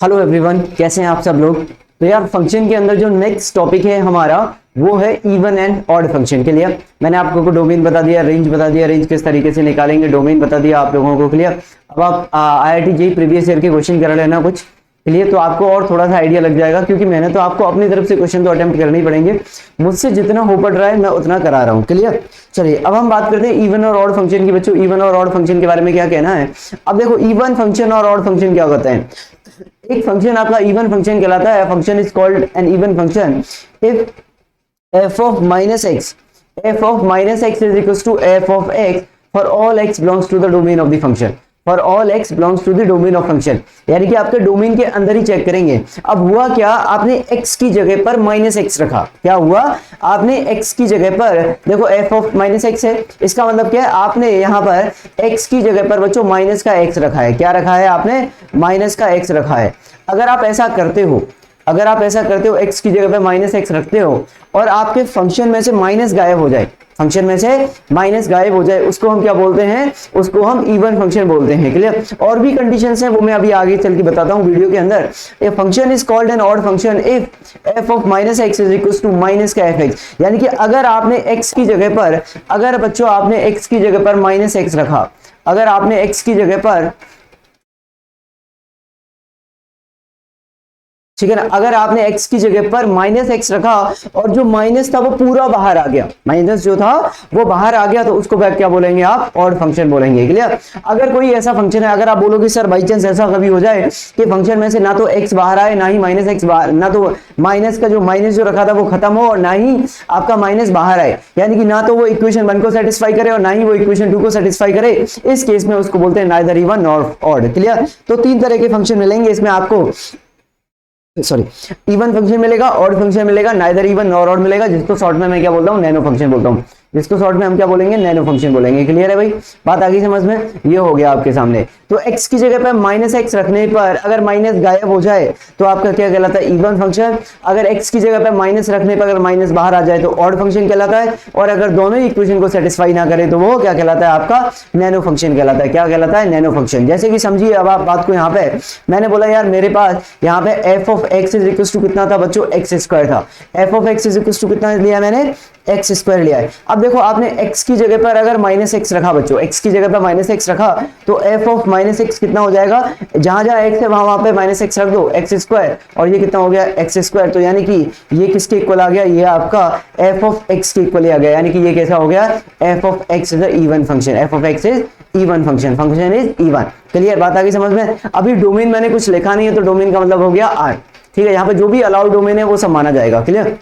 Hello everyone, कैसे हैं आप सब लोग। तो यार फंक्शन के अंदर जो नेक्स्ट टॉपिक है हमारा वो है इवन एंड ऑड फंक्शन के लिए। मैंने आप लोगों को डोमेन बता दिया, रेंज बता दिया, रेंज किस तरीके से निकालेंगे, डोमेन बता दिया आप लोगों को। क्लियर। अब आप IIT JEE प्रीवियस ईयर के क्वेश्चन कर लेना कुछ। क्लियर। तो आपको और थोड़ा सा आइडिया लग जाएगा, क्योंकि मैंने तो आपको अपनी तरफ से क्वेश्चन तो अटेम्प्ट करने ही पड़ेंगे। मुझसे जितना हो पड़ रहा है मैं उतना करा रहा हूँ। क्लियर। चलिए अब हम बात करते हैं इवन और ऑड फंक्शन की। बच्चों इवन और ऑड फंक्शन के बारे में क्या कहना है। अब देखो इवन फंक्शन और ऑड फंक्शन क्या होता है। एक फंक्शन आपका इवन फंक्शन कहलाता है। Function is called N even function if f of minus x is equals to f of x for all x belongs to the domain of the function. For all x belongs to the domain of function. यानी कि आपके domain के अंदर ही check करेंगे। अब हुआ क्या, आपने x की जगह पर माइनस x रखा। क्या हुआ, आपने x की जगह पर देखो f of माइनस x है। इसका मतलब क्या है, आपने यहाँ पर x की जगह पर बच्चों माइनस का x रखा है। क्या रखा है आपने, माइनस का x रखा है। अगर आप ऐसा करते हो x की जगह पे माइनस x रखते हो और आपके फंक्शन में से माइनस गायब हो जाए, उसको हम क्या बोलते हैं, उसको हम इवन फंक्शन बोलते हैं। क्लियर। और भी कंडीशंस हैं, वो मैं अभी आगे चल के बताता हूँ वीडियो के अंदर। A function is called an odd function if f of minus x is equal to minus का fx। यानी कि अगर आपने x की जगह पर, अगर बच्चों आपने x की जगह पर माइनस x रखा, अगर आपने x की जगह पर, ठीक है ना, अगर आपने x की जगह पर माइनस x रखा और जो माइनस था वो पूरा बाहर आ गया, माइनस जो था वो बाहर आ गया, तो उसको क्या बोलेंगे आप, ऑड फंक्शन बोलेंगे। क्लियर। अगर कोई ऐसा फंक्शन है, अगर आप बोलोगे सर बाई चांस ऐसा कभी हो जाए कि फंक्शन में से ना तो x बाहर आए ना ही माइनस x बाहर, ना तो माइनस का जो माइनस जो रखा था वो खत्म हो और ना ही आपका माइनस बाहर आए, यानी कि ना तो वो इक्वेशन 1 को सेटिस्फाई करे और ना ही वो इक्वेशन 2 को सेटिस्फाई करे, इस केस में उसको बोलते हैं neither even nor odd. Clear. तो तीन तरह के फंक्शन मिलेंगे इसमें आपको, सॉरी, इवन फंक्शन मिलेगा, ऑड फंक्शन मिलेगा, नाइदर इवन नॉर ऑड मिलेगा, जिसको शॉर्ट में मैं क्या बोलता हूँ, नैनो फंक्शन बोलता हूँ, जिसको शॉर्ट में हम क्या बोलेंगे, नैनो फंक्शन बोलेंगे। क्लियर है भाई, बात आ गई समझ में। ये हो गया आपके सामने। तो x की जगह पर माइनस x रखने पर अगर माइनस गायब हो जाए तो आपका क्या कहलाता है, इवन फंक्शन। अगर x की जगह पर माइनस रखने पर अगर माइनस बाहर आ जाए तो ऑड फंक्शन कहलाता है। और अगर दोनों ही इक्वेशन को सेटिस्फाई ना करे तो वो क्या कहलाता है, आपका नैनो फंक्शन कहलाता है। क्या कहलाता है, नैनो फंक्शन। जैसे कि समझिए अब आप बात को, यहाँ पे मैंने बोला यार मेरे पास यहाँ पे f of x is equal to कितना था बच्चों, x स्क्वायर था। f of x is equal to कितना लिया मैंने, x स्क्वायर लिया है। अब देखो आपने x की जगह पर अगर माइनस x रखा बच्चों, x की जगह पर माइनस x रखा तो f ऑफ माइनस x कितना हो जाएगा, जहां जहां x है वहां पे माइनस x रख दो, x स्क्वायर, और ये कितना हो गया, x स्क्वायर। तो यानी कि ये किसके इक्वल आ गया, ये आपका f ऑफ x के इक्वल आ गया, यानी कि ये कैसा हो गया, f of x is even function, f of x is even function, function is even. Clear, बात आ गई समझ में। अभी डोमेन मैंने कुछ लिखा नहीं है, तो डोमेन का मतलब हो गया R। ठीक है, यहाँ पे जो भी अलाउड डोमेन है वो सब माना जाएगा। क्लियर।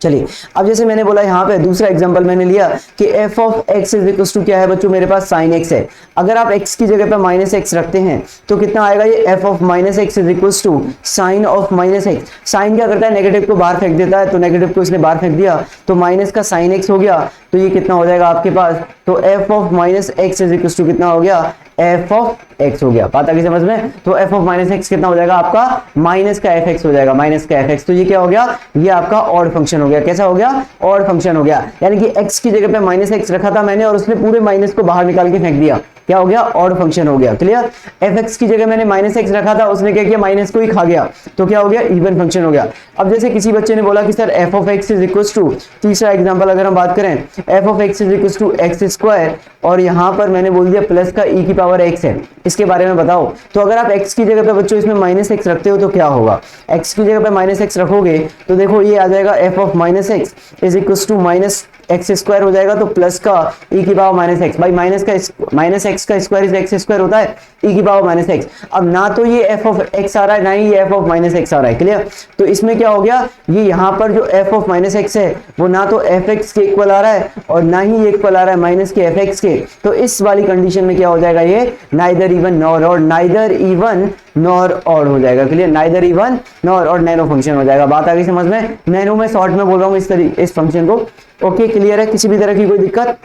चलिए अब जैसे मैंने बोला यहाँ पे दूसरा एग्जांपल मैंने लिया कि f of x is equal to क्या है बच्चों, मेरे पास sin x है। अगर आप x की जगह पे माइनस x रखते हैं तो कितना आएगा, ये f of minus x is equal to sine of minus x। Sine क्या करता है, नेगेटिव को बाहर फेंक देता है, तो नेगेटिव को इसने बाहर फेंक दिया तो माइनस का sin x हो गया। तो ये कितना हो जाएगा आपके पास, तो f of minus x is equal to कितना हो गया, f ऑफ x हो गया। बात आ गई समझ में। तो f ऑफ माइनस x कितना हो जाएगा आपका, माइनस का fx हो जाएगा, माइनस का fx। तो ये क्या हो गया, ये आपका ऑड फंक्शन हो गया। कैसा हो गया, ऑड फंक्शन हो गया। यानी कि x की जगह पे माइनस x रखा था मैंने और उसने पूरे माइनस को बाहर निकाल के फेंक दिया, क्या हो गया, ऑड फंक्शन हो गया। क्लियर। fx की जगह मैंने माइनस x रखा था, उसने क्या किया, माइनस को ही खा गया, तो क्या हो गया, इवन फंक्शन हो गया। अब जैसे किसी बच्चे ने बोला कि sir f of x is equal to, तीसरा एग्जांपल अगर हम बात करें, f of x is equal to x square, और यहाँ पर मैंने बोल दिया प्लस का e की पावर x है, इसके बारे में बताओ। तो अगर आप x की जगह पे बच्चों इसमें माइनस x रखते हो तो क्या होगा, x की जगह पे माइनस x रखोगे तो देखो ये आ जाएगा f of minus x is equal to minus x square हो जाएगा, तो प्लस का e की पावर माइनस एक्स। भाई माइनस एक्स का स्क्वायर इज एक्स स्क्वायर होता है, e की पावर माइनस एक्स। अब ना तो ये f ऑफ x आ रहा है ना ही ये f ऑफ माइनस एक्स आ रहा है। क्लियर। तो इसमें क्या हो गया, ये यहाँ पर जो f ऑफ माइनस एक्स है वो ना तो fx के इक्वल आ रहा है और ना ही ये इक्वल आ रहा है माइनस के fx के। तो इस वाली कंडीशन में क्या हो जाएगा, ये neither even nor odd, neither even nor odd हो जाएगा। Clear, neither even nor odd nano function हो जाएगा। बात आ गई समझ में। नैनो में शॉर्ट में बोल रहा हूँ इस फंक्शन को। ओके क्लियर है, किसी भी तरह की कोई दिक्कत।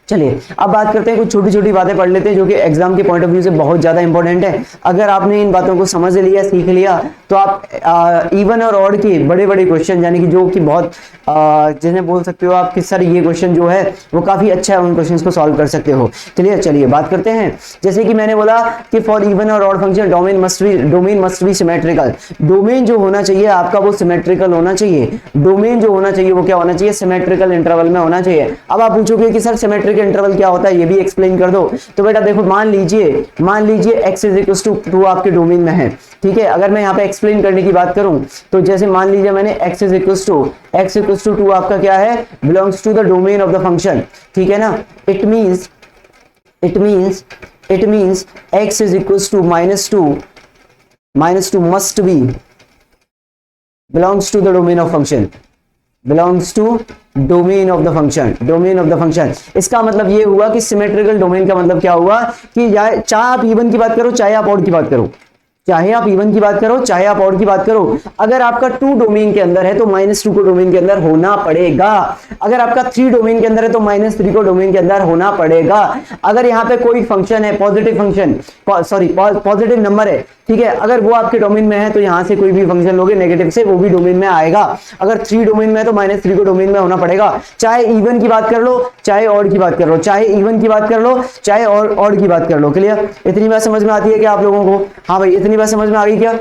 चलिए अब बात करते हैं, कुछ छोटी छोटी बातें पढ़ लेते हैं जो कि एग्जाम के पॉइंट ऑफ व्यू से बहुत ज्यादा इंपॉर्टेंट है। अगर आपने इन बातों को समझ लिया, सीख लिया, तो आप इवन और ऑड के बड़े बड़े क्वेश्चन, यानी कि जो कि बहुत जिन्हें बोल सकते हो आप कि सर ये क्वेश्चन जो है वो काफी अच्छा है, उन क्वेश्चंस को सॉल्व कर सकते हो। चलिए बात करते हैं। जैसे कि मैंने बोला कि फॉर इवन और odd function domain must be symmetrical. Domain जो होना चाहिए आपका वो सिमेट्रिकल होना चाहिए। डोमेन जो होना चाहिए वो क्या होना चाहिए? सिमेट्रिकल इंटरवल में होना चाहिए। अब आप पूछोगे कि सर सिमेट्रिकल इंटरवल क्या होता है, ये भी एक्सप्लेन कर दो। तो बेटा देखो, मान लीजिए x इज इक्वल टू 2 आपके डोमेन में है, ठीक है। अगर मैं यहाँ पे एक्सप्लेन करने की बात करूं तो जैसे मान लीजिए मैंने x इज इक्वल टू 2 आपका क्या है? Belongs to the domain of the function, ठीक है ना। It means x is equal to -2 must be belongs to the domain of function, belongs to domain of the function. इसका मतलब ये हुआ कि सिमेट्रिकल डोमेन का मतलब क्या हुआ कि चाहे आप इवन की बात करो, चाहे आप ऑड की बात करो, चाहे आप इवन की बात करो, चाहे आप ऑड की बात करो, अगर आपका 2 डोमेन के अंदर है तो -2 को डोमेन के अंदर होना पड़ेगा। अगर आपका 3 डोमेन के अंदर है तो -3 को डोमेन के अंदर होना पड़ेगा। अगर यहाँ पे कोई फंक्शन है, पॉजिटिव नंबर है, ठीक है, अगर वो आपके डोमेन में है तो यहाँ से कोई भी फंक्शन लोगे नेगेटिव से, वो भी डोमेन में आएगा। अगर 3 डोमेन में है तो -3 को डोमेन में होना पड़ेगा। चाहे इवन की बात कर लो, चाहे ऑड की बात कर लो, चाहे इवन की बात कर लो, चाहे ऑड की बात कर लो। क्लियर? इतनी बात समझ में आती है क्या आप लोगों को? हाँ भाई, इतनी बात समझ में आ गई क्या?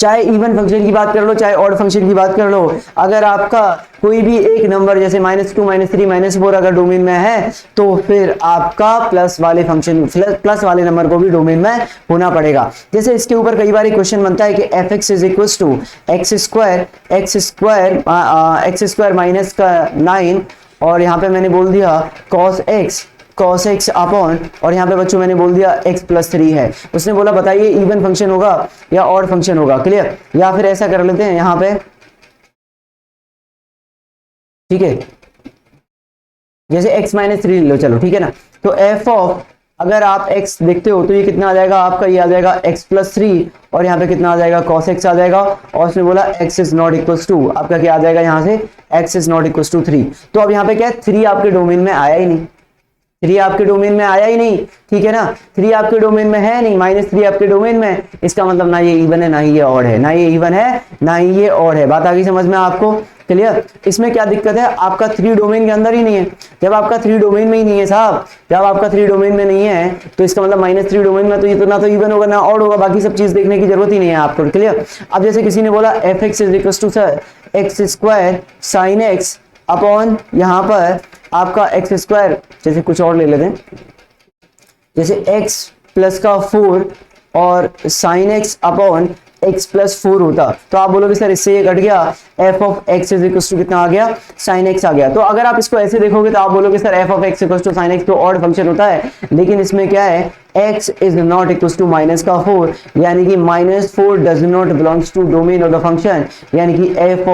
चाहे इवन फंक्शन की बात कर लो, चाहे ऑड फंक्शन की बात कर लो, अगर आपका कोई भी एक नंबर जैसे -2, -3, -4 अगर डोमेन में है तो फिर आपका प्लस वाले नंबर को भी डोमेन में होना पड़ेगा। जैसे इसके ऊपर कई बार क्वेश्चन बनता है कि fx is equal to x square minus का 9, और यहाँ पे मैंने बोल दिया cos x अपॉन, और यहाँ पे बच्चों मैंने बोल दिया x + 3 है। उसने बोला बताइए इवन फंक्शन होगा या ऑड फंक्शन होगा? क्लियर? या फिर ऐसा कर लेते हैं यहाँ पे, ठीक है, जैसे x - 3 ले लो, चलो ठीक है ना। तो f ऑफ, अगर आप x देखते हो तो ये कितना आ जाएगा आपका? ये आ जाएगा x + 3, और यहाँ पे कितना आ जाएगा? cos x आ जाएगा। और उसने बोला x is not equal to, आपका क्या आ जाएगा यहाँ से? x is not equal to 3। तो अब यहाँ पे क्या है? 3 आपके डोमेन में आया ही नहीं, 3 आपके डोमेन में आया ही नहीं, ठीक है ना। 3 आपके डोमेन में है नहीं, -3 आपके डोमेन में, इसका मतलब ना ये इवन है ना ही ये ऑड है, ना ये इवन है ना ही ये ऑड है। बात आ गई समझ में आपको? क्लियर? इसमें क्या दिक्कत है? आपका 3 डोमेन के अंदर ही नहीं है। जब आपका 3 डोमेन में ही नहीं है साहब, जब आपका 3 डोमेन में नहीं है तो इसका मतलब -3 डोमेन में तो ये तो ना तो इवन होगा ना ऑड होगा, बाकी सब चीज देखने की जरूरत ही नहीं है आपको। क्लियर? अब जैसे किसी ने बोला fx is equal to x square sin x upon, यहाँ पर आपका x स्क्वायर, जैसे कुछ और ले लेते हैं, जैसे x प्लस का 4 और sin x अपॉन x + 4 होता, तो आप बोलोगे सर इससे ये कट गया, f of x is equal to कितना आ गया? sin x आ गया। तो अगर आप इसको ऐसे देखोगे तो आप बोलोगे sir f of x equal to sin x तो ऑड फंक्शन होता है, लेकिन इसमें क्या है? x is not equal to -4, यानी कि -4 does not belongs to domain of the function, यानी कि f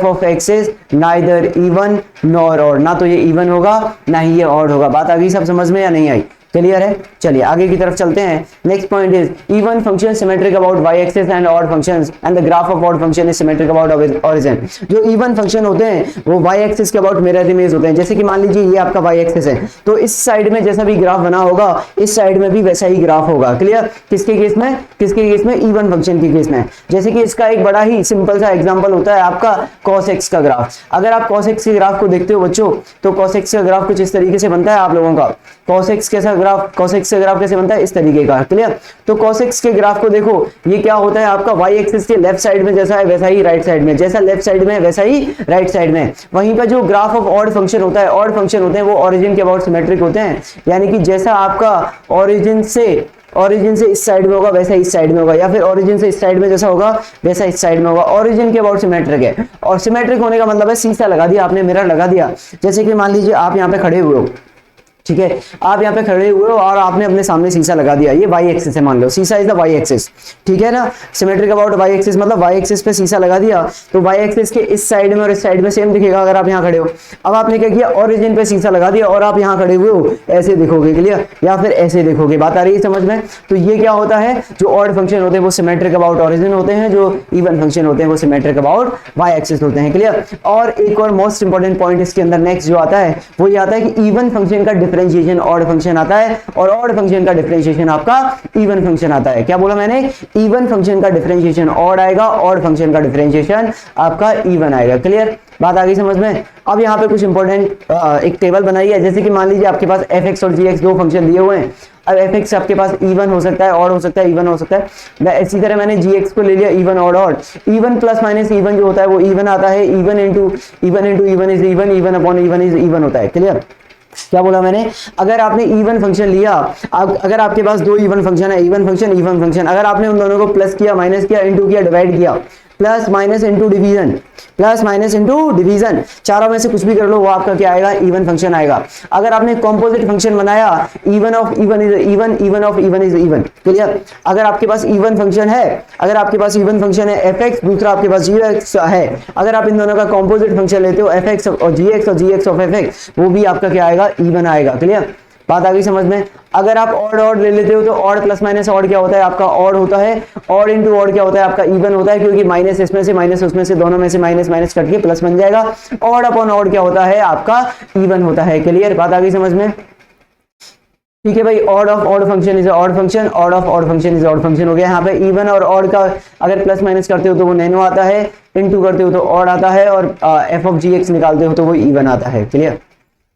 of x is neither even nor odd, ना तो ये इवन होगा ना ही ये ऑड होगा। बात आ गई सब समझ में या नहीं आई? क्लियर है? चलिए आगे की तरफ चलते हैं। Next point is even function symmetric about y axis and odd functions and the graph of odd function is symmetric about origin. जो इवन फंक्शन होते हैं वो y एक्सिस के अबाउट मिरर इमेज होते हैं। जैसे कि मान लीजिए ये आपका y एक्सिस है, तो इस साइड में जैसा भी ग्राफ बना होगा इस साइड में भी वैसा ही ग्राफ होगा। क्लियर? किसके केस में? इवन फंक्शन के केस में। जैसे कि इसका एक बड़ा ही सिंपल सा एग्जांपल होता है आपका cos x का ग्राफ। अगर आप cos x के ग्राफ को देखते हो बच्चों, तो cos x का ग्राफ कुछ इस तरीके से बनता है आप लोगों का। cos x का ग्राफ कैसे बनता है? इस तरीके का। क्लियर? तो cos x के ग्राफ को देखो, ये क्या होता है आपका y एक्सिस के लेफ्ट साइड में जैसा है वैसा ही राइट साइड में, जैसा लेफ्ट साइड में वैसा ही राइट साइड में। वहीं पर जो ग्राफ ऑफ ऑड फंक्शन होता है, ऑड फंक्शन होते हैं वो ओरिजिन के अबाउट सिमेट्रिक होते हैं, यानी कि जैसा आपका ओरिजिन से इस साइड में होगा वैसा इस साइड में होगा, या फिर ओरिजिन से इस साइड में जैसा होगा वैसा इस साइड में होगा। ओरिजिन के अबाउट सिमेट्रिक है, और सिमेट्रिक होने का मतलब है शीशा लगा दिया आपने, मिरर लगा दिया। जैसे कि मान लीजिए आप यहाँ पे खड़े हुए हो, ठीक है, आप यहाँ पे खड़े हुए हो और आपने अपने सामने शीशा लगा दिया, ये वाई एक्सिस है, मान लो शीशा इज द वाई एक्सिस, ठीक है ना, सिमेट्रिक अबाउट वाई एक्सिस मतलब वाई एक्सिस पे शीशा लगा दिया, तो वाई एक्सिस के इस साइड में और इस साइड में सेम दिखेगा अगर आप यहाँ खड़े हो। अब आपने क्या किया, ओरिजिन पे शीशा लगा दिया और आप यहाँ खड़े हुए हो, ऐसे दिखोगे, क्लियर, या फिर ऐसे दिखोगे, बात आ रही है समझ में। तो ये क्या होता है, जो ऑड फंक्शन होते हैं वो सिमेट्रिक अबाउट ओरिजिन होते हैं, जो इवन फंक्शन होते हैं वो सिमेट्रिक अबाउट वाई एक्सिस होते हैं, क्लियर। और एक और मोस्ट इंपॉर्टेंट पॉइंट इसके अंदर नेक्स्ट जो आता है वो ये आता है कि इवन फंक्शन का डिफरेंशिएशन ऑड फंक्शन आता है और ऑड फंक्शन का डिफरेंशिएशन आपका इवन फंक्शन आता है। क्या बोला मैंने, इवन फंक्शन का डिफरेंशिएशन ऑड आएगा, ऑड फंक्शन का डिफरेंशिएशन आपका इवन आएगा, क्लियर, बात आ गई समझ में। अब यहाँ पे कुछ इंपॉर्टेंट एक टेबल बनाई है, जैसे कि मान लीजिए आपके पास fx और gx दो फंक्शन दिए हुए हैं। अब fx आपके पास इवन हो सकता है, ऑड हो सकता है, इवन हो सकता है। इसी तरह मैंने gx को ले लिया even odd odd, even plus minus even जो होता है वो इवन आता है, even into even is even, even upon even is even होता है, क्लियर। क्या बोला मैंने, अगर आपने इवन फंक्शन लिया, अगर आपके पास दो इवन फंक्शन है, इवन फंक्शन, अगर आपने उन दोनों को प्लस किया, माइनस किया, इंटू किया, डिवाइड किया, plus minus into division, plus minus into division, चारों में से कुछ भी कर लो वो आपका क्या आएगा, इवन फंक्शन आएगा। अगर आपने कॉम्पोजिट फंक्शन बनाया, even of even is even, even of even is even, clear. अगर आपके पास इवन फंक्शन है, अगर आपके पास इवन फंक्शन है fx, दूसरा आपके पास gx है, अगर आप इन दोनों का कॉम्पोजिट फंक्शन लेते हो fx और gx ऑफ fx, वो भी आपका क्या आएगा, इवन आएगा, क्लियर, बात आ गई समझ में। अगर आप ऑड ले लेते हो तो ऑड प्लस माइनस ऑड क्या होता है आपका, ऑड होता है, ऑड इंटू ऑड क्या होता है आपका, इवन होता है, क्योंकि माइनस इसमें से माइनस उसमें से, दोनों में से माइनस माइनस कट के प्लस बन जाएगा। ऑड अपॉन ऑड क्या होता है आपका, इवन होता है, क्लियर, बात आ गई समझ में। ठीक है भाई, odd of odd function is odd function, odd of odd function is odd function हो गया। यहाँ पे इवन और ऑड का अगर प्लस माइनस करते हो तो वो नैनो आता है, इंटू करते हो तो ऑड आता है, और एफ ऑफ जी एक्स निकालते हो तो वो इवन आता है, क्लियर,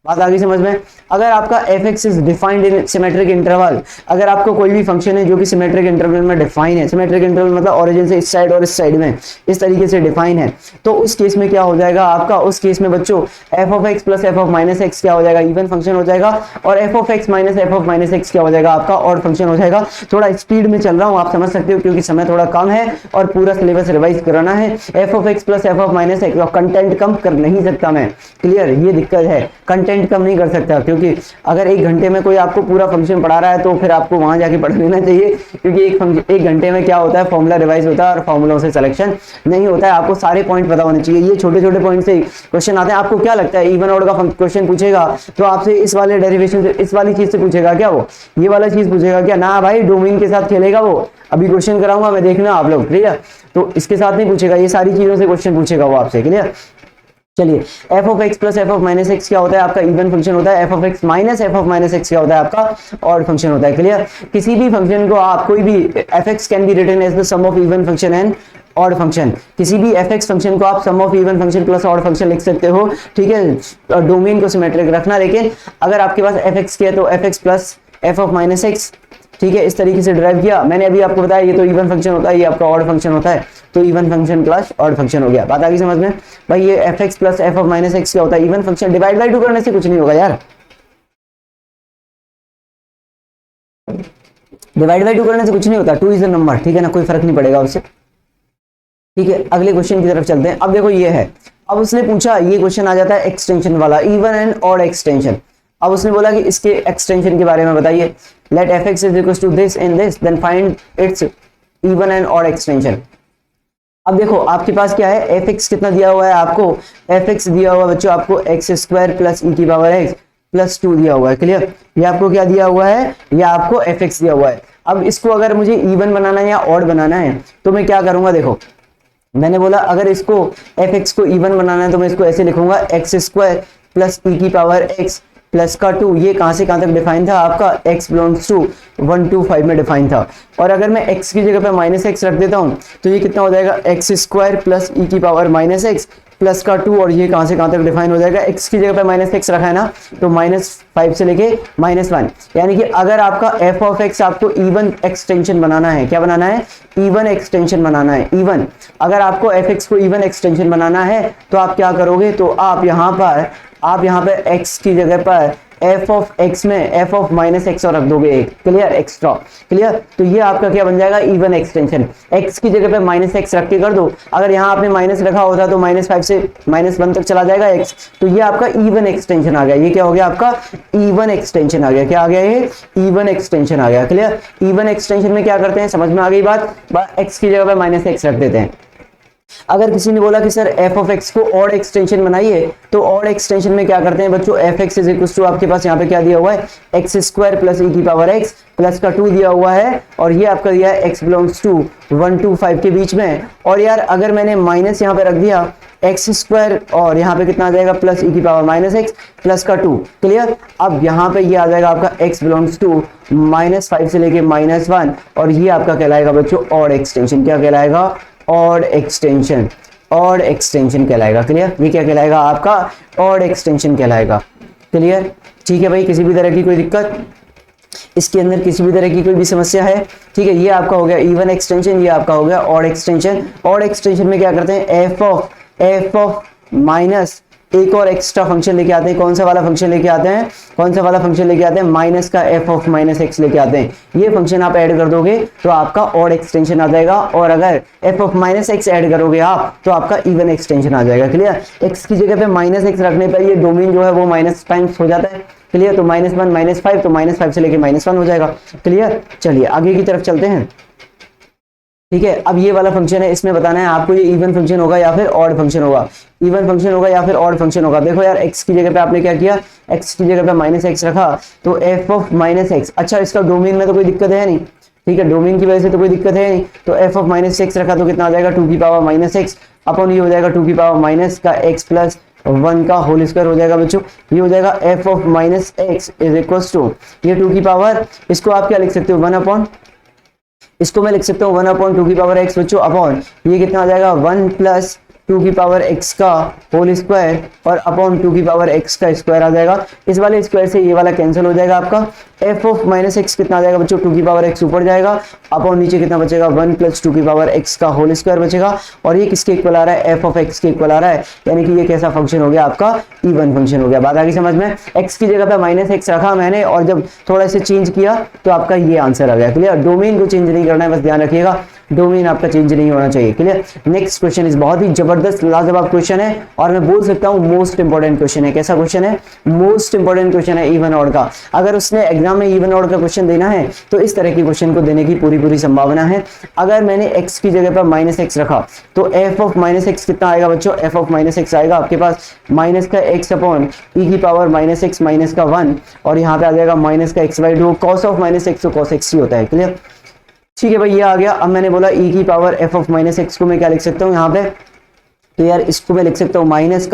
बात आ गई समझ में। अगर आपका fx is defined in symmetric interval, अगर आपको कोई भी फंक्शन है जो कि सिमेट्रिक इंटरवल में डिफाइन है, सिमेट्रिक इंटरवल मतलब ओरिजिन से इस साइड और इस साइड में इस तरीके से डिफाइन है, तो उस केस में क्या हो जाएगा आपका, उस केस में बच्चों f of x plus f of minus x क्या हो जाएगा, इवन फंक्शन हो जाएगा, और f of x minus f of minus x क्या हो जाएगा आपका, ऑड फंक्शन हो जाएगा। थोड़ा स्पीड में चल रहा हूँ, आप समझ सकते हो, क्योंकि समय थोड़ा कम है और पूरा सिलेबस रिवाइज कराना है। f of x plus f of minus x, और कंटेंट कम कर नहीं सकता मैं, क्लियर, ये दिक्कत है, कंटेंट कम नहीं कर सकता, क्योंकि अगर एक घंटे में कोई आपको पूरा फंक्शन पढ़ा रहा है तो फिर आपको वहां जाके पढ़ लेना चाहिए, क्योंकि एक घंटे में क्या होता है, फॉर्मूला रिवाइज होता है और फॉर्मूलों से सिलेक्शन नहीं होता है। आपको सारे पॉइंट पता होने चाहिए, ये छोटे छोटे पॉइंट से क्वेश्चन आते हैं। आपको क्या लगता है, इवन ऑड का क्वेश्चन पूछेगा तो आपसे इस वाले डेरिवेशन से, इस वाली चीज से पूछेगा क्या, वो ये वाला चीज पूछेगा क्या, ना भाई डोमेन के साथ खेलेगा वो, अभी क्वेश्चन कराऊंगा मैं, देखना आप लोग, ठीक है, तो इसके साथ नहीं पूछेगा, ये सारी चीजों से क्वेश्चन पूछेगा वो आपसे, क्लियर। चलिए, f of x plus f of minus x क्या होता है आपका, इवन फंक्शन होता है। f of x minus f of minus x क्या होता है आपका, ऑड फंक्शन होता है, क्लियर। किसी भी फंक्शन को आप, कोई भी fx can be written as the sum of even function and odd function, किसी भी fx फंक्शन को आप sum of even function plus odd function लिख सकते हो, ठीक है, डोमेन को सिमेट्रिक रखना। लेकिन अगर आपके पास fx किया तो fx plus f of minus x, ठीक है, इस तरीके से ड्राइव किया। मैंने अभी आपको बताया ये तो इवन फंक्शन होता है, ये आपका ऑड फंक्शन होता है, तो even function plus odd function हो गया, बात आ गई समझ में भाई। ये fx plus f of minus x क्या होता है, इवन फंक्शन, डिवाइड बाय 2 करने से कुछ नहीं होगा यार, डिवाइड बाय 2 करने से कुछ नहीं होता, 2 इज अ नंबर, ठीक है ना, कोई फर्क नहीं पड़ेगा उससे, ठीक है। अगले क्वेश्चन की तरफ चलते हैं। अब देखो ये है, अब उसने पूछा, ये क्वेश्चन आ जाता है एक्सटेंशन वाला, इवन एंड ऑड एक्सटेंशन। अब उसने बोला कि इसके एक्सटेंशन के बारे में बताइए, let fx is equal to this in this, then find its even and odd extension. अब देखो आपके पास क्या है, fx कितना दिया हुआ है आपको, fx दिया हुआ बच्चों आपको x स्क्वायर प्लस e की पावर x प्लस 2 दिया हुआ है, क्लियर। ये आपको क्या दिया हुआ है, ये आपको fx दिया हुआ है। अब इसको अगर मुझे इवन बनाना है या ऑड बनाना है तो मैं क्या करूंगा, देखो मैंने बोला अगर इसको fx को इवन बनाना है तो मैं इसको ऐसे लिखूंगा, x स्क्वायर प्लस e की पावर x प्लस का 2, ये कहां से कहां तक डिफाइन था आपका, x बिलोंग्स टू 1 to 5 में डिफाइन था। और अगर मैं x की जगह पे माइनस एक्स रख देता हूं तो ये कितना हो जाएगा, x स्क्वायर प्लस e की पावर माइनस एक्स प्लस का 2, और ये कहां से कहां तक डिफाइन हो जाएगा, x की जगह पे माइनस एक्स रखा है ना, तो -5 से लेके -1, यानी कि अगर आपका f ऑफ x आपको इवन एक्सटेंशन बनाना है, क्या बनाना है, इवन एक्सटेंशन बनाना है, इवन। अगर आपको fx को इवन एक्सटेंशन बनाना है तो आप क्या करोगे, तो आप यहाँ पे x की जगह पर एफ ऑफ एक्स में एफ ऑफ माइनस एक्स और रख दोगे एक, क्लियर, एक्स्ट्रा, क्लियर। तो ये आपका क्या बन जाएगा, इवन एक्सटेंशन। एक्स की जगह पे माइनस एक्स रख के कर दो, अगर यहाँ आपने माइनस रखा होता तो -5 से -1 तक चला जाएगा एक्स, तो ये आपका इवन एक्सटेंशन आ गया। ये क्या हो गया आपका, इवन एक्सटेंशन आ गया। क्या आ गया, ये इवन एक्सटेंशन आ गया, क्लियर। इवन एक्सटेंशन में क्या करते हैं, समझ में आ गई बात, एक्स की जगह पे माइनस एक्स रख देते हैं। अगर किसी ने बोला कि सर एफ ऑफ एक्स को ऑड एक्सटेंशन बनाइए, तो ऑड एक्सटेंशन में क्या करते हैं बच्चों, f x is equal to आपके पास यहाँ पे क्या दिया हुआ है, एक्स स्क्वायर प्लस ई की पावर एक्स प्लस का 2 दिया हुआ है, और ये आपका दिया है एक्स बिलोंग्स टू 1 to 5 के बीच में। और यार अगर मैंने माइनस यहाँ पे रख दिया एक्स स्क्वायर, और यहाँ पे कितना आ जाएगा, प्लस ई की पावर माइनस एक्स प्लस का 2, क्लियर। अब यहाँ पे ये आ जाएगा आपका एक्स बिलोंग्स टू -5 से लेके -1, और ये आपका कहलाएगा बच्चों ऑड एक्सटेंशन। क्या कहलाएगा, ऑड एक्सटेंशन, ऑड एक्सटेंशन कहलाएगा, क्लियर। ये क्या कहलाएगा आपका, ऑड एक्सटेंशन कहलाएगा, क्लियर। ठीक है भाई, किसी भी तरह की कोई दिक्कत इसके अंदर, किसी भी तरह की कोई भी समस्या है, ठीक है। ये आपका हो गया इवन एक्सटेंशन, ये आपका हो गया ऑड एक्सटेंशन। ऑड एक्सटेंशन में क्या करते हैं, एफ ऑफ माइनस एक और एक्स्ट्रा फंक्शन लेके आते हैं। कौन सा वाला फंक्शन लेके आते हैं, कौन सा वाला फंक्शन लेके आते हैं, माइनस का एफ ऑफ माइनस एक्स लेके आते हैं। ये फंक्शन आप ऐड कर दोगे तो आपका ऑड एक्सटेंशन आ जाएगा, और अगर F of minus x add करोगे आप तो आपका इवन एक्सटेंशन आ जाएगा, क्लियर। एक्स की जगह पे माइनस एक्स रखने पर ये डोमेन जो है वो माइनस टाइम्स हो जाता है, क्लियर। तो -1 -5, तो -5 से लेके -1 हो जाएगा, क्लियर। चलिए आगे की तरफ चलते हैं, ठीक है। अब ये वाला फंक्शन है, इसमें बताना है आपको ये इवन फंक्शन होगा या फिर ऑड फंक्शन होगा, इवन फंक्शन होगा या फिर ऑड फंक्शन होगा। देखो यार एक्स की जगह पे आपने क्या किया, एक्स की जगह पे -x रखा, तो एफ ऑफ -x, अच्छा इसका डोमेन में तो कोई दिक्कत है नहीं, ठीक है, डोमेन की वजह से तो कोई दिक्कत है नहीं। तो एफ ऑफ -x रखा तो कितना आ जाएगा, 2 की पावर -x अपॉन ये हो जाएगा 2 की पावर माइनस का x प्लस 1 का होल स्क्वायर हो जाएगा बच्चों। ये हो जाएगा f of -x is equal to ये 2 की पावर, इसको आप क्या लिख सकते हो, 1 अपॉन, इसको मैं लिख सकता हूँ 1 अपॉन 2 की पावर x बच्चों, अपॉन ये कितना आ जाएगा 1 प्लस 2 की पावर x का होल स्क्वायर और अपॉन 2 की पावर x का स्क्वायर आ जाएगा। इस वाले स्क्वायर से ये वाला कैंसिल हो जाएगा आपका। f ऑफ -x कितना आ जाएगा बच्चों, 2 की पावर x ऊपर जाएगा, अपॉन नीचे कितना बचेगा 1 प्लस 2 की पावर x का होल स्क्वायर बचेगा, और ये किसके इक्वल आ रहा है, f ऑफ x के इक्वल आ रहा है, यानी कि ये कैसा फंक्शन हो गया आपका, इवन फंक्शन हो गया। बात आ गई समझ में, x की जगह पे -x रखा मैंने और जब थोड़ा सा चेंज किया तो आपका ये आंसर आ गया, क्लियर। डोमेन को चेंज नहीं करना है, बस ध्यान रखिएगा डोमेन आपका चेंज नहीं होना चाहिए, क्लियर। नेक्स्ट क्वेश्चन इस बहुत ही जबरदस्त लाजवाब क्वेश्चन है, और मैं बोल सकता हूँ मोस्ट इंपोर्टेंट क्वेश्चन है। कैसा क्वेश्चन है, मोस्ट इंपोर्टेंट क्वेश्चन है इवन ऑड का। अगर उसने एग्जाम में इवन ऑड का क्वेश्चन देना है तो इस तरह के क्वेश्चन को देने की पूरी संभावना है। अगर मैंने x की जगह पर -x रखा तो f ऑफ -x कितना आएगा बच्चों, f ऑफ -x आएगा आपके पास माइनस का x अपॉन e की पावर -x माइनस का 1, और यहाँ पे आ जाएगा माइनस का x/2, cos ऑफ -x तो cos x ही होता है, क्लियर। ठीक है भाई, ये आ गया। अब मैंने बोला e की पावर f ऑफ -x को मैं क्या लिख सकता हूँ यहाँ पे, तो यार इसको मैं लिख सकता हूँ माइनस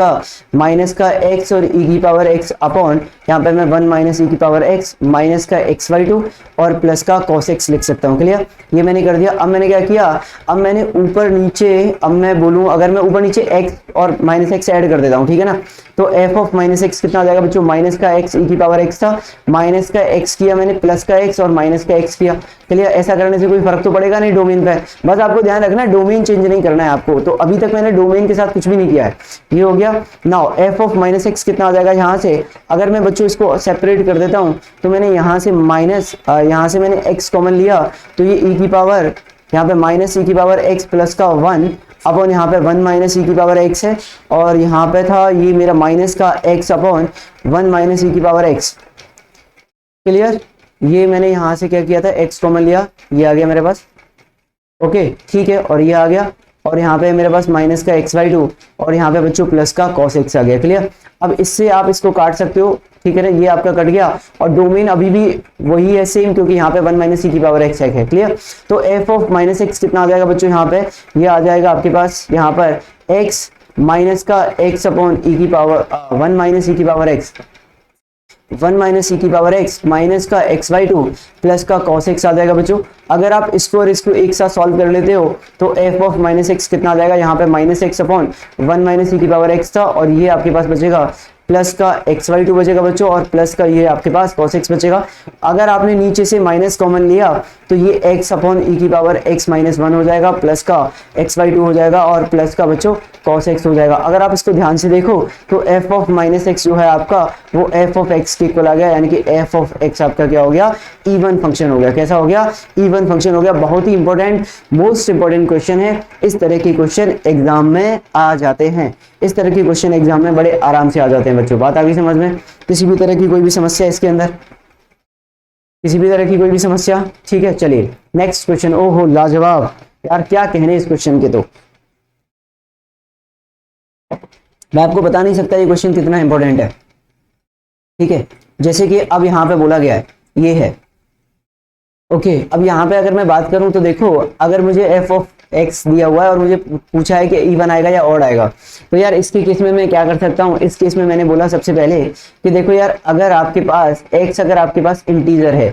का x और e की पावर x अपॉन यहाँ पे मैं 1 माइनस e की पावर x माइनस का x/2 और प्लस का cos x लिख सकता हूँ, क्लियर। ये मैंने कर दिया। अब मैंने क्या किया, अब मैंने ऊपर नीचे, अब मैं बोलूँ अगर मैं ऊपर नीचे x और -x ऐड कर देता हूँ, ठीक है ना, तो f ऑफ -x कितना आ जाएगा बच्चों, माइनस का x e की पावर x था, माइनस का x किया मैंने, प्लस का x और माइनस का x किया, क्लियर। ऐसा करने से कोई फर्क तो पड़ेगा नहीं डोमेन पे, बस आपको ध्यान रखना है डोमेन चेंज नहीं करना है आपको। तो अभी तक मैंने डोमेन के साथ कुछ भी नहीं किया है, ये हो गया। नाउ f ऑफ -x कितना आ जाएगा यहाँ से, अगर मैं बच्चों इसको सेपरेट कर देता हूँ तो मैंने यहाँ से माइनस, यहाँ से मैंने x कॉमन लिया तो ये e की पावर, यहाँ पे माइनस e की पावर x प्लस का 1 अपॉन यहाँ पे 1 माइनस e की पावर x है, और यहाँ पे था ये मेरा माइनस का x अपॉन 1 माइनस e की पावर x, क्लियर। ये मैंने यहाँ से क्या किया था, x कॉमन लिया, ये आ गया मेरे पास, ओके ठीक है, और ये आ गया, और यहाँ पे मेरे पास माइनस का x/2 और यहाँ पे बच्चों प्लस का cos x आ गया, क्लियर। अब इससे आप इसको काट सकते हो, ठीक है ना, ये आपका कट गया, और डोमेन अभी भी वही है सेम, क्योंकि यहाँ पे 1 माइनस e की पावर x है, क्लियर। तो f ऑफ -x कितना आ जाएगा बच्चों, यहाँ पे ये आ जाएगा आपके पास, यहाँ पर x माइनस का x अपॉन e की पावर 1 माइनस e की पावर x, 1 माइनस e की पावर x माइनस का x/2 प्लस का cos x आ जाएगा बच्चों। अगर आप इसको और इसको एक साथ सॉल्व कर लेते हो तो f ऑफ -x कितना आ जाएगा, यहाँ पे -x अपॉन 1 माइनस e की पावर x था, और ये आपके पास बचेगा प्लस का xy2 बचेगा बच्चों, और प्लस का ये आपके पास cos x बचेगा। अगर आपने नीचे से माइनस कॉमन लिया तो ये x अपॉन e की पावर x माइनस 1 हो जाएगा, प्लस का xy2 हो जाएगा, और प्लस का बच्चों cos x हो जाएगा। अगर आप इसको ध्यान से देखो तो f ऑफ माइनस एक्स जो है आपका वो f ऑफ x के इक्वल आ गया, यानी कि f ऑफ x आपका क्या हो गया, इवन फंक्शन हो गया। कैसा हो गया, इवन फंक्शन हो गया। बहुत ही इंपॉर्टेंट, मोस्ट इंपॉर्टेंट क्वेश्चन है। इस तरह के क्वेश्चन एग्जाम में आ जाते हैं, इस तरह के क्वेश्चन एग्जाम में बड़े आराम से आ जाते हैं बच्चों। बात आ गई समझ में? किसी भी तरह की कोई भी समस्या इसके अंदर, किसी भी तरह की कोई भी समस्या? ठीक है, चलिए नेक्स्ट क्वेश्चन। ओहो लाजवाब यार, क्या कहने इस क्वेश्चन के, तो मैं आपको बता नहीं सकता ये क्वेश्चन कितना इंपॉर्टेंट है। ठीक है, जैसे कि अब यहाँ पे बोला गया है ये है, ओके। अब यहाँ पे अगर मैं बात करूं तो देखो, अगर मुझे f ऑफ x दिया हुआ है और मुझे पूछा है कि इवन आएगा या ऑड आएगा, तो यार इसके केस में मैं क्या कर सकता हूँ। इस केस में मैंने बोला सबसे पहले कि देखो यार, अगर आपके पास x, अगर आपके पास इंटीजर है,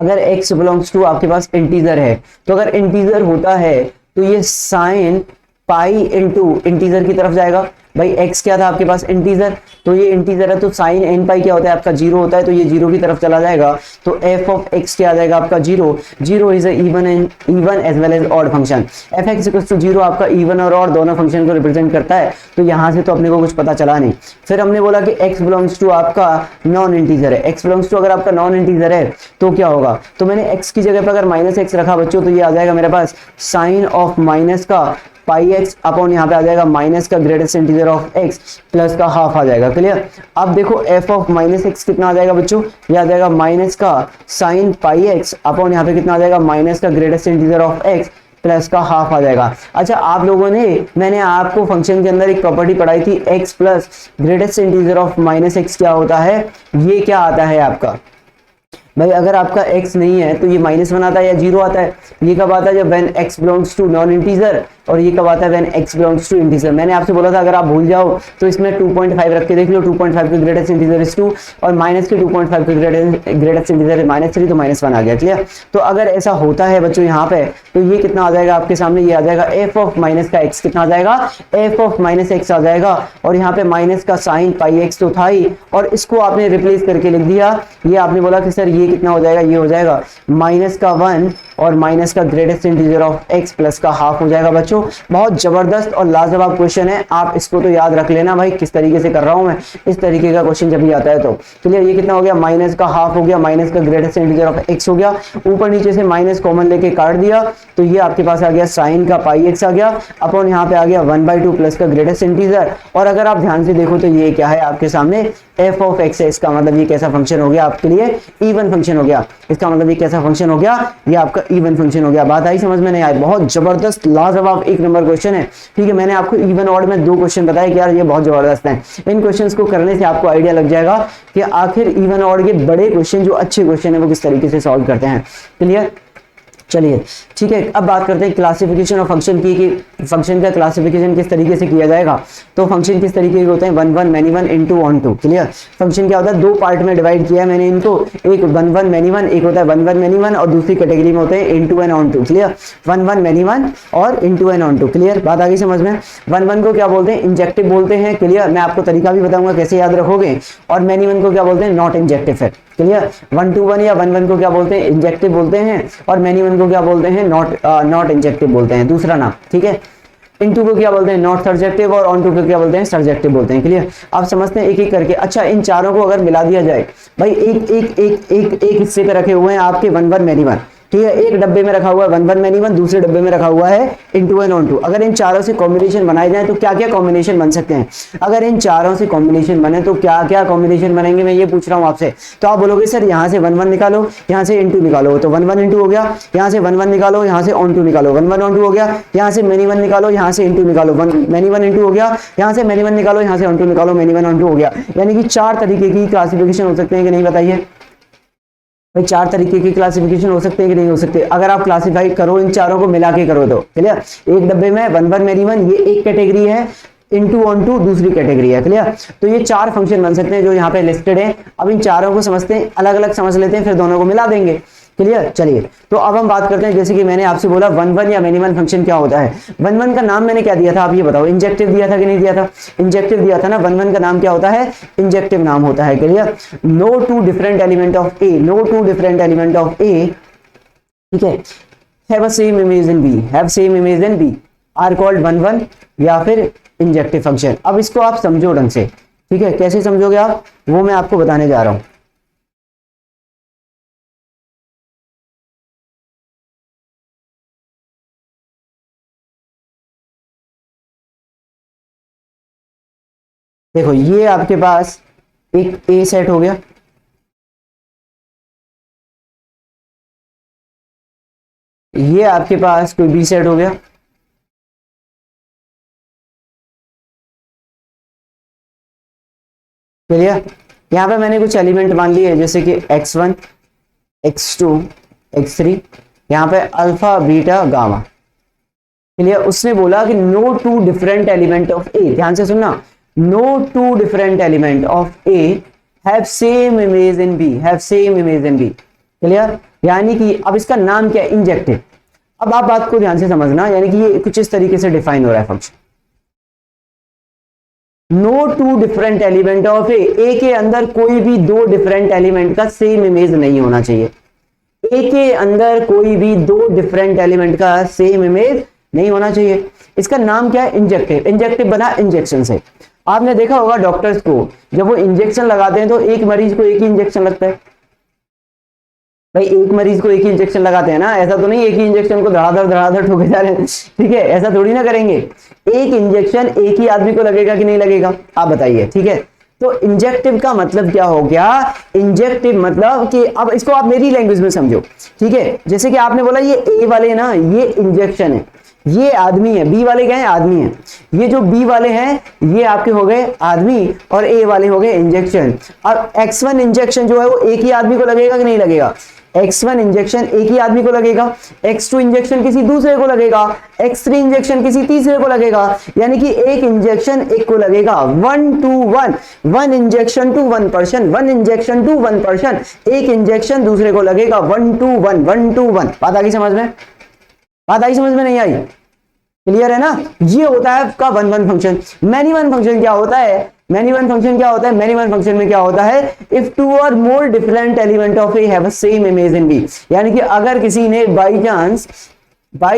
अगर x बिलोंग्स टू आपके पास इंटीजर है, तो अगर इंटीजर होता है तो ये साइन पाई इंटू इंटीजर की तरफ जाएगा। भाई x क्या था आपके पास, इंटीजर, तो ये इंटीजर है तो साइन एन पाई क्या होता है आपका, जीरो होता है, तो ये जीरो की तरफ चला जाएगा। तो f ऑफ x क्या आ जाएगा आपका, zero. Zero is even as well as odd function. F x equals to zero आपका इवन और ऑड दोनों फंक्शन को रिप्रेजेंट करता है। तो यहाँ से तो अपने को कुछ पता चला नहीं। फिर हमने बोला कि x बिलोंग्स टू आपका नॉन इंटीजर है। x बिलोंग्स टू अगर आपका नॉन इंटीजर है तो क्या होगा, तो मैंने x की जगह पर अगर माइनस एक्स रखा बच्चों, तो ये आ जाएगा मेरे पास साइन ऑफ माइनस का पाई एक्स अपॉन यहाँ पे आ जाएगा माइनस का greatest integer of x plus का हाफ आ जाएगा। क्लियर? अब देखो f ऑफ माइनस एक्स कितना आ जाएगा बच्चों, ये आ जाएगा माइनस का साइन पाई एक्स अपॉन यहाँ पे कितना आ जाएगा, माइनस का greatest integer of x plus का हाफ आ जाएगा। अच्छा, आप लोगों ने, मैंने आपको फंक्शन के अंदर एक प्रॉपर्टी पढ़ाई थी, x plus greatest integer of minus x क्या होता है, ये क्या आता है आपका। भाई अगर आपका x नहीं है तो ये -1 आता है या 0 आता है। ये कब आता है, जब when x belongs to non integer, और ये कब आता है when x belongs to integer. मैंने आपसे बोला था अगर आप भूल जाओ तो इसमें 2.5 रख के देख लो। 2.5 के ग्रेटेस्ट इंटीजर इज 2 और माइनस के 2.5 के ग्रेटेस्ट इंटीजर है -3, तो -1 आ गया। क्लियर? तो अगर ऐसा होता है बच्चों यहाँ पे, तो ये कितना आ जाएगा आपके सामने, ये आ जाएगा f ऑफ माइनस का x कितना आ जाएगा, f ऑफ माइनस एक्स आ जाएगा। और यहाँ पे माइनस का साइन पाई एक्स तो था ही, और इसको आपने रिप्लेस करके लिख दिया। ये आपने बोला कि सर ये कितना हो जाएगा, ये हो जाएगा माइनस का 1 और माइनस का greatest integer of x plus का हाफ हो जाएगा बच्चों। बहुत जबरदस्त और लाजवाब क्वेश्चन है, आप इसको तो याद रख लेना भाई, किस तरीके से कर रहा हूं मैं। इस तरीके का क्वेश्चन जब भी आता है तो चलिए, ये कितना हो गया, माइनस का हाफ हो गया, माइनस का ग्रेटेस्ट इंटीजर ऑफ x हो गया, ऊपर नीचे से माइनस कॉमन लेके काट दिया, तो ये आपके पास आ गया साइन का पाई एक्स आ गया, अपॉन यहाँ पे आ गया 1/2 प्लस का ग्रेटेस्ट इंटीजर। और अगर आप ध्यान से देखो तो ये क्या है आपके सामने, f ऑफ x है। इसका मतलब ये कैसा फंक्शन हो गया आपके लिए, इवन फंक्शन हो गया। इसका मतलब ये कैसा फंक्शन हो गया, ये आपका इवन फंक्शन हो गया। बात आई समझ में? नहीं आई? बहुत जबरदस्त लाजवाब एक नंबर क्वेश्चन है। ठीक है, मैंने आपको इवन ऑड में 2 क्वेश्चन बताए कि यार ये बहुत जबरदस्त हैं। इन क्वेश्चंस को करने से आपको आइडिया लग जाएगा कि आखिर इवन ऑड के बड़े क्वेश्चन, जो अच्छे क्वेश्चन है, वो किस तरीके से सॉल्व करते हैं। क्लियर? चलिए ठीक है, अब बात करते हैं क्लासिफिकेशन ऑफ फंक्शन की, कि फंक्शन का क्लासिफिकेशन किस तरीके से किया जाएगा। तो फंक्शन किस तरीके के होते हैं, 1 1 many 1 into on 2। Clear? Function क्या होता है, 2 पार्ट में डिवाइड किया है मैंने इनको, एक 1 1 मैनी 1, एक होता है 1 1 मैनी 1, और दूसरी कैटेगरी में होते हैं into and on 2। Clear? 1 1 many 1 और इनटू एंड ऑन 2। क्लियर? बात आ गई समझ में? 1 1 को क्या बोलते हैं, इंजेक्टिव बोलते हैं। क्लियर? मैं आपको तरीका भी बताऊंगा कैसे याद रखोगे। और मैनी 1 को क्या बोलते हैं, नॉट इंजेक्टिव है। क्लियर? 1 2 1 या 1 1 को क्या बोलते हैं, इंजेक्टिव बोलते हैं, और मैनी 1 को क्या बोलते हैं, नॉट इंजेक्टिव बोलते हैं, दूसरा नाम। ठीक है? इनटू को क्या बोलते हैं, नॉट सर्जेक्टिव, और ऑन टू को क्या बोलते हैं, सर्जेक्टिव बोलते हैं। क्लियर? आप समझते हैं एक एक करके। अच्छा, इन चारों को अगर मिला दिया जाए, भाई एक एक एक एक एक हिस्से पे रखे हुए हैं आपके 1 1 मैनी 1। ठीक है, एक डब्बे में रखा हुआ है 1 1 मैनी 1, दूसरे डब्बे में रखा हुआ है इनटू एंड ऑन टू। अगर इन चारों से कॉम्बिनेशन बनाए जाए तो क्या क्या कॉम्बिनेशन बन सकते हैं। अगर इन चारों से कॉम्बिनेशन बने तो क्या क्या कॉम्बिनेशन बनेंगे, मैं ये पूछ रहा हूं आपसे। तो आप बोलोगे सर यहाँ से 1 1 निकालो, यहाँ से इनटू निकालो, तो 1 1 इनटू हो गया, यहाँ से 1 1 निकालो, यहाँ से ऑन टू निकालो, 1 1 ऑन टू हो गया, यहाँ से मैनी 1 निकालो, यहाँ से इनटू निकालो, मैनी 1 इनटू हो गया, यहाँ से मैनी 1 निकालो, यहाँ से ऑन टू निकालो, मैनी 1 ऑन टू हो गया। यानी कि 4 तरीके की क्लासिफिकेशन हो सकते हैं कि नहीं, बताइए भाई। 4 तरीके की क्लासिफिकेशन हो सकते हैं कि नहीं हो सकते। अगर आप क्लासिफाई करो, इन चारों को मिला के करो तो। क्लियर? एक डब्बे में 1 1 मैनी 1 ये एक कैटेगरी है, इनटू ऑन टू दूसरी कैटेगरी है। क्लियर? तो ये 4 फंक्शन बन सकते हैं जो यहाँ पे लिस्टेड है। अब इन चारों को समझते हैं, अलग अलग समझ लेते हैं, फिर दोनों को मिला देंगे। क्लियर। चलिए तो अब हम बात करते हैं, जैसे कि मैंने आपसे बोला वन वन या मेनी वन फंक्शन क्या होता है। वन वन का नाम मैंने क्या दिया था, आप ये बताओ, इंजेक्टिव दिया था कि नहीं दिया था, इंजेक्टिव दिया था ना। वन वन का नाम क्या होता है, इंजेक्टिव नाम होता है। Clear. No two different element of A, no two different element of A, ठीक है, have a same image in B, have same image in B are called one one या फिर इंजेक्टिव फंक्शन। अब इसको आप समझो ढंग से, ठीक है, कैसे समझोगे आप वो मैं आपको बताने जा रहा हूं। देखो ये आपके पास एक ए सेट हो गया, ये आपके पास कोई बी सेट हो गया, क्लियर। यहां पे मैंने कुछ एलिमेंट मान लिए जैसे कि x1 x2 x3, यहां पे अल्फा बीटा गामा, क्लियर। उसने बोला कि no two different element of A, ध्यान से सुनना, no two different element of A have same image in B, have same image in B, clear. यानी कि अब इसका नाम क्या है, इंजेक्टिव। अब आप बात को ध्यान से समझना, यानी कि ये कुछ इस तरीके से डिफाइन हो रहा है function, no two different element of A के अंदर कोई भी दो डिफरेंट एलिमेंट का सेम इमेज नहीं होना चाहिए, ए के अंदर कोई भी दो डिफरेंट एलिमेंट का सेम इमेज नहीं होना चाहिए। इसका नाम क्या है, इंजेक्टिव। इंजेक्टिव बना इंजेक्शन से। आपने देखा होगा डॉक्टर्स को जब वो इंजेक्शन लगाते हैं तो एक मरीज को एक ही इंजेक्शन लगता है, भाई एक मरीज को एक ही इंजेक्शन लगाते हैं ना, ऐसा तो नहीं एक ही इंजेक्शन को धड़ाधड़ ठोके जा रहे हैं, ठीक है, ऐसा थोड़ी ना करेंगे। एक इंजेक्शन एक ही आदमी को लगेगा कि नहीं लगेगा, आप बताइए, ठीक है। तो इंजेक्टिव का मतलब क्या हो गया, इंजेक्टिव मतलब कि अब इसको आप मेरी लैंग्वेज में समझो, ठीक है। जैसे कि आपने बोला ये ए वाले ना ये इंजेक्शन है, ये आदमी है, बी वाले क्या है, आदमी है, ये जो बी वाले हैं ये आपके हो गए आदमी और ए वाले हो गए इंजेक्शन। अब x1 इंजेक्शन जो है वो एक ही आदमी को लगेगा कि नहीं लगेगा, x1 इंजेक्शन एक ही आदमी को लगेगा, x2 इंजेक्शन किसी दूसरे को लगेगा, x3 इंजेक्शन किसी तीसरे को लगेगा, यानी कि एक इंजेक्शन एक को लगेगा, 1 to 1, 1 injection to 1 person, 1 injection to 1 person, एक इंजेक्शन दूसरे को लगेगा, 1 to 1, 1 to 1। बात आ गई समझ में, बात आई समझ में नहीं आई, क्लियर है ना। ये होता है आपका one one function. Many one function क्या होता है, मैनी वन फंक्शन क्या होता है, मैनी वन फंक्शन में क्या होता है, if two or more different element of A have same image in B, यानी कि अगर किसी ने बाई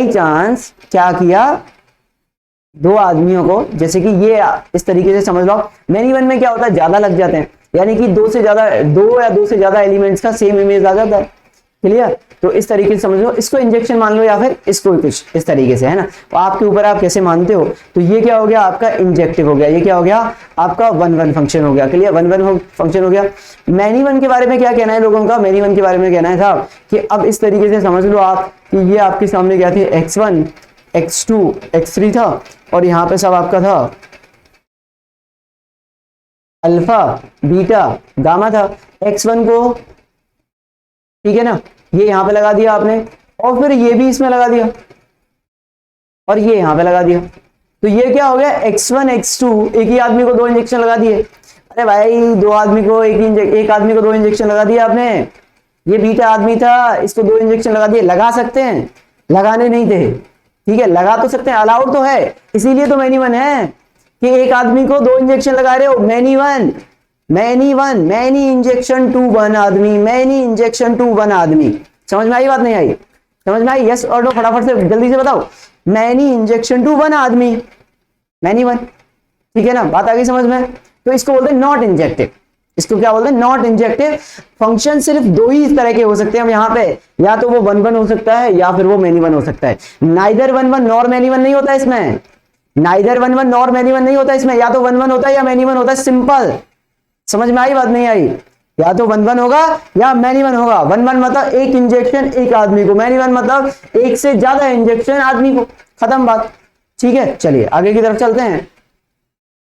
चांस क्या किया, दो आदमियों को, जैसे कि ये इस तरीके से समझ लो, मैनी वन में क्या होता है, ज्यादा लग जाते हैं, यानी कि दो या दो से ज्यादा एलिमेंट्स का सेम इमेज आ जाता है, क्लियर। तो इस तरीके से समझ लो, इसको इंजेक्शन मान लो या फिर इसको कुछ इस तरीके से, है ना, तो आपके ऊपर आप कैसे मानते हो। तो ये क्या हो गया आपका इंजेक्टिव हो गया, ये क्या हो गया आपका वन वन फंक्शन हो गया, क्लियर, वन वन फंक्शन हो गया। मैनी वन के बारे में क्या कहना है लोगों का, मैनी वन के बारे में कहना है साहब कि अब इस तरीके से समझ लो आप कि ये आपके सामने क्या थे, x1 x2 x3 था और यहाँ पे सब आपका था अल्फा बीटा गामा था। x1 को, ठीक है ना, ये यहां पे लगा दिया आपने और फिर ये भी इसमें लगा दिया और ये यहां पे लगा दिया, तो ये क्या हो गया, x1 x2, एक ही आदमी को दो इंजेक्शन लगा दिए। अरे भाई दो आदमी को एक आदमी को दो इंजेक्शन लगा दिया आपने, ये बीटा आदमी था इसको दो इंजेक्शन लगा दिए। लगा सकते हैं, लगाने नहीं थे, ठीक है, लगा तो सकते हैं, अलाउड तो है, इसीलिए तो मैनी वन है कि एक आदमी को दो इंजेक्शन लगा रहे हो, many one, many injection to 1 आदमी, मैनी इंजेक्शन टू 1 आदमी। समझ में आई बात नहीं आई, समझ में आई, यस और नो, फटाफट से जल्दी से बताओ, मैनी इंजेक्शन टू 1 आदमी, मैनी वन, ठीक है ना, बात आ गई समझ में। तो इसको बोलते हैं नॉट इंजेक्टिव, इसको क्या बोलते हैं, नॉट इंजेक्टिव फंक्शन। सिर्फ दो ही इस तरह के हो सकते हैं हम यहाँ पे, या तो वो वन वन हो सकता है या फिर वो मैनी वन हो सकता है। Neither one one nor many one नहीं होता इसमें, neither one one nor many one नहीं होता इसमें, या तो वन वन होता है या मैनी वन होता है, सिंपल। समझ में आई बात नहीं आई, या तो वन वन होगा या मैनी वन होगा। वन वन मतलब एक इंजेक्शन एक आदमी को, मैनी वन मतलब एक से ज्यादा इंजेक्शन आदमी को, खत्म बात, ठीक है। चलिए आगे की तरफ चलते हैं।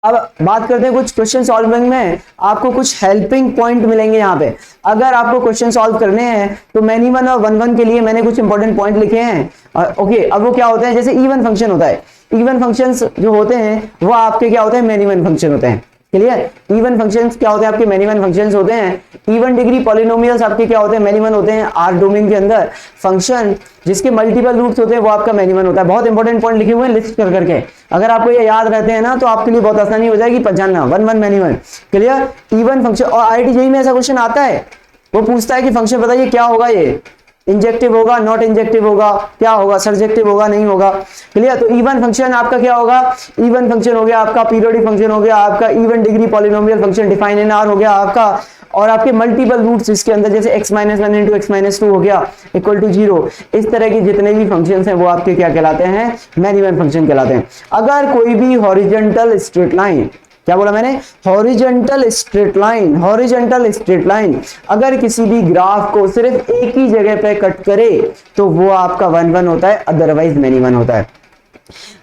अब बात करते हैं कुछ क्वेश्चन सॉल्विंग में आपको कुछ हेल्पिंग पॉइंट मिलेंगे यहाँ पे। अगर आपको क्वेश्चन सॉल्व करने हैं तो मैनी वन और वन वन के लिए मैंने कुछ इंपॉर्टेंट पॉइंट लिखे हैं। ओके, अब वो क्या होते हैं, जैसे इवन फंक्शन होता है, इवन फंक्शंस जो होते हैं वो आपके क्या होते हैं, मैनी वन फंक्शन होते हैं, क्लियर। इवन फंक्शंस क्या होते हैं आपके, मेनी वन फंक्शंस होते हैं। इवन डिग्री पॉलिनोमियल्स आपके क्या होते हैं, मेनी वन होते हैं। आर डोमेन के अंदर फंक्शन जिसके मल्टीपल रूट्स होते हैं वो आपका मेनी वन होता है। बहुत इंपॉर्टेंट पॉइंट लिखे हुए हैं लिस्ट कर करके, अगर आपको ये याद रहते हैं ना तो आपके लिए बहुत आसानी हो जाएगी पहचानना। One one many one, clear. Even function, और आईआईटी जेईई में ऐसा क्वेश्चन आता है, वो पूछता है कि फंक्शन बताइए क्या होगा, ये इंजेक्टिव होगा, नॉट इंजेक्टिव होगा, क्या होगा, सर्जेक्टिव होगा, नहीं होगा, क्लियर। तो इवन फंक्शन आपका क्या होगा, इवन फंक्शन हो गया आपका, पीरियोडिक फंक्शन हो गया आपका, even degree polynomial function define in are हो गया आपका, और आपके मल्टीपल रूट्स इसके अंदर जैसे x - 1 इंटू x - 2 हो गया इक्वल टू 0। इस तरह की जितने भी फंक्शंस हैं वो आपके क्या कहलाते हैं, मेनी वन फंक्शन कहलाते हैं। अगर कोई भी हॉरिजॉन्टल स्ट्रेट लाइन, क्या बोला मैंने, horizontal straight line, horizontal straight line अगर किसी भी ग्राफ को सिर्फ एक ही जगह पे कट करे तो वो आपका वन वन होता है, अदरवाइज मेनी वन होता है।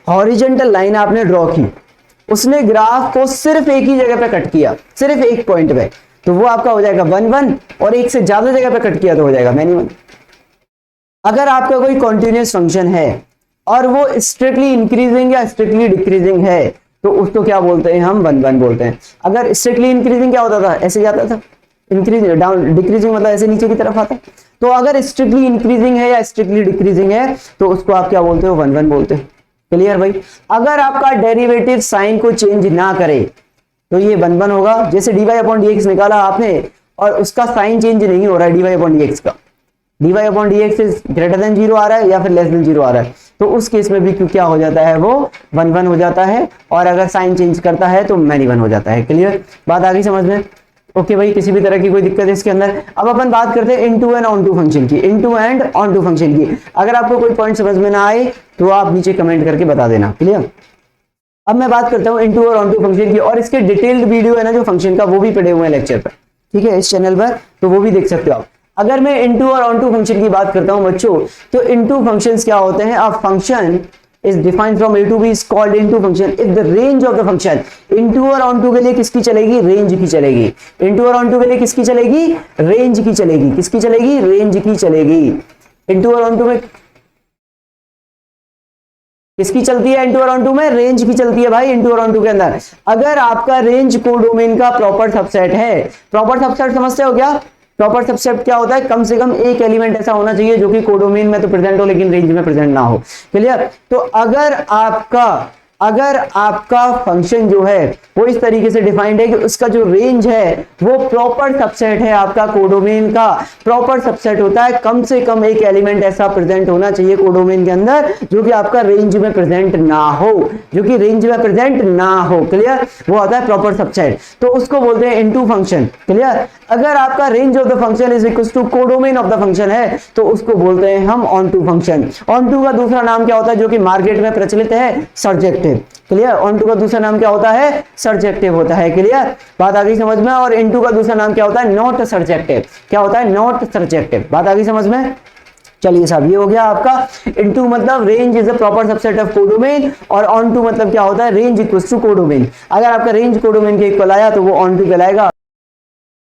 हॉरिजॉन्टल लाइन आपने ड्रॉ की, उसने ग्राफ को सिर्फ एक ही जगह पे कट किया, सिर्फ एक पॉइंट पे, तो वो आपका हो जाएगा वन वन, और एक से ज्यादा जगह पे कट किया तो हो जाएगा मेनी वन। अगर आपका कोई कॉन्टिन्यूअस फंक्शन है और वो स्ट्रिक्टली इंक्रीजिंग या स्ट्रिक्टली डिक्रीजिंग है तो उसको क्या बोलते हैं, हम वन वन बोलते हैं। अगर स्ट्रिक्टली इंक्रीजिंग क्या होता था, ऐसे जाता था, इंक्रीज डाउन, डिक्रीजिंग मतलब ऐसे नीचे की तरफ आता। तो अगर स्ट्रिक्टली इंक्रीजिंग है या स्ट्रिक्टली डिक्रीजिंग है तो उसको आप क्या बोलते हो, वन वन बोलते हैं, क्लियर भाई। अगर आपका डेरिवेटिव साइन को चेंज ना करे तो ये वन वन होगा। जैसे dy/dx निकाला आपने और उसका साइन चेंज नहीं हो रहा है dy/dx का, dy/dx इज ग्रेटर देन 0 आ रहा है या फिर लेस देन 0 आ रहा है, तो उस केस में भी क्या हो जाता है, वो वन वन हो जाता है। और अगर साइन चेंज करता है तो मेनी वन हो जाता है, क्लियर। बात आ गई समझ में, ओके भाई। किसी भी तरह की कोई दिक्कत है इसके अंदर। अब अपन बात करते हैं into and onto function की, into and onto function की। अगर आपको कोई पॉइंट समझ में ना आए तो आप नीचे कमेंट करके बता देना, क्लियर। अब मैं बात करता हूँ इनटू और ऑन टू फंक्शन की, और इसके डिटेल्ड वीडियो है ना जो फंक्शन का, वो भी पड़े हुए हैं लेक्चर पर, ठीक है, इस चैनल पर, तो वो भी देख सकते हो आप। अगर मैं इनटू और ऑन टू फंक्शन की बात करता हूं बच्चों, तो इनटू फंक्शंस क्या होते हैं, a function is defined from a to b is called into function if the range of the function into और on to के लिए किसकी चलेगी, रेंज की चलेगी। into और on to के लिए किसकी चलेगी, रेंज की चलेगी, किसकी चलेगी, रेंज की चलेगी। into और on to में किसकी चलती है, into और on to में रेंज की चलती है भाई। into और on to के अंदर अगर आपका रेंज कोडोमेन का प्रॉपर सबसेट है, प्रॉपर सबसेट समझते हो क्या, प्रॉपर सबसेट क्या होता है, कम से कम एक एलिमेंट ऐसा होना चाहिए जो कि कोडोमेन में तो प्रेजेंट हो लेकिन रेंज में प्रेजेंट ना हो, क्लियर। तो अगर आपका फंक्शन जो है वो इस तरीके से डिफाइंड है कि उसका जो रेंज है वो प्रॉपर सबसेट है, आपका कोडोमेन का प्रॉपर सबसेट होता है, कम से कम एक एलिमेंट ऐसा प्रेजेंट होना चाहिए कोडोमेन के अंदर जो कि आपका रेंज में प्रेजेंट ना हो, जो कि रेंज में प्रेजेंट ना हो, क्लियर। वो आता है प्रॉपर सबसेट, तो उसको बोलते हैं इनटू फंक्शन, क्लियर। अगर आपका range of the function is equal to codomain of the function है तो उसको बोलते हैं हम onto function. Onto का दूसरा नाम क्या होता है जो कि मार्केट में प्रचलित है, सर्जेक्टिव, क्लियर। ऑन टू का दूसरा नाम क्या होता है, सर्जेक्टिव होता है, क्लियर। बात आ गई समझ में। और इनटू का दूसरा नाम क्या होता है, नॉट सर्जेक्टिव, क्या होता है, नॉट सर्जेक्टिव। बात आ गई समझ में। चलिए साहब, ये हो गया आपका इनटू मतलब range is a proper subset of codomain, और ऑन टू मतलब क्या होता है, रेंज इक्वल्स टू कोडोमेन। अगर आपका रेंज कोडोमेन के इक्वल आया तो वो ऑन टू कहलाएगा।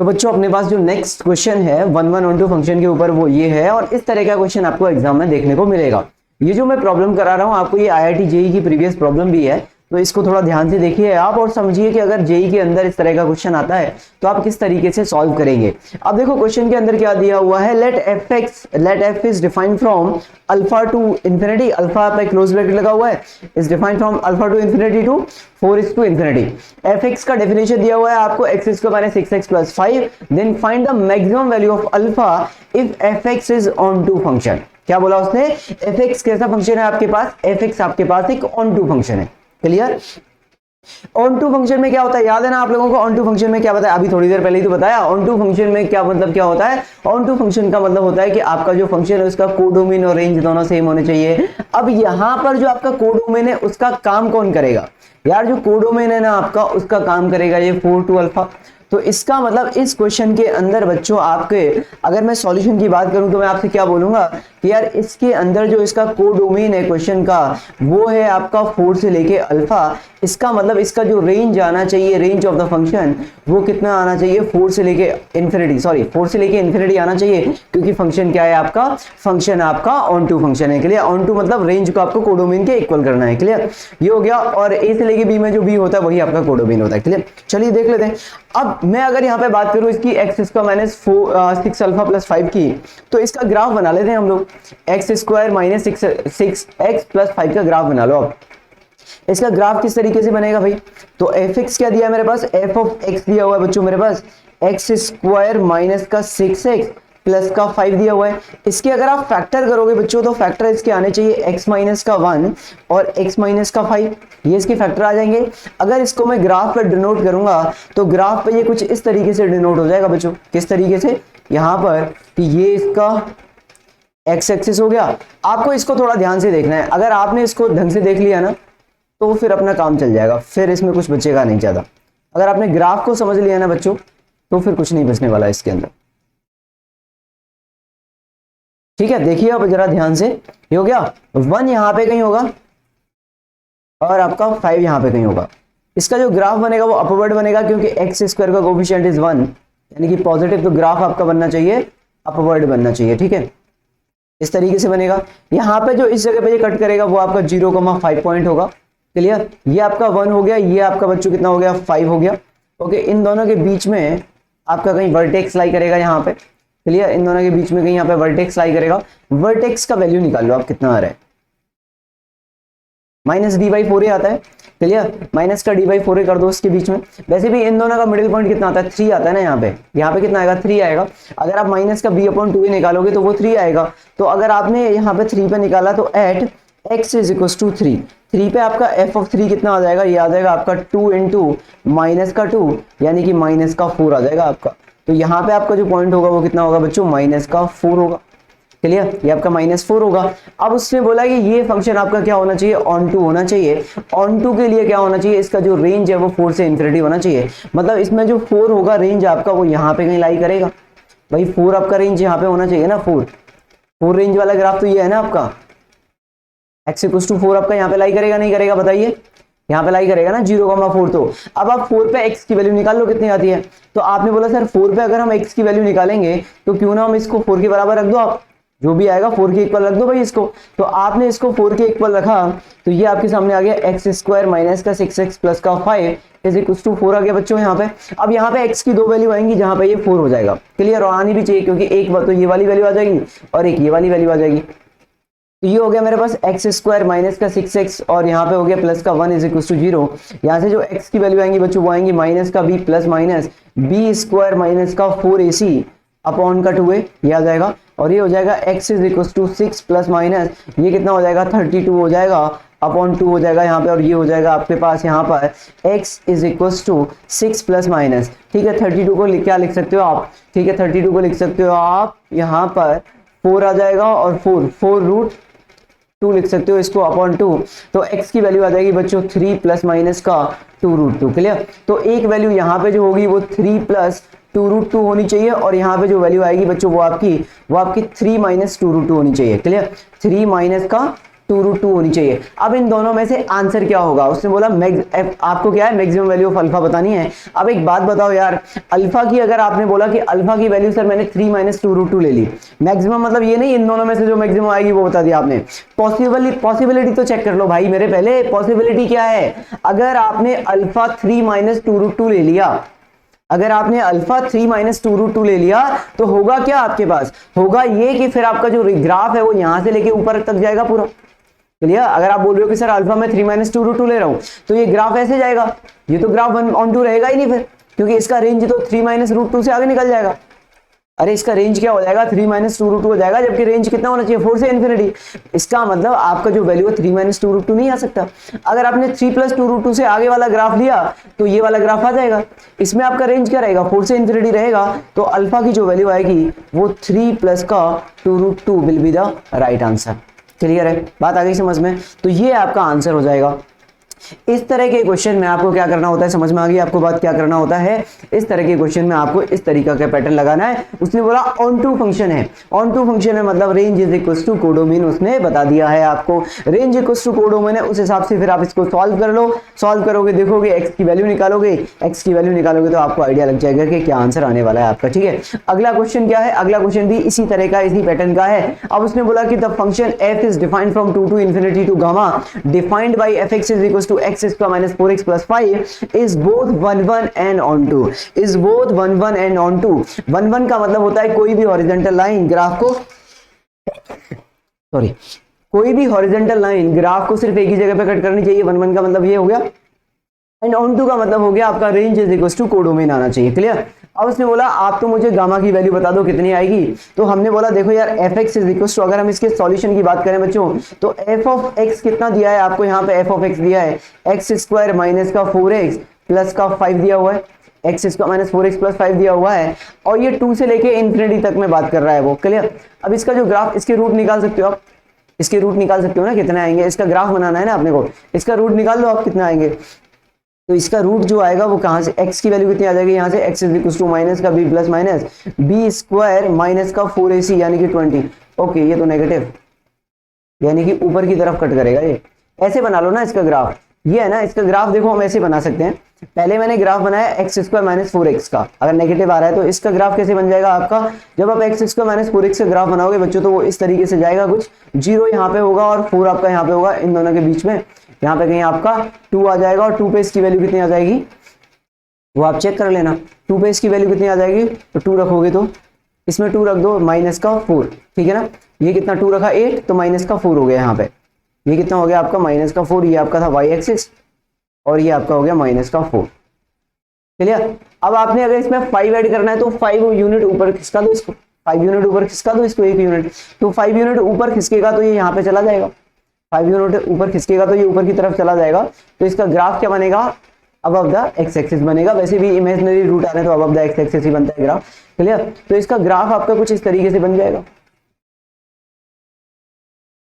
तो बच्चों अपने पास जो नेक्स्ट क्वेश्चन है one one onto function के ऊपर वो ये है, और इस तरह का क्वेश्चन आपको एग्जाम में देखने को मिलेगा। ये जो मैं प्रॉब्लम करा रहा हूँ आपको, ये आईआईटी जेईई की प्रीवियस प्रॉब्लम भी है, तो इसको थोड़ा ध्यान से देखिए आप और समझिए कि अगर जेईई के अंदर इस तरह का क्वेश्चन आता है तो आप किस तरीके से सॉल्व करेंगे। अब देखो क्वेश्चन के अंदर क्या दिया हुआ है, let F is defined from alpha to infinity, alpha पे क्लोज ब्रैकेट लगा हुआ है, is defined from alpha to infinity to 4 to infinity. F X का डेफिनेशन दिया हुआ है आपको, X square minus 6x plus 5, then find the maximum value of alpha if F x is onto function. क्या बोला उसने, F x कैसा function है आपके पास, एफ एक्स आपके पास एक ऑन टू फंक्शन है, क्लियर। ऑन टू फंक्शन में क्या होता है, याद है ना आप लोगों को, ऑन टू फंक्शन में क्या बताया, अभी थोड़ी देर पहले ही तो बताया। ऑन टू फंक्शन में क्या मतलब क्या होता है, ऑन टू फंक्शन का मतलब होता है कि आपका जो फंक्शन है उसका कोडोमेन और रेंज दोनों सेम होने चाहिए। अब यहां पर जो आपका कोडोमेन है उसका काम कौन करेगा यार, जो कोडोमेन है ना आपका उसका काम करेगा ये 4 to अल्फा। तो इसका मतलब इस क्वेश्चन के अंदर बच्चों आपके, अगर मैं सॉल्यूशन की बात करूं तो मैं आपसे क्या बोलूंगा कि यार इसके अंदर जो इसका कोडोमेन है क्वेश्चन का वो है आपका 4 से लेके अल्फा, इसका मतलब इसका जो रेंज आना चाहिए, रेंज ऑफ द फंक्शन वो कितना आना चाहिए, 4 से लेके इन्फिनिटी, सॉरी 4 से लेके इन्फिनिटी आना चाहिए, क्योंकि फंक्शन क्या है आपका, फंक्शन आपका ऑन टू फंक्शन है, क्लियर। ऑन टू मतलब रेंज को आपको कोडोमेन के इक्वल करना है, क्लियर। ये हो गया। और ए से लेके बी में जो बी होता है वही आपका कोडोमेन होता है, क्लियर। चलिए देख लेते हैं। अब मैं अगर यहाँ पे बात करूँ इसकी x square minus 6 alpha plus 5 की, तो इसका ग्राफ बना लेते हैं हम लोग। X square minus 6 x plus 5 का ग्राफ बना लो। अब इसका ग्राफ किस तरीके से बनेगा भाई, तो एफ एक्स क्या दिया मेरे पास, एफ ऑफ एक्स दिया हुआ है बच्चों मेरे पास, एक्स स्क्वायर माइनस का 6x प्लस का 5 दिया हुआ है। इसके अगर आप फैक्टर करोगे बच्चों तो फैक्टर इसके आने चाहिए x माइनस का 1 और x माइनस का 5, ये इसके फैक्टर आ जाएंगे। अगर इसको मैं ग्राफ पर डिनोट करूंगा तो ग्राफ पे ये कुछ इस तरीके से डिनोट हो जाएगा बच्चों, किस तरीके से, यहाँ पर कि ये इसका x एक्सिस हो गया। आपको इसको थोड़ा ध्यान से देखना है, अगर आपने इसको ढंग से देख लिया ना तो फिर अपना काम चल जाएगा, फिर इसमें कुछ बचेगा नहीं ज्यादा। अगर आपने ग्राफ को समझ लिया ना बच्चों तो फिर कुछ नहीं बचने वाला इसके अंदर, ठीक है। देखिए अब जरा ध्यान से, ये हो गया 1 यहाँ पे कहीं होगा और आपका 5 यहाँ पे कहीं होगा। इसका जो ग्राफ बनेगा वो अपवर्ड बनेगा, क्योंकि एक्स स्क्वायर का कोफिशिएंट इज 1 यानी कि पॉजिटिव, तो ग्राफ आपका बनना चाहिए अपवर्ड बनना चाहिए, ठीक है। इस तरीके से बनेगा। यहाँ पे जो इस जगह पे ये कट करेगा वो आपका 0,5 पॉइंट होगा, क्लियर। ये आपका 1 हो गया, ये आपका बच्चों कितना हो गया, 5 हो गया, ओके। इन दोनों के बीच में आपका कहीं वर्टेक्स लाई करेगा यहाँ पे, क्लियर। इन दोनों के बीच में कहीं यहाँ पे वर्टेक्स लाई करेगा। वर्टेक्स का वैल्यू निकाल लो आप कितना आ रहा है, -d/4 आता है, क्लियर। माइनस का d/4 कर दो इसके बीच में। वैसे भी इन दोनों का मिडिल पॉइंट कितना आता है, 3 आता है ना यहाँ पे कितना आएगा, 3 आएगा। अगर आप माइनस का b/2 निकालोगे तो वो 3 आएगा। तो अगर आपने यहाँ पे 3 पे निकाला तो at x is equal to 3 पे आपका f ऑफ 3 कितना आ जाएगा, ये आ जाएगा आपका 2 इंटू माइनस का 2 यानी कि माइनस का 4 आ जाएगा आपका। तो यहाँ पे आपका जो पॉइंट होगा वो कितना होगा बच्चों, -4 होगा, क्लियर। ये आपका -4 होगा। अब उसने बोला कि ये फंक्शन आपका क्या होना चाहिए, ऑन टू होना चाहिए। ऑन टू के लिए क्या होना चाहिए, इसका जो रेंज है वो 4 से इन्फिनिटी होना चाहिए। मतलब इसमें जो 4 होगा रेंज आपका वो यहाँ पे कहीं लाई करेगा भाई, 4 आपका रेंज यहाँ पे होना चाहिए ना, 4 रेंज वाला ग्राफ तो ये है ना आपका, x इक्वल टू 4 आपका यहाँ पे लाई करेगा नहीं करेगा बताइए, यहाँ पे लाई करेगा ना 0,4। तो अब आप 4 पे x की वैल्यू निकाल लो कितनी आती है। तो आपने बोला सर 4 पे अगर हम x की वैल्यू निकालेंगे तो क्यों ना हम इसको 4 के बराबर रख दो, आप जो भी आएगा 4 के इक्वल रख दो भाई इसको। तो आपने इसको 4 के इक्वल रखा तो ये आपके सामने आ गया एक्स स्क्वायर माइनस का 6x प्लस का 5 इज इक्वल टू 4 आ गया बच्चों यहाँ पे। अब यहाँ पे x की 2 वैल्यू आएंगी जहाँ पे ये 4 हो जाएगा, क्लियर। और आनी भी चाहिए क्योंकि एक बार तो ये वाली वैल्यू आ जाएगी और एक ये वाली वैल्यू आ जाएगी। तो ये हो गया मेरे पास एक्स स्क्वायर माइनस का 6x और यहाँ पे हो गया प्लस का 1 इज इक्वल टू 0। यहाँ से जो x की वैल्यू आएंगी बच्चों वो आएंगी माइनस का b plus minus b square minus का 4ac अपॉन का 2a, ये आ जाएगा। और ये हो जाएगा x is equal to 6 plus minus ये कितना हो जाएगा 32 हो जाएगा अपॉन 2 हो जाएगा यहाँ पे। और ये हो जाएगा आपके पास यहाँ पर x is equal to 6 plus minus, ठीक है। 32 को क्या लिख सकते हो आप, ठीक है 32 को लिख सकते हो आप यहाँ पर 4 आ जाएगा और 4√2 लिख सकते हो इसको अपॉन 2। तो x की वैल्यू आ जाएगी बच्चों 3 प्लस माइनस का 2√2, क्लियर। तो एक वैल्यू यहाँ पे जो होगी वो 3 प्लस 2√2 होनी चाहिए और यहाँ पे जो वैल्यू आएगी बच्चों वो आपकी 3 माइनस 2√2 होनी चाहिए, क्लियर। 3 माइनस का 2√2 होनी चाहिए। अब इन दोनों में से आंसर क्या होगा, उसने बोला आपको क्या है मैक्सिमम वैल्यू ऑफ अल्फा बतानी है। अब एक बात बताओ यार, अल्फा की अगर आपने बोला कि अल्फा की वैल्यू सर मैंने 3 माइनस 2√2 ले ली, मैक्सिमम मतलब ये नहीं इन दोनों में से जो मैक्सिमम आएगी वो बता दिया आपने। पॉसिबिलिटी तो चेक कर लो भाई मेरे पहले, पॉसिबिलिटी क्या है। अगर आपने अल्फा 3 माइनस 2√2 ले लिया, अगर आपने अल्फा 3 माइनस 2√2 ले लिया तो होगा क्या आपके पास, होगा ये कि फिर आपका जो ग्राफ है वो यहां से लेके ऊपर तक जाएगा पूरा, क्लियर। अगर आप बोल रहे हो कि सर अल्फा में 3 माइनस 2√2 ले रहा हूं तो ये ग्राफ ऐसे जाएगा, ये तो ग्राफ 1 on 2 रहेगा ही नहीं फिर, क्योंकि इसका रेंज तो 3 माइनस √2 से आगे निकल जाएगा। अरे इसका रेंज क्या हो जाएगा 3 माइनस 2√2 हो जाएगा, जबकि रेंज कितना होना चाहिए 4 से इन्फिनिटी। इसका मतलब आपका जो वैल्यू है 3 माइनस 2√2 नहीं आ सकता। अगर आपने 3 प्लस 2√2 से आगे वाला ग्राफ लिया तो ये वाला ग्राफ आ जाएगा, इसमें आपका रेंज क्या रहेगा 4 से इन्फिनिटी रहेगा। तो अल्फा की जो वैल्यू आएगी वो 3 प्लस का 2√2 will be the right answer, clear है, बात आ गई समझ में। तो ये आपका आंसर हो जाएगा, इस तरह के क्वेश्चन में आपको क्या करना होता है, समझ में आ गई आपको बात, क्या करना होता है, इस तरह के क्वेश्चन में आपको इस तरीका का पैटर्न लगाना है। उसने बोला ऑन टू फंक्शन है, ऑन टू फंक्शन है मतलब range is equal to codomain उसने बता दिया है आपको, रेंज इक्वल टू कोडोमेन है, उस हिसाब से फिर आप इसको सॉल्व कर लो, सॉल्व करोगे देखोगे एक्स की वैल्यू निकालोगे, एक्स की वैल्यू निकालोगे तो आपको आइडिया लग जाएगा कि क्या आंसर आने वाला है आपका। ठीक है, अगला क्वेश्चन क्या है, अगला क्वेश्चन भी इसी तरह का, इसी पैटर्न का है। अब उसने बोला कि the function f is defined from 2 to infinity to gamma defined by fx is equal to x square minus 4x plus 5 is both 1 1 and onto, is both 1 1 and onto. 1 1 का मतलब होता है कोई भी horizontal line graph को, sorry, कोई भी horizontal line graph को सिर्फ एक ही जगह पे कट करनी चाहिए, 1 1 का मतलब ये हो गया, एंड ऑन टू का मतलब हो गया आपका range is equal to codomain आना चाहिए। क्लियर। अब उसने बोला आप तो मुझे गामा की वैल्यू बता दो कितनी आएगी, तो हमने बोला देखो यार fx इज इक्वल टू, अगर हम इसके सॉल्यूशन की बात करें बच्चों तो f ऑफ x कितना दिया है आपको, यहाँ पे f ऑफ x दिया है x स्क्वायर माइनस का 4x प्लस का 5 दिया हुआ है, x square minus 4x plus 5 दिया हुआ है, और ये 2 से लेके इन्फिनिटी तक में बात कर रहा है वो। क्लियर। अब इसका जो ग्राफ, इसके रूट निकाल सकते हो आप, इसके रूट निकाल सकते हो ना कितने आएंगे, इसका ग्राफ बनाना है ना अपने को, इसका रूट निकाल लो आप कितना आएंगे। तो इसका रूट जो आएगा वो कहाँ से, x की वैल्यू कितनी आ जाएगी यहाँ से, x is equal to minus का b plus minus b square minus का 4ac यानी कि 20। ओके, ये तो नेगेटिव यानी कि ऊपर की तरफ कट करेगा ये, ऐसे बना लो ना इसका ग्राफ, ये है ना इसका ग्राफ, देखो हम ऐसे बना सकते हैं। पहले मैंने ग्राफ बनाया x स्क्वायर माइनस 4x का, अगर नेगेटिव आ रहा है तो इसका ग्राफ कैसे बन जाएगा आपका, जब आप x स्क्वायर माइनस 4x का ग्राफ बनाओगे बच्चों तो वो इस तरीके से जाएगा, कुछ 0 यहाँ पे होगा और 4 आपका यहाँ पे होगा, इन दोनों के बीच में यहाँ पे कहीं आपका 2 आ जाएगा, और 2 पे इसकी वैल्यू कितनी आ जाएगी वो आप चेक कर लेना, 2 पे इसकी वैल्यू कितनी आ जाएगी, तो 2 रखोगे तो इसमें 2 रख दो माइनस का 4, ठीक है ना, ये कितना 2 रखा 8, तो माइनस का 4 हो गया यहाँ पे, ये कितना हो गया आपका माइनस का 4, ये आपका था y एक्सिस और ये आपका हो गया माइनस का 4। क्लियर। अब आपने अगर इसमें 5 ऐड करना है तो 5 यूनिट ऊपर खिसका दो इसको, 5 यूनिट ऊपर खिसका दो इसको, 1 यूनिट, तो 5 यूनिट ऊपर खिसकेगा तो ये यहाँ पे चला जाएगा, 5 यूनिट ऊपर खिसकेगा तो ये ऊपर की तरफ चला जाएगा, तो इसका ग्राफ क्या बनेगा, अबव द एक्स एक्सिस बनेगा। वैसे भी इमेजिनरी रूट आ रहे हैं तो अबव द एक्स एक्सिस ही बनता है ग्राफ। क्लियर। तो इसका ग्राफ आपका कुछ इस तरीके से बन जाएगा।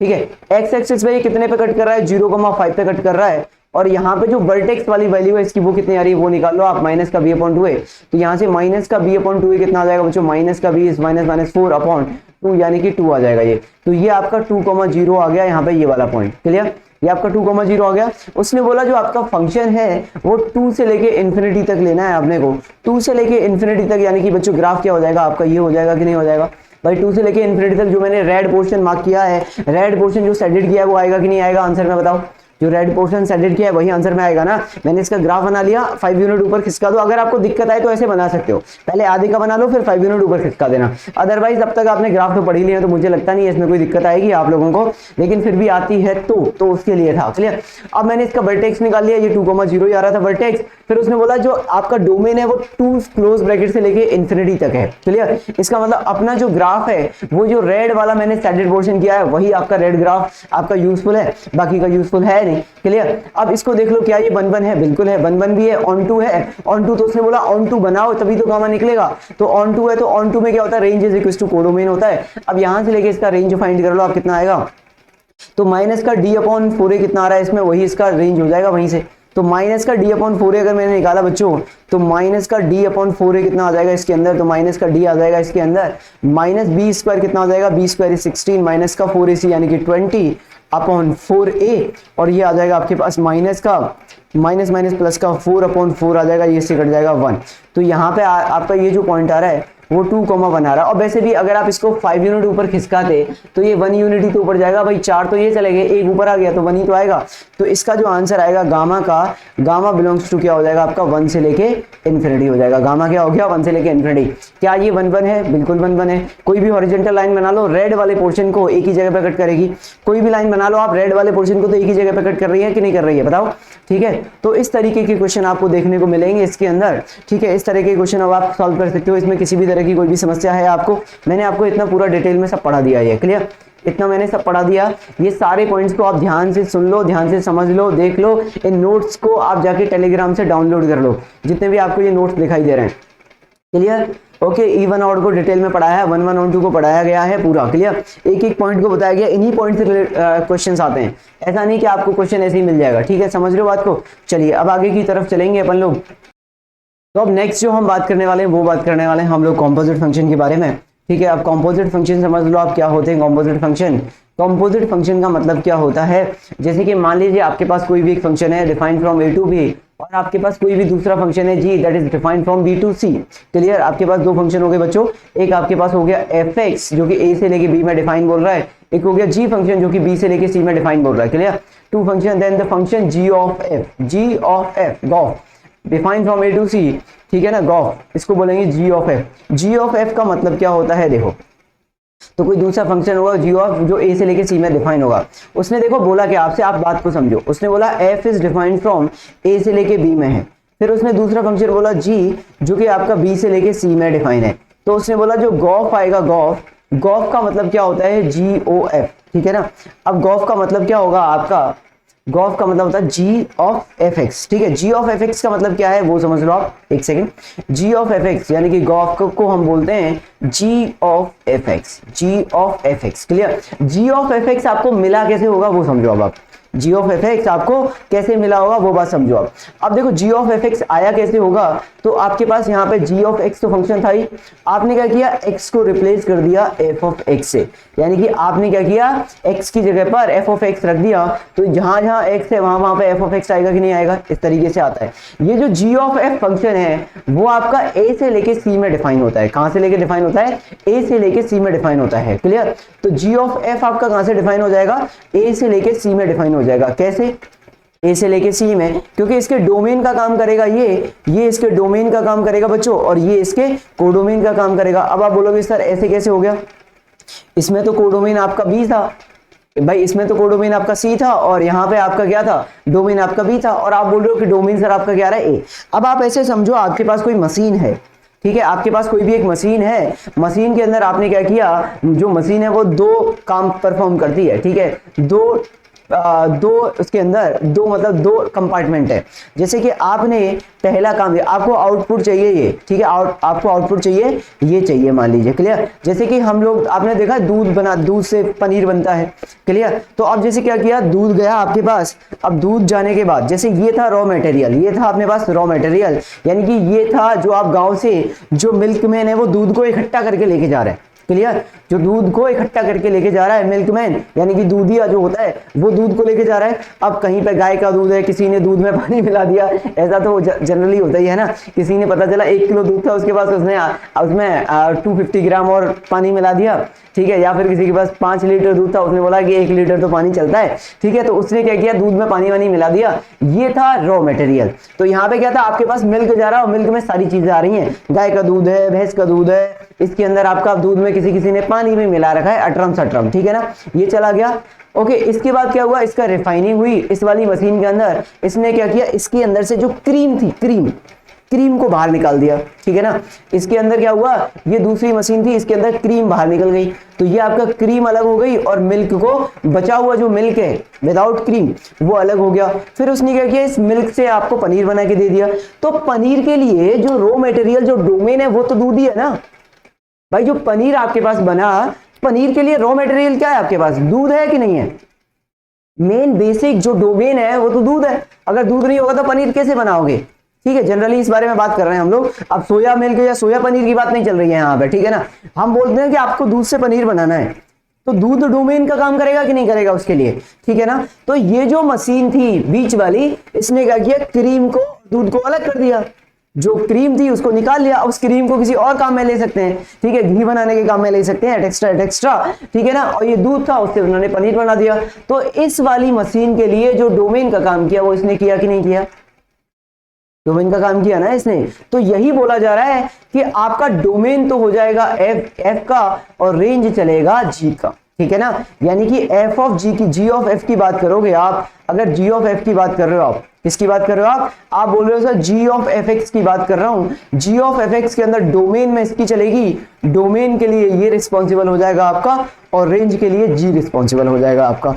ठीक है, एक्स एक्सिस पे ये कितने पे कट कर रहा है, 0,5 पे कट कर रहा है, और यहाँ पे जो वर्टेक्स वाली वैल्यू है इसकी वो कितनी आ रही है वो निकाल लो आप, माइनस का b अपॉन 2 है, तो यहाँ से माइनस का b अपॉन 2 कितना आ जाएगा बच्चों, माइनस का b is minus minus 4 upon 2 यानी कि 2 आ जाएगा ये, तो ये आपका 2,0 आ गया यहाँ पे ये वाला पॉइंट। क्लियर, ये आपका 2,0 आ गया। उसने बोला जो आपका फंक्शन है वो 2 से लेके इन्फिनिटी तक लेना है आपने को, 2 से लेके इन्फिनिटी तक, यानी कि बच्चों ग्राफ क्या हो जाएगा आपका, ये हो जाएगा कि नहीं हो जाएगा भाई, 2 से लेके इन्फिनिटी तक जो मैंने रेड पोर्शन मार्क किया है, रेड पोर्शन जो शेडेड किया है वो आएगा कि नहीं आएगा, आंसर में बताओ, जो रेड पोर्शन शेडेड किया है वही आंसर में आएगा ना। मैंने इसका ग्राफ बना लिया, 5 यूनिट ऊपर खिसका दो, अगर आपको दिक्कत आए तो ऐसे बना सकते हो, पहले आधे का बना लो फिर 5 यूनिट ऊपर खिसका देना, अदरवाइज अब तक आपने ग्राफ तो पढ़ी लिया तो मुझे लगता नहीं है इसमें कोई दिक्कत आएगी आप लोगों को, लेकिन फिर भी आती है तो उसके लिए था। क्लियर। अब मैंने इसका वर्टेक्स निकाल लिया, ये 2,0 ही आ रहा था वर्टेक्स, फिर उसने बोला जो आपका डोमेन है वो 2 क्लोज ब्रैकेट से लेके इन्फिनिटी तक है। क्लियर। इसका मतलब अपना जो ग्राफ है वो जो रेड वाला मैंने शेडेड पोर्शन किया है वही आपका रेड ग्राफ आपका यूजफुल है, बाकी का यूजफुल है नहीं। क्लियर। अब इसको देख लो, क्या ये 1 1 है, बिल्कुल है, 1 1 भी है, ऑन 2 है, ऑन 2 तो उसने बोला ऑन 2 बनाओ तभी तो गामा निकलेगा, तो ऑन 2 है तो ऑन 2 में क्या होता है, range is equal to codomain होता है। अब यहां से लेके इसका रेंज फाइंड कर लो आप कितना आएगा, तो माइनस का d अपॉन 4 कितना आ रहा है इसमें, वही इसका रेंज हो जाएगा वहीं से, तो माइनस का d अपॉन 4 अगर मैंने निकाला बच्चों तो माइनस का d अपॉन 4 कितना आ जाएगा इसके अंदर, तो माइनस का d आ जाएगा इसके अंदर, माइनस b स्क्वायर कितना आ जाएगा, b स्क्वायर इज 16 माइनस का 4ac यानी कि 20 अपॉन 4a, और ये आ जाएगा आपके पास माइनस का माइनस माइनस प्लस का 4 अपॉन 4 आ जाएगा, ये से कट जाएगा 1। तो यहाँ पे आपका ये जो पॉइंट आ रहा है वो 2,1 आ रहा है। और वैसे भी अगर आप इसको 5 यूनिट ऊपर खिसकाते तो ये 1 यूनिट ही तो ऊपर जाएगा भाई, 4 तो ये चले गए, 1 ऊपर आ गया तो 1 ही तो आएगा। तो इसका जो आंसर आएगा गामा का, गामा बिलोंग्स टू क्या हो जाएगा आपका 1 से लेके इन्फिनिटी हो जाएगा। गामा क्या हो गया 1 से लेके इन्फिनिटी। क्या ये 1 1 है? बिल्कुल 1 1 है। कोई भी हॉरिजॉन्टल लाइन बना लो, रेड वाले पोर्शन को एक ही जगह पे कट करेगी। कोई भी लाइन बना लो आप, रेड वाले पोर्शन को तो एक ही जगह पे कट कर रही है कि नहीं कर रही है, बताओ। ठीक है, तो इस तरीके के क्वेश्चन आपको देखने को मिलेंगे इसके अंदर। ठीक है, इस तरह के क्वेश्चन अब आप सॉल्व कर सकते हो। इसमें किसी भी तरह की कोई भी समस्या है आपको, मैंने आपको इतना पूरा डिटेल में सब पढ़ा दिया है। क्लियर, इतना मैंने सब पढ़ा दिया। ये सारे पॉइंट्स को आप ध्यान से सुन लो, ध्यान से समझ लो, देख लो। इन नोट्स को आप जाके टेलीग्राम से डाउनलोड कर लो, जितने भी आपको ये नोट्स दिखाई दे रहे हैं। क्लियर। ओके, इवन ऑड को डिटेल में पढ़ाया है, 1 1 और 2 को पढ़ाया गया है पूरा। क्लियर, एक एक पॉइंट को बताया गया, इन्हीं पॉइंट से क्वेश्चंस आते हैं, ऐसा नहीं कि आपको क्वेश्चन ऐसे ही मिल जाएगा। ठीक है, समझ रहे हो बात को। चलिए अब आगे की तरफ चलेंगे अपन लोग। तो अब नेक्स्ट जो हम बात करने वाले हैं वो बात करने वाले हैं हम लोग कॉम्पोजिट फंक्शन के बारे में। ठीक है, अब कॉम्पोजिट फंक्शन समझ लो आप क्या होते हैं कॉम्पोजिट फंक्शन। कॉम्पोजिट फंक्शन का मतलब क्या होता है, जैसे कि मान लीजिए आपके पास कोई भी एक फंक्शन है defined from a to b, और आपके पास कोई भी दूसरा फंक्शन है g that is defined from b to c। Clear, आपके पास दो फंक्शन हो गए बच्चों, एक आपके पास हो गया fx जो कि a से लेके b में डिफाइन बोल रहा है, एक हो गया g फंक्शन जो कि b से लेके c में डिफाइन बोल रहा है। Clear, to function, then the function g of f gof defined from a to c। ठीक है ना, गॉफ, इसको बोलेंगे g of f। g of f का मतलब क्या होता है, देखो तो कोई दूसरा फंक्शन होगा g ऑफ जो a से लेके c में डिफाइन होगा। उसने देखो बोला कि आपसे, आप बात को समझो, उसने बोला f is defined from a से लेके b में है, फिर उसने दूसरा फंक्शन बोला g जो कि आपका b से लेके c में डिफाइन है, तो उसने बोला जो गॉफ आएगा, गॉफ का मतलब क्या होता है, g o f। ठीक है ना, अब गॉफ का मतलब क्या होगा आपका, गॉफ का मतलब होता है g ऑफ fx। ठीक है, g ऑफ fx का मतलब क्या है वो समझ लो आप, एक सेकंड। g ऑफ fx यानी कि गॉफ को हम बोलते हैं g of fx, g of fx। Clear, g of fx आपको मिला कैसे होगा वो समझो अब आप, g ऑफ fx आपको कैसे मिला होगा वो बात समझो आप। अब देखो g ऑफ fx आया कैसे होगा, तो आपके पास यहाँ पे g ऑफ x तो फंक्शन था ही, आपने क्या किया, x को रिप्लेस कर दिया f ऑफ x से, यानी कि आपने क्या किया, x की जगह पर f ऑफ x रख दिया, तो जहां जहां x है वहां पे f ऑफ x आएगा कि नहीं आएगा, इस तरीके से आता है। ये जो g ऑफ f फंक्शन है वो आपका a से लेके c में डिफाइन होता है। कहां से लेके डिफाइन होता है, a से लेके c में डिफाइन होता है। क्लियर, तो g ऑफ f आपका कहां से डिफाइन हो जाएगा, a से लेके c में डिफाइन हो जाएगा। कैसे, ए से लेके सी में, क्योंकि इसके डोमेन का काम करेगा ये इसके डोमेन का काम करेगा बच्चों, और ये इसके कोडोमेन का काम करेगा। अब आप बोलोगे सर ऐसे कैसे हो गया, इसमें तो कोडोमेन आपका बी था भाई, इसमें तो कोडोमेन आपका सी था और यहाँ पे आपका क्या था, डोमेन आपका बी था, और आप बोल रहे हो कि डोमेन सर आपका क्या रहा है ए। अब आप ऐसे समझो, आपके पास कोई मशीन है, ठीक है, आपके पास कोई भी एक मशीन है, मशीन के अंदर आपने क्या किया, जो मशीन है वो दो काम परफॉर्म करती है। ठीक है, दो उसके अंदर दो मतलब दो कंपार्टमेंट है। जैसे कि आपने पहला काम दिया, आपको आउटपुट चाहिए ये, ठीक है, आपको आउटपुट चाहिए ये चाहिए, मान लीजिए। क्लियर, जैसे कि हम लोग, आपने देखा दूध से पनीर बनता है। क्लियर, तो अब जैसे क्या किया, दूध गया आपके पास, अब दूध जाने के बाद जैसे ये था रॉ मटेरियल, ये था अपने पास रॉ मटेरियल, यानी कि ये था जो आप गांव से जो मिल्कमैन है वो दूध को इकट्ठा करके लेके जा रहे हैं। क्लियर, जो दूध को इकट्ठा करके लेके जा रहा है मिल्कमैन, यानी कि दूधिया जो होता है वो दूध को लेके जा रहा है। अब कहीं पे गाय का दूध है, किसी ने दूध में पानी मिला दिया, ऐसा तो जनरली होता ही है ना, किसी ने पता चला 1 किलो दूध था उसके पास, उसने उसमें 250 ग्राम और पानी मिला दिया। ठीक है, या फिर किसी के पास 5 लीटर दूध था, उसने बोला कि 1 लीटर तो पानी चलता है। ठीक है, तो उसने क्या किया, दूध में पानी वानी मिला दिया, ये था रॉ मटेरियल। तो यहाँ पे क्या था, आपके पास मिल्क जा रहा है और मिल्क में सारी चीजें आ रही हैं, गाय का दूध है, भैंस का दूध है, इसके अंदर आपका दूध में किसी ने पानी भी मिला रखा है, अटरम सटरम। ठीक है ना, ये चला गया। ओके, इसके बाद क्या हुआ, इसका रिफाइनिंग हुई इस वाली मशीन के अंदर। इसने क्या किया, इसके अंदर से जो क्रीम थी, क्रीम को बाहर निकाल दिया। ठीक है ना, इसके अंदर क्या हुआ, ये दूसरी मशीन थी, इसके अंदर क्रीम बाहर निकल गई, तो ये आपका क्रीम अलग हो गई और मिल्क को बचा हुआ जो मिल्क है विदाउट क्रीम वो अलग हो गया। फिर उसने क्या किया, इस मिल्क से आपको पनीर बना के दे दिया। तो पनीर के लिए जो रॉ मटेरियल जो डोमेन है वो तो दूध ही है ना भाई। जो पनीर आपके पास बना, पनीर के लिए रॉ मटेरियल क्या है आपके पास, दूध है कि नहीं है। मेन बेसिक जो डोमेन है वो तो दूध है, अगर दूध नहीं होगा तो पनीर कैसे बनाओगे। ठीक है, जनरली इस बारे में बात कर रहे हैं हम लोग। अब सोया मिल्क या सोया पनीर की बात नहीं चल रही है यहाँ पे। ठीक है ना, हम बोलते हैं कि आपको दूध से पनीर बनाना है, तो दूध डोमेन का काम करेगा कि नहीं करेगा उसके लिए। ठीक है ना, तो ये जो मशीन थी बीच वाली, इसने क्या किया, क्रीम को दूध को अलग कर दिया, जो क्रीम थी उसको निकाल लिया। उस क्रीम को किसी और काम में ले सकते हैं, ठीक है, घी बनाने के काम में ले सकते हैं, एक्स्ट्रा। ठीक है ना, और ये दूध था उससे उन्होंने पनीर बना दिया। तो इस वाली मशीन के लिए जो डोमेन का काम किया वो इसने किया कि नहीं किया, डोमेन का काम किया ना इसने। तो यही बोला जा रहा है कि आपका डोमेन तो हो जाएगा एफ का और रेंज चलेगा जी का। ठीक है ना, यानी कि एफ ऑफ जी की, जी ऑफ एफ की बात करोगे आप, अगर जी ऑफ एफ की बात कर रहे हो आप, किसकी बात कर रहे हो आप बोल रहे हो sir G of F X की बात कर रहा हूं। जी ऑफ एफ एक्स के अंदर डोमेन में इसकी चलेगी, डोमेन के लिए ये रिस्पॉन्सिबल हो जाएगा आपका और रेंज के लिए जी रिस्पॉन्सिबल हो जाएगा आपका।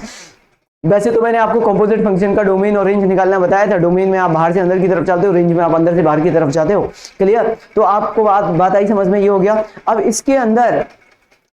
वैसे तो मैंने आपको कंपोजिट फंक्शन का डोमेन और रेंज निकालना बताया था। डोमेन में आप बाहर से अंदर की तरफ चलते हो, रेंज में आप अंदर से बाहर की तरफ जाते हो। क्लियर? तो आपको बात आई समझ में, ये हो गया। अब इसके अंदर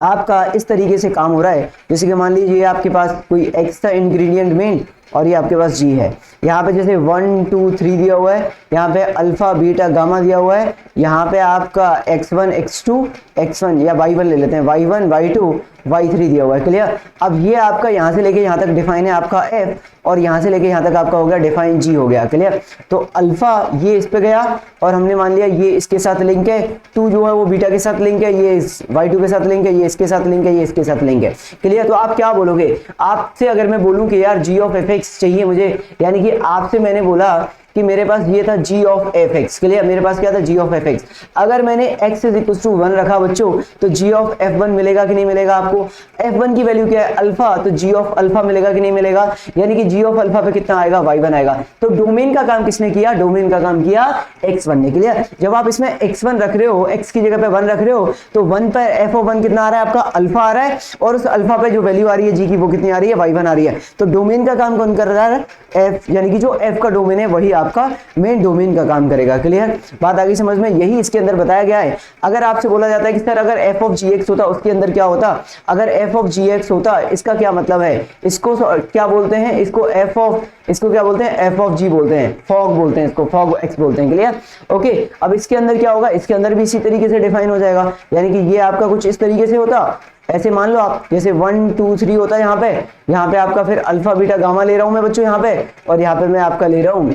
आपका इस तरीके से काम हो रहा है, जैसे कि मान लीजिए आपके पास कोई एक्स था इंग्रेडिएंट मेन और ये आपके पास जी है। यहाँ पे जैसे 1 2 3 दिया हुआ है, यहाँ पे अल्फा बीटा गामा दिया हुआ है, यहाँ पे आपका x1 x2 x1 या y1 ले लेते हैं, y1 y2 y3 दिया हुआ है। क्लियर? अब ये आपका यहाँ से लेके यहाँ तक डिफाइन है आपका f, और यहाँ से लेके यहाँ तक आपका हो गया डिफाइन g हो गया। क्लियर? तो अल्फा ये इस पे गया और हमने मान लिया ये इसके साथ लिंक है, 2 जो है वो बीटा के साथ लिंक है, ये y2 के साथ लिंक है, ये इसके साथ लिंक है, ये इसके साथ लिंक है। क्लियर? तो आप क्या बोलोगे? आपसे अगर मैं बोलूं कि यार g ऑफ fx चाहिए मुझे, यानी कि आपसे मैंने बोला कि मेरे पास ये था g ऑफ fx। क्लियर? मेरे पास क्या था? g of fx। अगर मैंने x इज इक्वल टू 1 रखा बच्चों, तो g ऑफ f1 मिलेगा कि नहीं मिलेगा आपको? f1 की वैल्यू क्या है? अल्फा, तो g ऑफ अल्फा मिलेगा कि नहीं मिलेगा? यानी कि g ऑफ अल्फा पे कितना आएगा? y1 आएगा। तो डोमेन का काम किसने किया? डोमेन का काम किया x1 ने। क्लियर? जब आप इसमें x1 रख रहे हो, x की जगह पे 1 रख रहे हो, तो 1 पर f ऑफ 1 कितना आ रहा है आपका? अल्फा आ रहा है, और उस अल्फा पे जो वैल्यू आ रही है g की वो कितनी आ रही है? y1 आ रही है। तो डोमेन का काम कौन कर रहा है? f, यानी कि जो f का डोमेन है वही आपका मेन डोमेन का काम करेगा। क्लियर? बात आ गई समझ में? यही इसके अंदर बताया गया है। अगर आपसे बोला जाता है कि सर अगर f ऑफ gx होता उसके अंदर क्या होता, अगर f ऑफ gx होता, इसका क्या मतलब है? इसको क्या बोलते हैं? इसको क्या बोलते हैं? f ऑफ g बोलते हैं, फॉग बोलते हैं, इसको फॉग x बोलते हैं। क्लियर? ओके, अब इसके अंदर क्या होगा? इसके अंदर भी इसी तरीके से डिफाइन हो जाएगा, यानी कि ये आपका कुछ इस तरीके से होता। ऐसे मान लो आप, जैसे 1 2 3 होता है यहाँ पे आपका फिर अल्फा बीटा गामा ले रहा हूं मैं बच्चों यहाँ पे, और यहाँ पे मैं आपका ले रहा हूं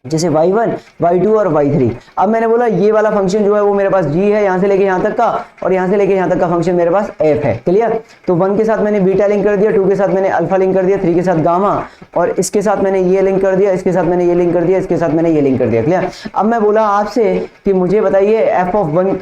जैसे y1 y2 और y3। अब मैंने बोला ये वाला फंक्शन जो है वो मेरे पास g है यहाँ से लेके यहाँ तक का, और यहाँ से लेके यहाँ तक का फंक्शन मेरे पास f है। क्लियर? तो 1 के साथ मैंने बीटा लिंक कर दिया, 2 के साथ मैंने अल्फा लिंक कर दिया, 3 के साथ गामा, और इसके साथ मैंने ये लिंक कर दिया, इसके साथ मैंने ये लिंक कर दिया, इसके साथ मैंने ये लिंक कर दिया। क्लियर? अब मैं बोला आपसे कि मुझे बताइए f of 1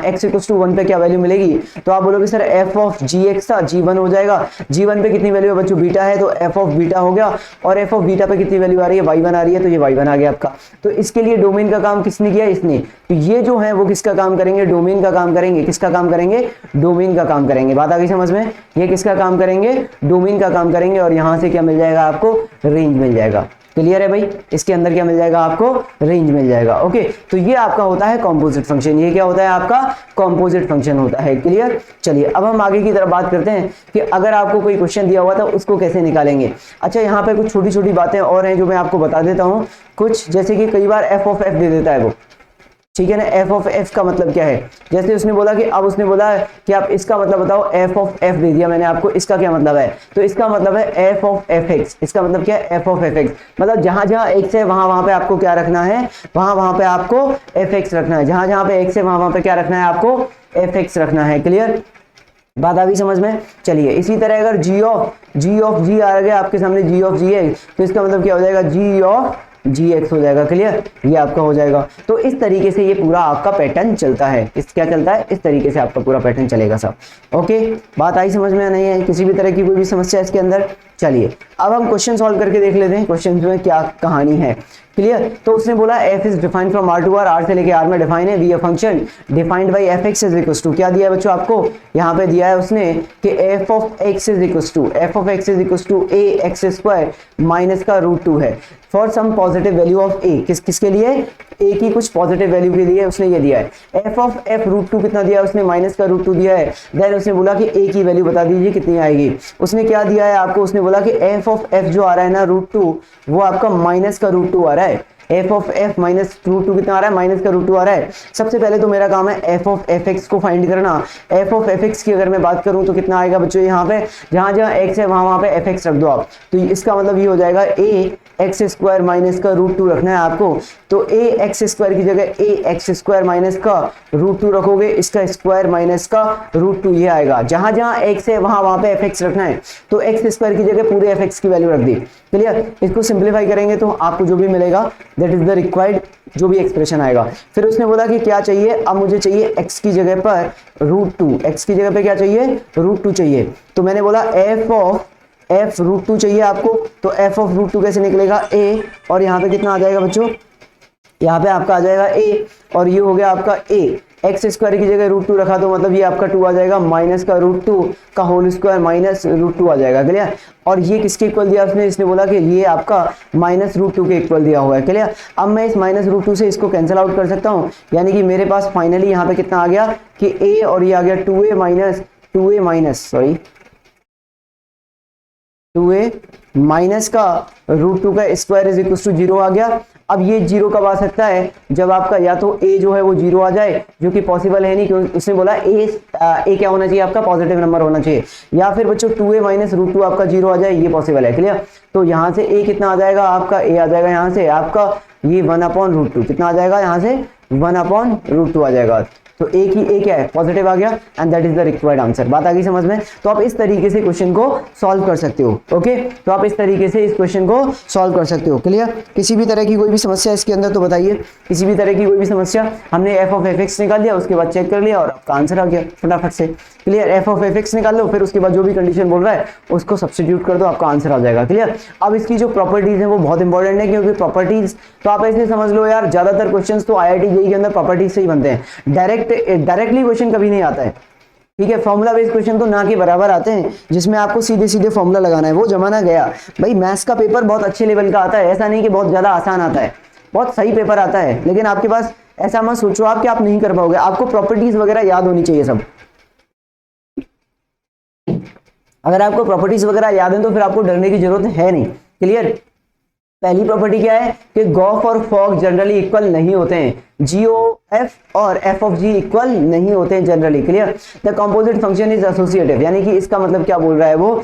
x equal to 1 पे क्या वैल्यू मिलेगी? तो आप बोलोगे सर f ऑफ gx था, g1 हो जाएगा। g1 पे कितनी वैल्यू है बच्चों? बीटा है, तो f ऑफ बीटा हो गया, और f ऑफ बीटा पे कितनी वैल्यू आ रही है? y1 आ रही है, तो ये y1 आ गया आपका। तो इसके लिए डोमेन का काम किसने किया? इसने। तो ये जो है वो किसका काम करेंगे? डोमेन का काम करेंगे। किसका काम करेंगे? डोमेन का काम करेंगे। बात आ गई समझ में? ये किसका काम करेंगे? डोमेन का काम करेंगे, और यहां से क्या मिल जाएगा आपको? रेंज मिल जाएगा। क्लियर है भाई? इसके अंदर क्या मिल जाएगा आपको? रेंज मिल जाएगा। ओके, तो ये आपका होता है कॉम्पोजिट फंक्शन। ये क्या होता है आपका? कॉम्पोजिट फंक्शन होता है। क्लियर? चलिए अब हम आगे की तरफ बात करते हैं कि अगर आपको कोई क्वेश्चन दिया हुआ था उसको कैसे निकालेंगे। अच्छा, यहाँ पे कुछ छोटी छोटी बातें और हैं जो मैं आपको बता देता हूँ कुछ, जैसे कि कई बार f ऑफ f दे देता है वो, ठीक है ना। f ऑफ f का मतलब क्या है? जैसे उसने बोला कि अब उसने बोला कि आप इसका मतलब बताओ, f ऑफ f दे दिया मैंने आपको, इसका क्या मतलब है? तो इसका मतलब है f ऑफ fx। इसका मतलब क्या है? f of fx। मतलब जहां जहां x है वहां पे आपको क्या रखना है? वहां पे आपको fx रखना है। जहां जहां पे x है वहां पे क्या रखना है आपको? fx रखना है। क्लियर? बात आ गई समझ में? चलिए, इसी तरह अगर g ऑफ g आ गया आपके सामने, g ऑफ gx, तो इसका मतलब क्या हो जाएगा? g ऑफ gx हो जाएगा। क्लियर? ये आपका हो जाएगा। तो इस तरीके से ये पूरा आपका पैटर्न चलता है। क्या चलता है? इस तरीके से आपका पूरा पैटर्न चलेगा सब। ओके, बात आई समझ में? नहीं है किसी भी तरह की कोई भी समस्या इसके अंदर? चलिए अब हम क्वेश्चन सॉल्व करके देख लेते हैं क्वेश्चन में क्या कहानी है। क्लियर? तो उसने बोला f is defined from r to r, r से लेके r में डिफाइन है। Be a function defined by fx is equal to, क्या दिया है बच्चों आपको? यहाँ पे दिया है उसने कि f of x is equal to a x square minus का √2 है for some positive value of a। किसके लिए? a की कुछ पॉजिटिव वैल्यू के लिए उसने ये दिया है। f ऑफ f √2 कितना दिया है उसने? माइनस का √2 दिया है। देन उसने बोला कि a की वैल्यू बता दीजिए कितनी आएगी। उसने क्या दिया है आपको? उसने बोला कि f ऑफ f जो आ रहा है ना √2, वो आपका माइनस का √2 आ रहा है। f ऑफ f माइनस √2 कितना आ रहा है? माइनस का √2 आ रहा है। सबसे पहले तो मेरा काम है f ऑफ fx को फाइंड करना। f ऑफ fx की अगर मैं बात करूं तो कितना आएगा बच्चों? यहाँ पे जहां जहां x है वहां पे fx रख दो आप, तो इसका मतलब ये हो जाएगा a एक्स स्क्वायर माइनस का √2 रखना है आपको। तो a एक्स स्क्वायर की जगह a एक्स स्क्वायर माइनस का √2 रखोगे, इसका स्क्वायर माइनस का √2 ये आएगा। जहां जहां x है वहां पे fx रखना है, तो एक्स स्क्वायर की जगह पूरे fx की वैल्यू रख दी। क्लियर? इसको सिंप्लीफाई करेंगे तो आपको जो भी मिलेगा दैट इज द रिक्वायर्ड जो भी एक्सप्रेशन आएगा। फिर उसने बोला कि क्या चाहिए? अब मुझे चाहिए x की जगह पर √2। x की जगह पे क्या चाहिए? √2 चाहिए। तो मैंने बोला f ऑफ f √2 चाहिए आपको। तो f ऑफ √2 कैसे निकलेगा? a, और यहाँ पे कितना आ जाएगा बच्चों? यहाँ पे आपका आ जाएगा a, और ये हो गया आपका a एक्स स्क्वायर की जगह √2 रखा तो मतलब ये आपका 2 आ जाएगा, माइनस का √2 का होल स्क्वायर माइनस √2 आ जाएगा, क्लियर। और ये किसके इक्वल दिया उसने, इसने बोला कि ये आपका माइनस √2 के इक्वल दिया हुआ है, क्लियर। अब मैं इस माइनस √2 से इसको कैंसिल आउट कर सकता हूँ, यानी कि मेरे पास फाइनली यहाँ पे कितना आ गया कि a और ये आ गया 2a माइनस का √2 का स्क्वायर इज इक्वल टू 0 आ गया। अब ये 0 कब आ सकता है, जब आपका या तो a जो है वो 0 आ जाए, जो कि पॉसिबल है नहीं, क्योंकि उसने बोला a क्या होना चाहिए, आपका पॉजिटिव नंबर होना चाहिए, या फिर बच्चों 2a माइनस √2 आपका 0 आ जाए, ये पॉसिबल है, क्लियर। तो यहाँ से a कितना आ जाएगा, आपका a आ जाएगा यहाँ से आपका ये 1/√2, कितना आ जाएगा यहाँ से 1/√2 आ जाएगा। तो एक ही एक क्या है, पॉजिटिव आ गया, and that is the required answer. बात आ गई समझ में। तो आप इस तरीके से क्वेश्चन को सॉल्व कर सकते हो, ओके। तो आप इस तरीके से इस क्वेश्चन को सॉल्व कर सकते हो, क्लियर। किसी भी तरह की कोई भी समस्या इसके अंदर तो बताइए, किसी भी तरह की कोई भी समस्या। हमने f ऑफ fx निकाल लिया, उसके बाद चेक कर लिया और आपका आंसर आ गया फटाफट से, क्लियर। f ऑफ fx निकाल लो, फिर उसके बाद जो भी कंडीशन बोल रहा है उसको सब्स्टिट्यूट कर दो, आपका आंसर आ जाएगा, क्लियर। अब इसकी जो प्रॉपर्टीज है वो बहुत इंपॉर्टेंट है, क्योंकि प्रॉपर्टीज तो आप ऐसे समझ लो यार, ज्यादातर क्वेश्चन तो IIT JEE के अंदर प्रॉपर्टीज से ही बनते हैं, डायरेक्टली क्वेश्चन कभी नहीं आता है, ठीक है। फॉर्मूला बेस्ड क्वेश्चन तो ना के बराबर आते हैं, जिसमें आपको सीधे सीधे फॉर्मूला लगाना है, वो जमाना गया भाई। मैथ्स का पेपर बहुत अच्छे लेवल का आता है, ऐसा नहीं कि बहुत ज्यादा आसान आता है, बहुत सही पेपर आता है, लेकिन आपके पास ऐसा मत सोचो आप कि आप नहीं कर पाओगे, आपको प्रॉपर्टीज वगैरह याद होनी चाहिए सब। अगर आपको प्रॉपर्टीज वगैरह याद है तो फिर आपको डरने की जरूरत है नहीं, क्लियर। पहली प्रॉपर्टी क्या है कि गॉफ और फॉग जनरली इक्वल नहीं होते हैं, GOF और f ऑफ g इक्वल नहीं होते हैं generally, clear. The composite function is associative, यानी कि इसका मतलब क्या बोल रहा है वो,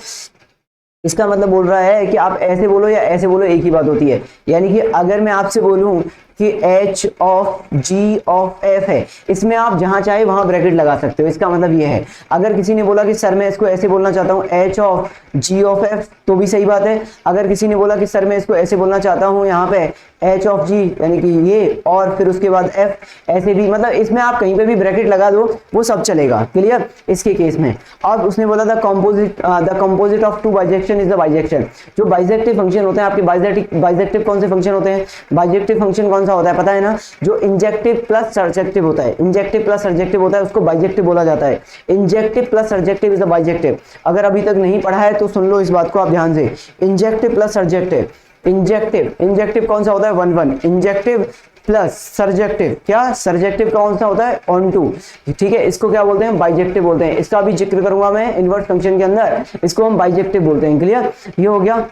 इसका मतलब बोल रहा है कि आप ऐसे बोलो या ऐसे बोलो एक ही बात होती है। यानी कि अगर मैं आपसे बोलूं कि h of g of f है, इसमें आप जहां चाहे वहां ब्रैकेट लगा सकते हो, इसका मतलब ये है। अगर किसी ने बोला कि सर मैं इसको ऐसे बोलना चाहता हूं h of g of f, तो भी सही बात है। अगर किसी ने बोला कि सर मैं इसको ऐसे बोलना चाहता हूं यहाँ पे h ऑफ g, यानी कि ये और फिर उसके बाद f, ऐसे भी, मतलब इसमें आप कहीं पे भी ब्रैकेट लगा दो वो सब चलेगा, क्लियर। इसके केस में अब उसने बोला था the composite of two bijection is the bijection. जो बाइजेक्टिव फंक्शन होते हैं आपके, बाइजेक्टिव कौन से फंक्शन होते हैं, बाइजेक्टिव फंक्शन कौन सा होता है पता है ना, जो इंजेक्टिव प्लस सर्जेक्टिव होता है, इंजेक्टिव प्लस सर्जेक्टिव होता है उसको बाइजेक्टिव बोला जाता है। Injective plus surjective is the bijective. अगर अभी तक नहीं पढ़ा है तो सुन लो इस बात को आप ध्यान से, इंजेक्टिव प्लस सर्जेक्टिव, इंजेक्टिव कौन सा होता है 1-1, इंजेक्टिव प्लस सर्जेक्टिव, क्या सर्जेक्टिव कौन सा होता है ऑन टू, ठीक है। इसको क्या बोलते हैं, बाइजेक्टिव बोलते हैं। इसका भी जिक्र करूंगा मैं इनवर्स फंक्शन के अंदर, इसको हम बाइजेक्टिव बोलते हैं, क्लियर। ये हो गया।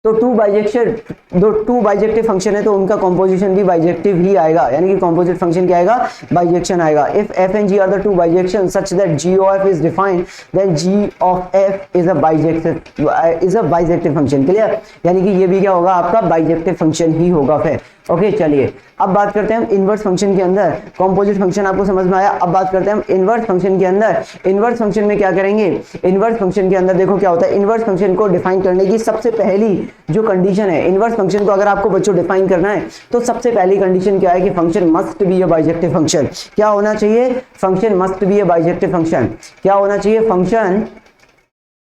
तो टू बाइजेक्टिव फंक्शन है तो उनका कॉम्पोजिशन भी बाइजेक्टिव ही आएगा, यानी कि कॉम्पोजिट फंक्शन क्या आएगा, बाइजेक्शन आएगा। If f and g are the two bijection such that g of f is defined, then g of f is a bijective function, clear. यानी कि ये भी क्या होगा, आपका बाइजेक्टिव फंक्शन ही होगा फिर, ओके। चलिए अब बात करते हैं हम इनवर्स फंक्शन के अंदर। कॉम्पोजिट फंक्शन आपको समझ में आया, अब बात करते हैं हम इनवर्स फंक्शन के अंदर। इनवर्स फंक्शन में क्या करेंगे, इनवर्स फंक्शन के अंदर देखो क्या होता है, इनवर्स फंक्शन को डिफाइन करने की सबसे पहली जो कंडीशन है, इनवर्स फंक्शन को अगर आपको बच्चों डिफाइन करना है तो सबसे पहली कंडीशन क्या है कि function must be a bijective function. क्या होना चाहिए, function must be a bijective function. क्या होना चाहिए,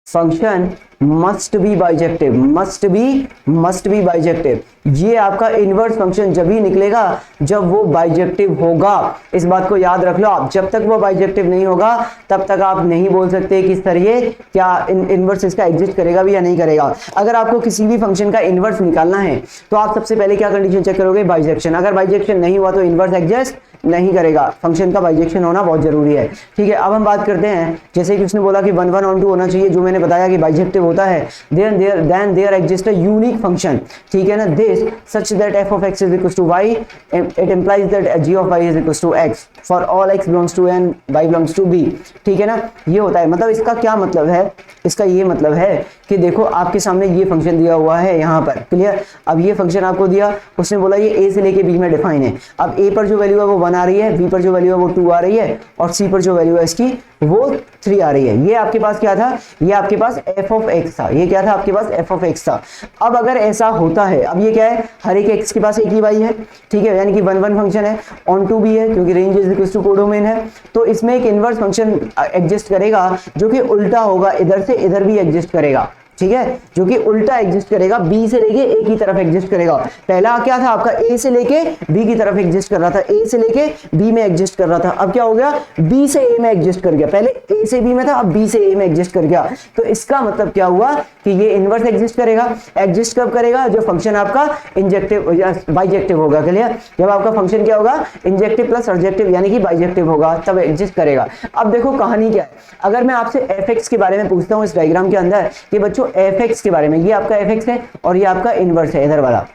function must be bijective, must be bijective. ये आपका इनवर्स फंक्शन जब ही निकलेगा जब वो बाइजेक्टिव होगा, इस बात को याद रख लो आप। जब तक वो बाइजेक्टिव नहीं होगा तब तक आप नहीं बोल सकते कि सर ये क्या इनवर्स इसका एग्जिस्ट करेगा भी या नहीं करेगा। अगर आपको किसी भी फंक्शन का इनवर्स निकालना है तो आप सबसे पहले क्या कंडीशन चेक करोगे, बाइजेक्शन। अगर बाइजेक्शन नहीं हुआ तो इनवर्स एग्जिस्ट नहीं करेगा, फंक्शन का बाइजेक्शन होना बहुत जरूरी है, ठीक है। अब हम बात करते हैं, जैसे कि उसने बोला कि 1-1 होना चाहिए, जो मैंने बताया कि बाइजेक्टिव होता है, then there exists a unique function, ठीक है ना, this such that f of x is equals to y, it implies that g of y is equals to x for all x belongs to n, y belongs to b, ठीक है ना। ये होता है, मतलब इसका क्या मतलब है, इसका ये मतलब है कि देखो आपके सामने ये फंक्शन दिया हुआ है यहाँ पर, क्लियर। अब ये फंक्शन आपको दिया, उसने बोला ये a से लेके b में डिफाइन है। अब a पर जो वैल्यू है वो 1 आ रही है, b पर जो वैल्यू है वो 2 आ रही है, और c पर जो वैल्यू है इसकी वो 3 आ रही है। ये आपके पास क्या था, ये आपके पास f ऑफ x था, ये क्या था आपके पास f ऑफ x था। अब अगर ऐसा होता है, अब ये क्या है, हर एक x के पास एक ही y है, ठीक है, यानी कि 1-1 फंक्शन है, ऑन टू भी है क्योंकि range is equal to codomain है, तो इसमें एक इनवर्स फंक्शन एग्जिस्ट करेगा जो कि उल्टा होगा, इधर से इधर भी एग्जिस्ट करेगा, ठीक है, जो कि उल्टा एग्जिस्ट करेगा, बी से लेके ए की तरफ एग्जिस्ट करेगा। पहला क्या था आपका, ए से लेके बी की तरफ एग्जिस्ट कर रहा था, ए से लेके बी में एग्जिस्ट कर रहा था, अब क्या हो गया, बी से ए में एग्जिस्ट कर गया। पहले ए से बी में था, अब बी से ए में एग्जिस्ट कर गया। तो इसका मतलब क्या हुआ कि ये इनवर्स एग्जिस्ट करेगा। एग्जिस्ट कब करेगा, जो फंक्शन आपका इंजेक्टिव या बाइजेक्टिव होगा। क्लियर, जब आपका फंक्शन क्या होगा, इंजेक्टिव प्लस सर्जेक्टिव यानी कि बाइजेक्टिव होगा, तब एग्जिस्ट करेगा। अब देखो कहानी क्या है, अगर मैं आपसे एफ के बारे में पूछता हूं इस डायग्राम के अंदर कि बच्चों एफ के बारे में, ये आपका एफ है और ये आपका इनवर्स है इधर वाला।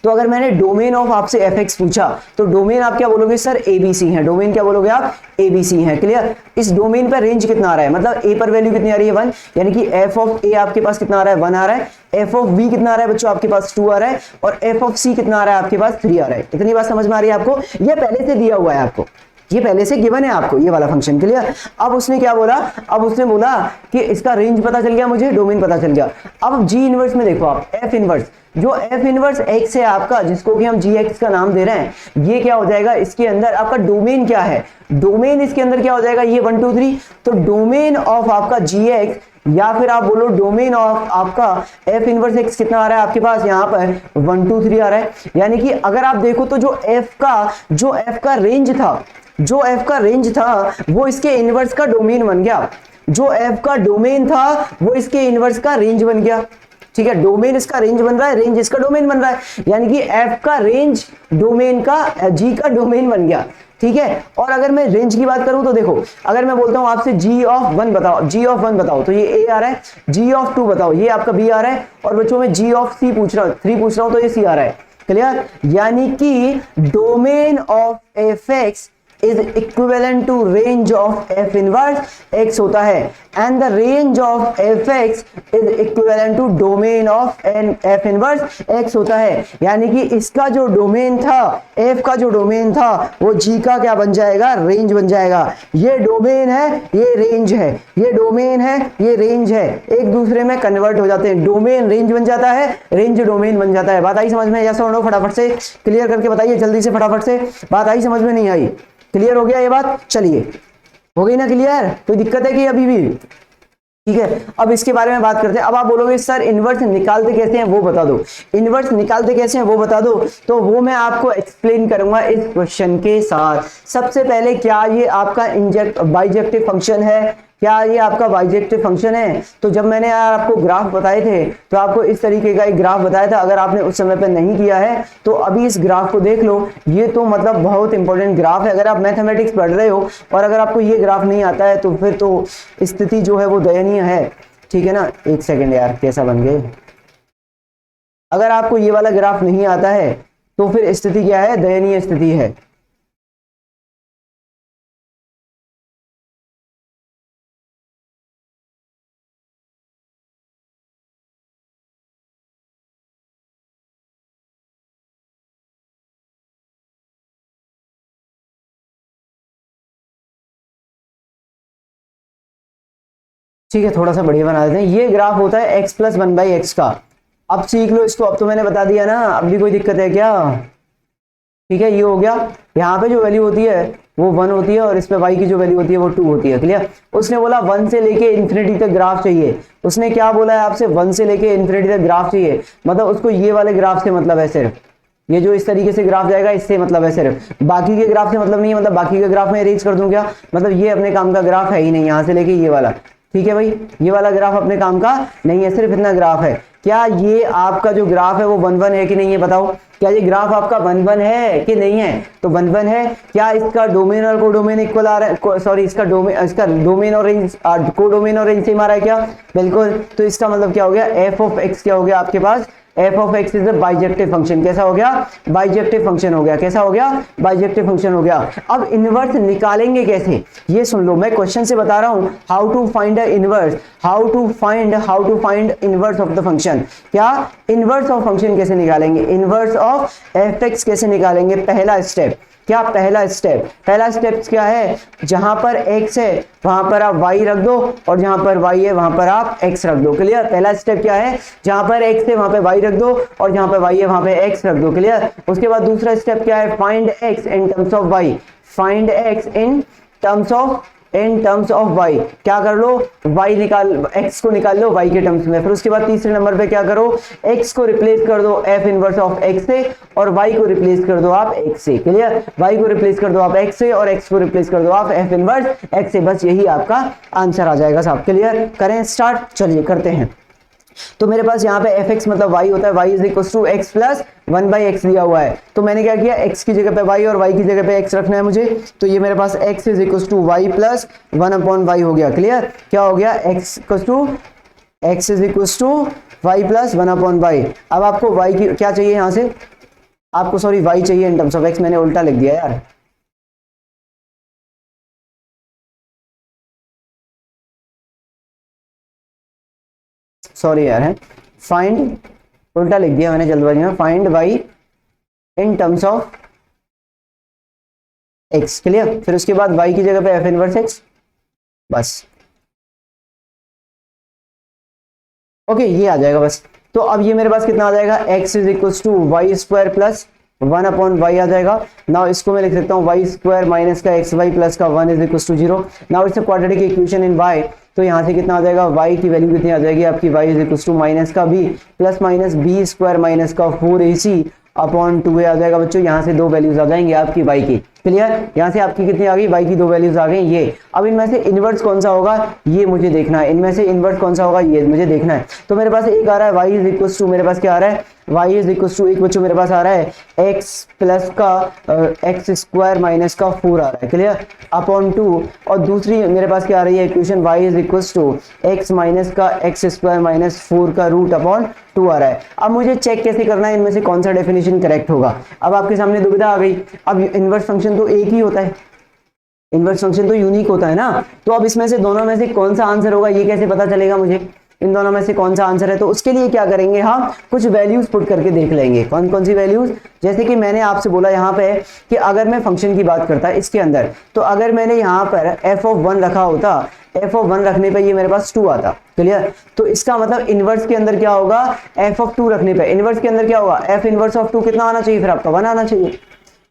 तो अगर मैंने डोमेन ऑफ आपसे एफ पूछा तो डोमेन आप क्या बोलोगे, सर एबीसी है। डोमेन क्या बोलोगे आप, एबीसी है। क्लियर, इस डोमेन पर रेंज कितना आ रहा है, मतलब ए पर वैल्यू कितनी आ रही है, 1, यानी कि एफ ऑफ ए आपके पास कितना आ रहा है, 1 आ रहा है। एफ ऑफ बी कितना आ रहा है बच्चों, आपके पास 2 आ रहा है। और एफ ऑफ सी कितना आ रहा है, आपके पास 3 आ रहा है। इतनी बात समझ में आ रही है आपको, ये पहले से दिया हुआ है आपको, ये पहले से गिवन है आपको ये वाला फंक्शन। क्लियर, अब उसने क्या बोला, अब उसने बोला कि इसका रेंज पता चल गया मुझे, डोमेन पता चल गया। अब जी इनवर्स में देखो आप, एफ इनवर्स, जो एफ इनवर्स एक्स है आपका, जिसको कि हम जी एक्स का नाम दे रहे हैं, ये क्या हो जाएगा, इसके अंदर आपका डोमेन क्या है, डोमेन इसके अंदर क्या हो जाएगा, ये 1 2 3। तो डोमेन ऑफ आपका जी एक्स या फिर आप बोलो डोमेन ऑफ आपका एफ इनवर्स एक्स कितना आ रहा है आपके पास, यहाँ पर 1 2 3 आ रहा है। यानी कि अगर आप देखो तो जो एफ का रेंज था, जो एफ का रेंज था वो इसके इनवर्स का डोमेन बन गया। जो एफ का डोमेन था वो इसके इनवर्स का रेंज बन गया। ठीक है, डोमेन इसका रेंज बन रहा है, रेंज इसका डोमेन बन रहा है, यानी कि एफ का रेंज डोमेन का जी का डोमेन बन गया। ठीक है, और अगर मैं रेंज की बात करूं तो देखो, अगर मैं बोलता हूं आपसे जी ऑफ 1 बताओ, जी ऑफ 1 बताओ, तो ये ए आ रहा है। जी ऑफ 2 बताओ, ये आपका बी आ रहा है। और बच्चों में जी ऑफ सी पूछ रहा हूं, 3 पूछ रहा हूं, तो ये सी आ रहा है। क्लियर, यानी कि domain of F x is equivalent to range of f inverse x होता है, and the range of fx is equivalent to domain of f inverse x होता है। यानी कि इसका जो डोमेन था, f का जो डोमेन था, वो g का क्या बन जाएगा, रेंज बन जाएगा। ये डोमेन है, ये रेंज है, ये डोमेन है, ये रेंज है, एक दूसरे में कन्वर्ट हो जाते हैं। डोमेन रेंज बन जाता है, रेंज डोमेन बन जाता है। बात आई समझ में, या सुनो फटाफट से क्लियर करके बताइए, जल्दी से फटाफट से। बात आई समझ में, नहीं आई, क्लियर हो गया ये बात, चलिए हो गई ना क्लियर, कोई दिक्कत है कि अभी भी, ठीक है। अब इसके बारे में बात करते हैं। अब आप बोलोगे सर इनवर्स निकालते कैसे हैं वो बता दो, इनवर्स निकालते कैसे हैं वो बता दो, तो वो मैं आपको एक्सप्लेन करूंगा इस क्वेश्चन के साथ। सबसे पहले, क्या ये आपका बाइजेक्टिव फंक्शन है, क्या ये आपका बाइजेक्टिव फंक्शन है? तो जब मैंने यार आपको ग्राफ बताए थे तो आपको इस तरीके का एक ग्राफ बताया था। अगर आपने उस समय पे नहीं किया है तो अभी इस ग्राफ को देख लो, ये तो मतलब बहुत इंपॉर्टेंट ग्राफ है। अगर आप मैथमेटिक्स पढ़ रहे हो और अगर आपको ये ग्राफ नहीं आता है तो फिर तो स्थिति जो है वो दयनीय है। ठीक है ना, एक सेकेंड यार, कैसा बन गए, अगर आपको ये वाला ग्राफ नहीं आता है तो फिर स्थिति क्या है, दयनीय स्थिति है। ठीक है, थोड़ा सा बढ़िया बना देते हैं। ये ग्राफ होता है x प्लस 1/x का। अब सीख लो इसको, अब तो मैंने बता दिया ना, अब भी कोई दिक्कत है क्या? ठीक है, ये हो गया। यहाँ पे जो वैल्यू होती है वो 1 होती है और इस पे y की जो वैल्यू होती है वो 2 होती है। क्लियर, उसने बोला 1 से लेके इन्फिनिटी तक ग्राफ चाहिए। उसने क्या बोला है आपसे, 1 से लेके इन्फिनिटी तक ग्राफ चाहिए, मतलब उसको ये वाले ग्राफ से मतलब है, सिर्फ ये जो इस तरीके से ग्राफ जाएगा इससे मतलब है, सिर्फ बाकी के ग्राफ से मतलब नहीं है। मतलब बाकी के ग्राफ में अरेंज कर दूं क्या, मतलब ये अपने काम का ग्राफ है ही नहीं, यहाँ से लेके ये वाला। ठीक है भाई, ये वाला ग्राफ अपने काम का नहीं है, सिर्फ इतना ग्राफ है। क्या ये आपका जो ग्राफ है वो 1 1 है कि नहीं है, बताओ। क्या ये ग्राफ आपका 1 1 है कि नहीं है? तो 1 1 है। क्या इसका डोमेन और कोडोमेन इक्वल आ रहा है, सॉरी इसका डोमेन और रेंज, कोडोमेन और रेंज सेम आ रहा है क्या? बिल्कुल। तो इसका मतलब क्या हो गया, एफ ऑफ एक्स क्या हो गया आपके पास, f of x is a bijective function. कैसा हो गया, बाइजेक्टिव फंक्शन हो गया। कैसा हो गया, बाइजेक्टिव फंक्शन हो गया। अब इनवर्स निकालेंगे कैसे, ये सुन लो, मैं क्वेश्चन से बता रहा हूं, how to find inverse, how to find inverse of the function. क्या इनवर्स ऑफ फंक्शन कैसे निकालेंगे, इनवर्स ऑफ एफ एक्स कैसे निकालेंगे? पहला स्टेप क्या, पहला स्टेप क्या है, जहां पर x है वहां पर आप y रख दो और जहां पर y है वहां पर आप x रख दो। क्लियर, पहला स्टेप क्या है, जहां पर x है वहां पे y रख दो और जहां पर y है वहां पे x रख दो। क्लियर, उसके बाद दूसरा स्टेप क्या है, find x in terms of y, find x in terms of in terms of Y, क्या कर लो, वाई निकाल, एक्स को निकाल लो वाई के टर्म्स में। फिर उसके बाद तीसरे नंबर पे क्या करो, एक्स को रिप्लेस कर दो एफ इनवर्स ऑफ एक्स से और वाई को रिप्लेस कर दो आप एक्स से। क्लियर, वाई को रिप्लेस कर दो आप एक्स से और एक्स को रिप्लेस कर दो आप एफ इनवर्स एक्स से। बस यही आपका आंसर आ जाएगा साहब। क्लियर, करें स्टार्ट, चलिए करते हैं। तो मेरे पास यहाँ पे एफ एक्स मतलब y होता है, y is equal to X plus 1/x दिया हुआ है। तो मैंने क्या किया, x की जगह पे y और y की जगह पे x रखना है मुझे। तो ये मेरे पास x is equal to y plus 1/y हो गया। क्लियर, क्या हो गया, x is equal to y plus 1/y। अब आपको y की क्या चाहिए यहाँ से, आपको सॉरी y चाहिए इन टर्म्स ऑफ x, मैंने उल्टा लिख दिया यार। सॉरी यार, है फाइंड, उल्टा लिख दिया मैंने जल्दबाजी में, find y in terms of x। Clear, फिर उसके बाद y की जगह पे f इनवर्स x, बस ओके, ये आ जाएगा बस। तो अब ये मेरे पास कितना आ जाएगा, x is equal to Y square plus 1/y आ जाएगा। नाउ इसको मैं लिख सकता हूँ y स्क्वायर माइनस का xy प्लस का 1 is equal to 0। Now it's a quadratic equation in y। तो यहाँ से कितना आ जाएगा, y की वैल्यू कितनी आ जाएगी आपकी, y is equal to minus का b plus minus b square minus का 4ac अपॉन 2a आ जाएगा बच्चों। यहाँ से दो वैल्यूज आ जाएंगी आपकी y की। क्लियर, यहाँ से आपकी कितनी आ गई, y की दो वैल्यूज आ गई ये। अब इनमें से इनवर्स कौन सा होगा ये मुझे देखना है, इनमें से इनवर्स कौन सा होगा ये मुझे देखना है। तो मेरे पास एक आ रहा है y इज इक्वल टू, मेरे पास क्या आ रहा है, y इज इक्वल टू एक बच्चों मेरे पास आ रहा है x प्लस का x स्क्वायर माइनस का 4 आ रहा है। Clear, upon 2। और दूसरी मेरे पास क्या आ रही है equation, y is equal to x minus का x स्क्वायर माइनस 4 का रूट अपॉन 2 आ रहा है। अब मुझे चेक कैसे करना है इनमें से कौन सा डेफिनेशन करेक्ट होगा। अब आपके सामने दुविधा आ गई। अब इनवर्स फंक्शन तो एक ही होता है, इनवर्स फंक्शन तो यूनिक होता है ना। तो अब इसमें से दोनों में से कौन सा आंसर होगा ये कैसे पता चलेगा मुझे, इन दोनों में से कौन सा आंसर है। तो उसके लिए क्या करेंगे, हम कुछ वैल्यूज पुट करके देख लेंगे। कौन कौन सी वैल्यूज, जैसे कि मैंने आपसे बोला यहाँ पे कि अगर मैं फंक्शन की बात करता है इसके अंदर, तो अगर मैंने यहाँ पर f(1) रखा होता, f(1) रखने पे ये मेरे पास 2 आता। क्लियर, तो इसका मतलब इनवर्स के अंदर क्या होगा, f(2) रखने पे इनवर्स के अंदर क्या होगा, f इनवर्स ऑफ 2 कितना आना चाहिए, फिर आपका 1 आना चाहिए।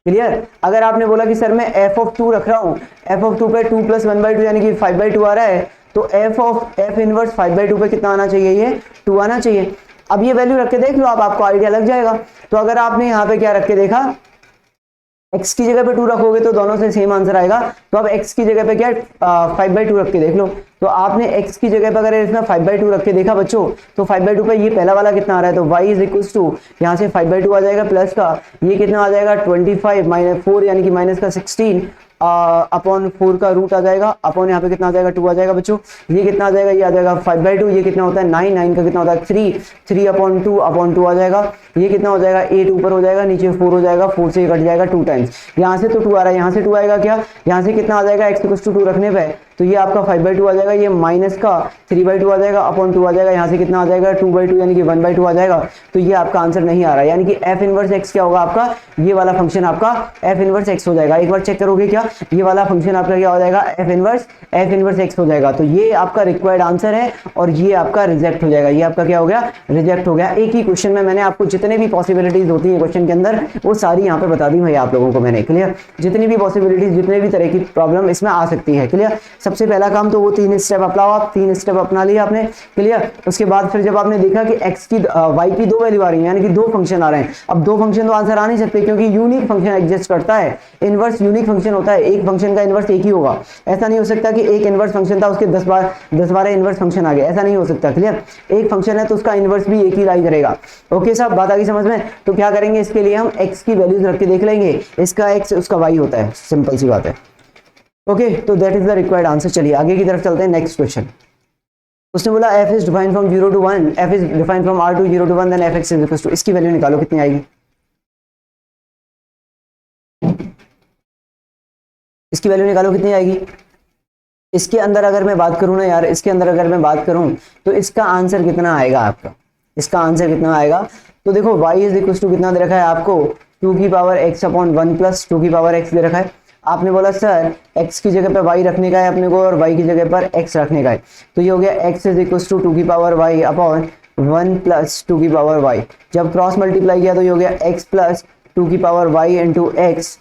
क्लियर, अगर आपने बोला कि सर मैं f(2) रख रहा हूँ, f(2) पे 2 प्लस 1/2 यानी कि 5/2 आ रहा है, तो f इनवर्स 5/2 पे कितना आना चाहिए, ये 2 आना चाहिए। अब ये वैल्यू रख के देख लो, आपको आइडिया लग जाएगा। तो अगर आपने यहाँ पे क्या रख के देखा, x की जगह पे 2 रखोगे तो दोनों से सेम आंसर आएगा। तो अब x की जगह पे क्या 5/2 रख के देख लो। तो आपने x की जगह पे अगर इसमें 5/2 रख के देखा बच्चों, तो 5/2 पे ये पहला वाला कितना आ रहा है, तो y इज इक्वल टू यहाँ से 5/2 आ जाएगा प्लस का ये कितना आ जाएगा 25 माइनस 4 यानी कि माइनस का 16 अपॉन 4 का रूट आ जाएगा, अपॉन यहाँ पे कितना आ जाएगा 2 आ जाएगा बच्चों। ये कितना आ जाएगा, ये आ जाएगा 5/2, ये कितना होता है 9 का कितना होता है 3 अपॉन 2 आ जाएगा। ये कितना हो जाएगा 8 ऊपर हो जाएगा, नीचे 4 हो जाएगा, 4 से कट जाएगा 2 टाइम्स। यहाँ से तो 2 आ रहा है, यहाँ से 2 आएगा क्या, यहाँ से कितना आ जाएगा x इक्वल टू 2 रखने पे, तो ये आपका 5/2 आ जाएगा, ये माइनस का 3/2 आ जाएगा, अपॉन 2 आ जाएगा, यहाँ से कितना आ जाएगा 2/2 यानी कि 1/2 आ जाएगा। तो ये आपका आंसर नहीं आ रहा है, यानी कि f इनवर्स x क्या होगा आपका, ये वाला फंक्शन आपका f इनवर्स x हो जाएगा। एक बार चेक करोगे क्या, ये वाला फंक्शन आपका क्या हो जाएगा, f इनवर्स x हो जाएगा। तो ये आपका रिक्वायर्ड आंसर है और ये आपका रिजेक्ट हो जाएगा, ये आपका क्या हो गया, रिजेक्ट हो गया। एक ही क्वेश्चन में मैंने आपको जितने भी पॉसिबिलिटीज होती है क्वेश्चन के अंदर वो सारी यहाँ पे बता दी हुई है आप लोगों को मैंने। क्लियर, जितनी भी पॉसिबिलिटीज, जितने भी तरह की प्रॉब्लम इसमें आ सकती है। क्लियर, सबसे पहला काम तो वो 3 स्टेप अपनाओ, आप 3 स्टेप अपना लिया आपने। क्लियर, उसके बाद फिर जब आपने देखा कि x की y की 2 वैल्यू आ रही है, यानी कि 2 फंक्शन आ रहे हैं। अब 2 फंक्शन तो आंसर आ नहीं सकते क्योंकि यूनिक फंक्शन एग्जिस्ट करता है, इनवर्स यूनिक फंक्शन होता है, एक फंक्शन का इनवर्स एक ही होगा। ऐसा नहीं हो सकता कि एक इनवर्स फंक्शन था उसके 10-12 इनवर्स फंक्शन आ गए, ऐसा नहीं हो सकता। क्लियर, एक फंक्शन है तो उसका इनवर्स भी एक ही लाई करेगा। ओके साहब, बात आ गई समझ में। तो क्या करेंगे, इसके लिए हम x की वैल्यूज रख के देख लेंगे, इसका x उसका y होता है, सिंपल सी बात है। ओके, तो that is the required answer. चलिए आगे की तरफ चलते हैं। नेक्स्ट क्वेश्चन, उसने बोला f is defined from 0 to 1, f is defined from r to 0 to 1, then fx is equal to, इसकी वैल्यू निकालो कितनी आएगी, इसकी वैल्यू निकालो कितनी आएगी। इसके अंदर अगर मैं बात करूं ना यार, इसके अंदर अगर मैं बात करूं तो इसका आंसर कितना आएगा आपका, इसका आंसर कितना आएगा। तो देखो y इज इक्वल टू कितना दे रखा है आपको, 2 की पावर x अपॉन 1 प्लस 2 की पावर x दे रखा है। आपने बोला सर x की जगह पर y रखने का है अपने को और y की जगह पर x रखने का है। तो ये हो गया x इज इक्वल टू 2 की पावर y अपॉन 1 प्लस 2 की पावर y। जब क्रॉस मल्टीप्लाई किया तो ये हो गया x प्लस 2 की power y into X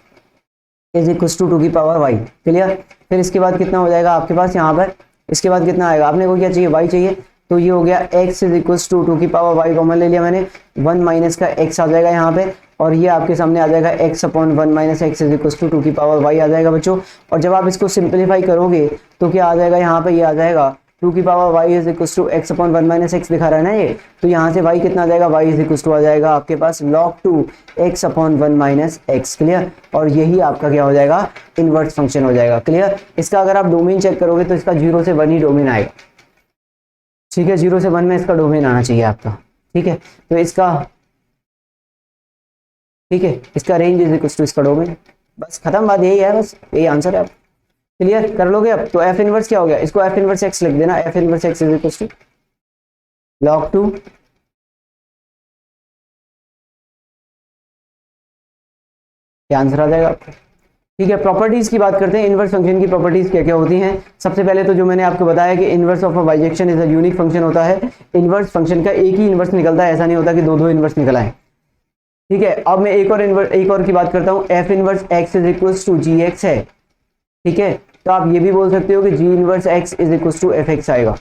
is equal to 2 की पावर y। क्लियर, फिर इसके बाद कितना हो जाएगा आपके पास यहाँ पर, इसके बाद कितना आएगा, आपने को क्या चाहिए, y चाहिए, तो ये हो गया x इज इक्वल टू 2 की पावर y कॉमन ले लिया मैंने, 1 माइनस का x आ जाएगा यहाँ पे, और ये आपके सामने आ जाएगा x upon 1 minus x is equal to 2 की पावर y आ जाएगा बच्चों। और जब आप इसको सिंप्लीफाई करोगे तो क्या आ जाएगा यहाँ पे, ये आ जाएगा 2 की power y is equal to x upon 1 minus X दिखा रहा है ना ये, तो यहाँ से y कितना आ जाएगा, y इज इक्वल टू आ जाएगा आपके पास log 2 x upon 1 minus x, clear. और यही आपका क्या हो जाएगा, इनवर्स फंक्शन हो जाएगा, क्लियर। इसका अगर आप डोमेन चेक करोगे तो इसका 0 से 1 ही डोमेन आएगा, ठीक है, 0 से 1 में इसका डोमेन आना चाहिए आपका, ठीक है। तो इसका, ठीक है, इसका रेंज इज इक्वल टू इसका डोमेन, बस खत्म बात, यही है, बस यही आंसर है। आप क्लियर कर लोगे अब। तो एफ इनवर्स क्या हो गया, इसको एफ इनवर्स एक्स लिख देना, F inverse x is equal to log 2 क्या आंसर आ जाएगा आपका, ठीक है। प्रॉपर्टीज की बात करते हैं, इनवर्स फंक्शन की प्रॉपर्टीज क्या क्या होती हैं। सबसे पहले तो जो मैंने आपको बताया कि inverse of a bijection is a unique function होता है, इनवर्स फंक्शन का एक ही इनवर्स निकलता है, ऐसा नहीं होता कि दो इनवर्स निकला है, ठीक है। अब मैं एक और की बात करता हूँ, F inverse x is equal to G X है, ठीक है। तो आप ये भी बोल सकते हो कि g inverse x is equal to f x आएगा,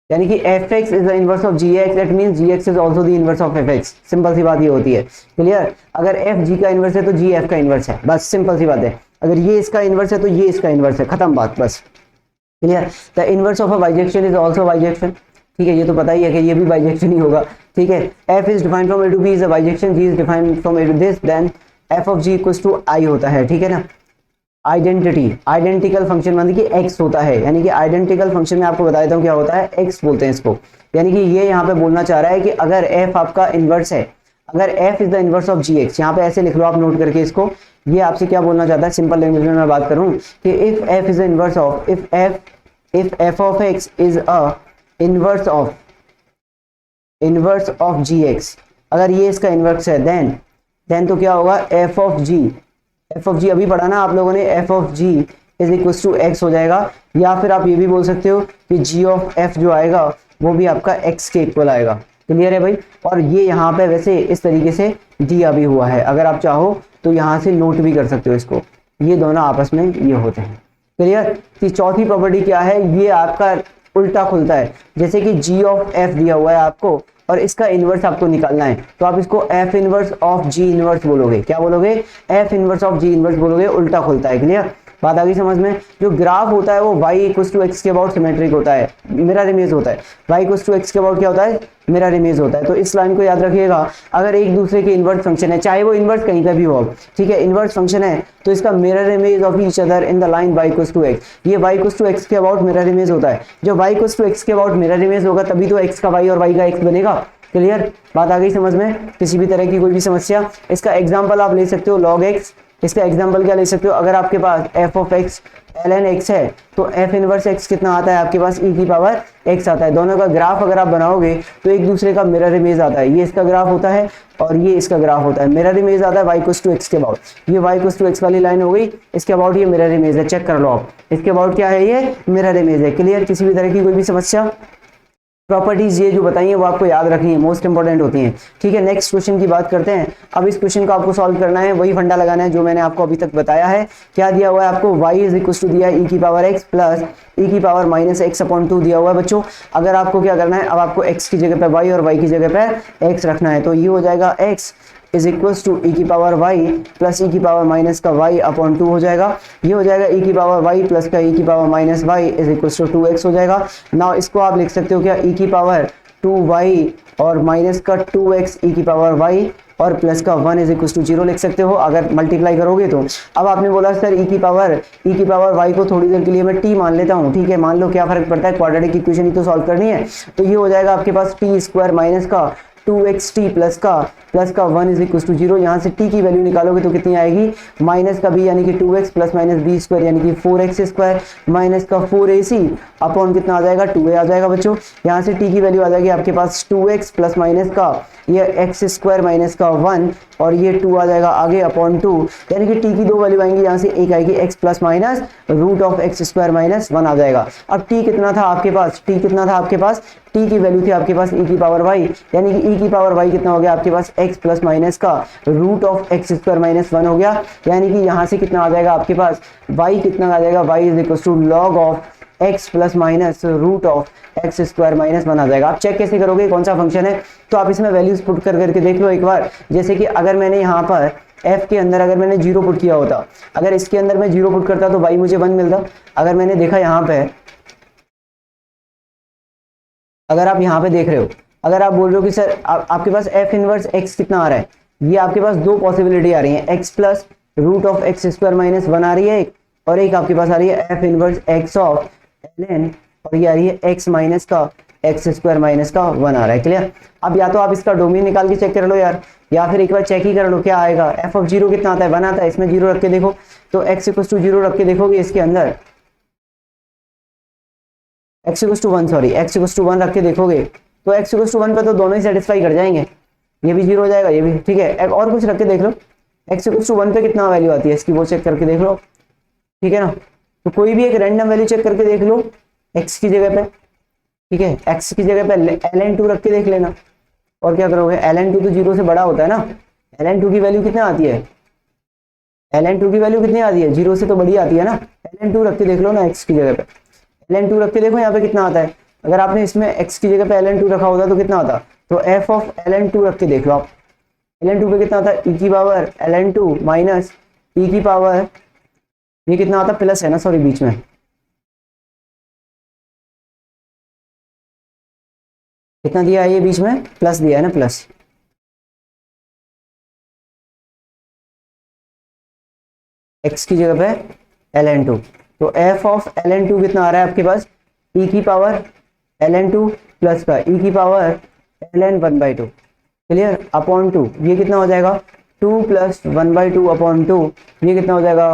यानी कि f x is the inverse of ji x, that means g x is also the inverse of F x. Simple सी बात ये होती है, क्लियर। अगर एफ जी का इनवर्स है तो जी एफ का इनवर्स है, बस सिंपल सी बात है। अगर ये इसका इनवर्स है तो ये इसका इनवर्स है, खत्म बात, बस clear. The inverse of a bijection is also bijection, ठीक है, ये तो पता ही है कि ये भी बाइजेक्शन ही होगा, ठीक है। F is defined from A to B is a bijection, g is defined from A to this, then f of g equals to I होता है, ठीक है ना। आइडेंटिटी, आइडेंटिकल फंक्शन मतलब कि एक्स होता है, यानी कि आइडेंटिकल फंक्शन में आपको बता देता हूँ क्या होता है, एक्स बोलते हैं इसको। यानी कि ये यहाँ पे बोलना चाह रहा है कि अगर एफ आपका इनवर्स है, अगर F is the inverse of ji X, यहाँ पे ऐसे लिख लो आप नोट करके इसको, ये आपसे क्या बोलना चाहता है, सिंपल लैंग्वेज में मैं बात करूँ कि if F is the inverse of, if F of x is a inverse of ji X, अगर ये इसका इनवर्स है, देन तो क्या होगा, एफ ऑफ जी अभी पढ़ा ना आप लोगों ने, F of G is equal to X हो जाएगा। या फिर आप ये भी बोल सकते हो कि जी ऑफ एफ जो आएगा वो भी आपका एक्स के इक्वल आएगा, क्लियर है भाई। और ये यहाँ पे वैसे इस तरीके से दिया भी हुआ है, अगर आप चाहो तो यहाँ से नोट भी कर सकते हो इसको, ये दोनों आपस में ये होते हैं, क्लियर। तो चौथी प्रॉपर्टी क्या है, ये आपका उल्टा खुलता है, जैसे कि जी ऑफ एफ दिया हुआ है आपको और इसका इनवर्स आपको निकालना है, तो आप इसको F inverse of ji inverse बोलोगे, क्या बोलोगे, F inverse of ji inverse बोलोगे, उल्टा खुलता है, क्लियर। बात आ गई समझ में। जो ग्राफ होता है वो y इक्वल्स टू एक्स के अबाउट सिमेट्रिक होता है, मिरर इमेज होता है, y इक्वल्स टू एक्स के अबाउट क्या होता है, मिरर इमेज होता है। तो इस लाइन को याद रखिएगा, अगर एक दूसरे के इनवर्स फंक्शन है, चाहे वो इनवर्स कहीं का भी हो, ठीक है, इनवर्स फंक्शन है तो इसका mirror image of each other in the line y equals to X, ये y इक्वल्स टू एक्स के अबाउट मिरर इमेज होता है। जब y इक्वल्स टू एक्स के अबाउट मिरर इमेज होगा तभी तो x का y और y का x बनेगा, क्लियर। बात आ गई समझ में। किसी भी तरह की कोई भी समस्या, इसका एग्जांपल आप ले सकते हो log x, इसका एग्जांपल क्या ले सकते हो, अगर आपके पास f of x ln x है तो f इनवर्स x कितना आता है आपके पास, e की पावर x आता है। दोनों का ग्राफ अगर आप बनाओगे तो एक दूसरे का मिरर इमेज आता है, ये इसका ग्राफ होता है और ये इसका ग्राफ होता है, मिरर इमेज आता है y इक्वल्स टू x के अबाउट, ये y इक्वल्स टू x वाली लाइन हो गई, इसके अबाउट ये मिरर इमेज है, चेक कर लो आप, इसके अबाउट क्या है, ये मिरर इमेज है, क्लियर। किसी भी तरह की कोई भी समस्या, प्रॉपर्टीज ये जो बताई है वो आपको याद रखनी है, मोस्ट इंपॉर्टेंट होती हैं, ठीक है। नेक्स्ट क्वेश्चन की बात करते हैं। अब इस क्वेश्चन को आपको सॉल्व करना है, वही फंडा लगाना है जो मैंने आपको अभी तक बताया है। क्या दिया हुआ है आपको, y इज इक्वल टू दिया है e की पावर x प्लस e की पावर माइनस एक्स अपॉन 2 दिया हुआ है बच्चों। अगर आपको क्या करना है, अब आपको x की जगह पे y और y की जगह पे x रखना है, तो ये हो जाएगा x is equals to e की पावर y प्लस e की पावर माइनस का y अपॉन 2 हो जाएगा। ये हो जाएगा e की पावर y प्लस का e की power minus y is equals to 2x हो जाएगा। नाउ इसको आप लिख सकते हो क्या, e की पावर 2y और माइनस का 2x e की पावर y और प्लस का 1 इज इक्वल्स टू 0 लिख सकते हो अगर मल्टीप्लाई करोगे तो। अब आपने बोला सर e की पावर y को थोड़ी देर के लिए मैं t मान लेता हूँ, ठीक है, मान लो क्या फर्क पड़ता है, क्वाड्रेटिक इक्वेशन ही तो सॉल्व करनी है। तो ये हो जाएगा आपके पास t स्क्वायर माइनस का 2xt प्लस का 1 इज इक्वल टू 0। यहाँ से t की वैल्यू निकालोगे तो कितनी आएगी, माइनस का b यानी कि 2x plus minus b square यानी कि 4x स्क्वायर माइनस का 4ac अपॉन कितना आ जाएगा, 2a आ जाएगा बच्चों। यहाँ से t की वैल्यू आ जाएगी आपके पास 2x प्लस माइनस का ये एक्स स्क्वायर माइनस का 1 और ये 2 आ जाएगा आगे अपॉन 2, यानी कि टी की दो वैल्यू आएंगी, यहाँ से एक आएगी X plus minus root of X square minus 1 आ जाएगा। अब टी कितना था आपके पास, टी कितना था आपके पास, टी की वैल्यू थी आपके पास ई की पावर वाई, यानी कि ई की पावर वाई कितना हो गया आपके पास एक्स प्लस माइनस का root of X square minus 1 हो गया, यानी कि यहाँ से कितना आ जाएगा आपके पास वाई कितना आ जाएगा, Y is equal to log of x plus minus root of X square minus 1 आ जाएगा। आप चेक कैसे करोगे कौन सा फंक्शन है, तो आप इसमें वैल्यूज पुट करके देख लो एक बार। जैसे कि अगर मैंने यहाँ पर f के अंदर अगर मैंने 0 पुट किया होता, अगर इसके अंदर मैं 0 पुट करता तो y मुझे 1 मिलता। अगर मैंने देखा यहाँ पे, अगर आप यहाँ पे देख रहे हो, अगर आप बोल रहे हो कि सर आपके पास f इनवर्स x कितना आ रहा है, ये आपके पास दो पॉसिबिलिटी आ रही है, x plus root of X square minus 1 आ रही है एक, और एक आपके पास आ रही है f inverse x of ln, और ये आ रही है x माइनस का एक्स स्क्वायर माइनस का 1 आ रहा है। क्लियर। अब या तो आप इसका डोमेन निकाल के चेक कर लो यार, या फिर एक बार चेक ही कर लो क्या आएगा। f ऑफ 0 कितना आता है, 1 आता है, इसमें 0 रख के देखो, तो x इक्वल टू 0 रख के देखोगे इसके अंदर, x equal to 1 sorry x equal to 1 रख के देखोगे तो x इक्वल टू 1 पे तो दोनों ही सेटिस्फाई कर जाएंगे, ये भी 0 हो जाएगा ये भी, ठीक है। और कुछ रख के देख लो, x इक्वल टू 1 पे कितना वैल्यू आती है इसकी, वो चेक करके देख लो, ठीक है ना। तो कोई भी एक रैंडम वैल्यू चेक करके देख लो x की जगह पे, ठीक है, x की जगह पे ln2 रख के देख लेना। और क्या करोगे, ln2 तो 0 से बड़ा होता है ना, ln2 की वैल्यू कितना आती है, ln2 की वैल्यू कितनी आती है, 0 से तो बड़ी आती है ना। ln2 रख के देख लो ना x की जगह पे, ln2 रख के देखो यहाँ पे कितना आता है। अगर आपने इसमें x की जगह पे ln2 रखा होता तो कितना आता, तो f ऑफ ln2 रख के देख लो आप, ln2 पे कितना आता है, e की पावर ln2 माइनस e की पावर, ये कितना आता, प्लस है ना सॉरी बीच में, कितना दिया है ये बीच में, प्लस दिया है ना, प्लस x की जगह पे ln2, तो f ऑफ ln2 कितना आ रहा है आपके पास, e की पावर ln2 प्लस का e की पावर ln1/2, क्लियर, अपॉन 2, ये कितना हो जाएगा 2 प्लस 1/2 अपॉन 2, ये कितना हो जाएगा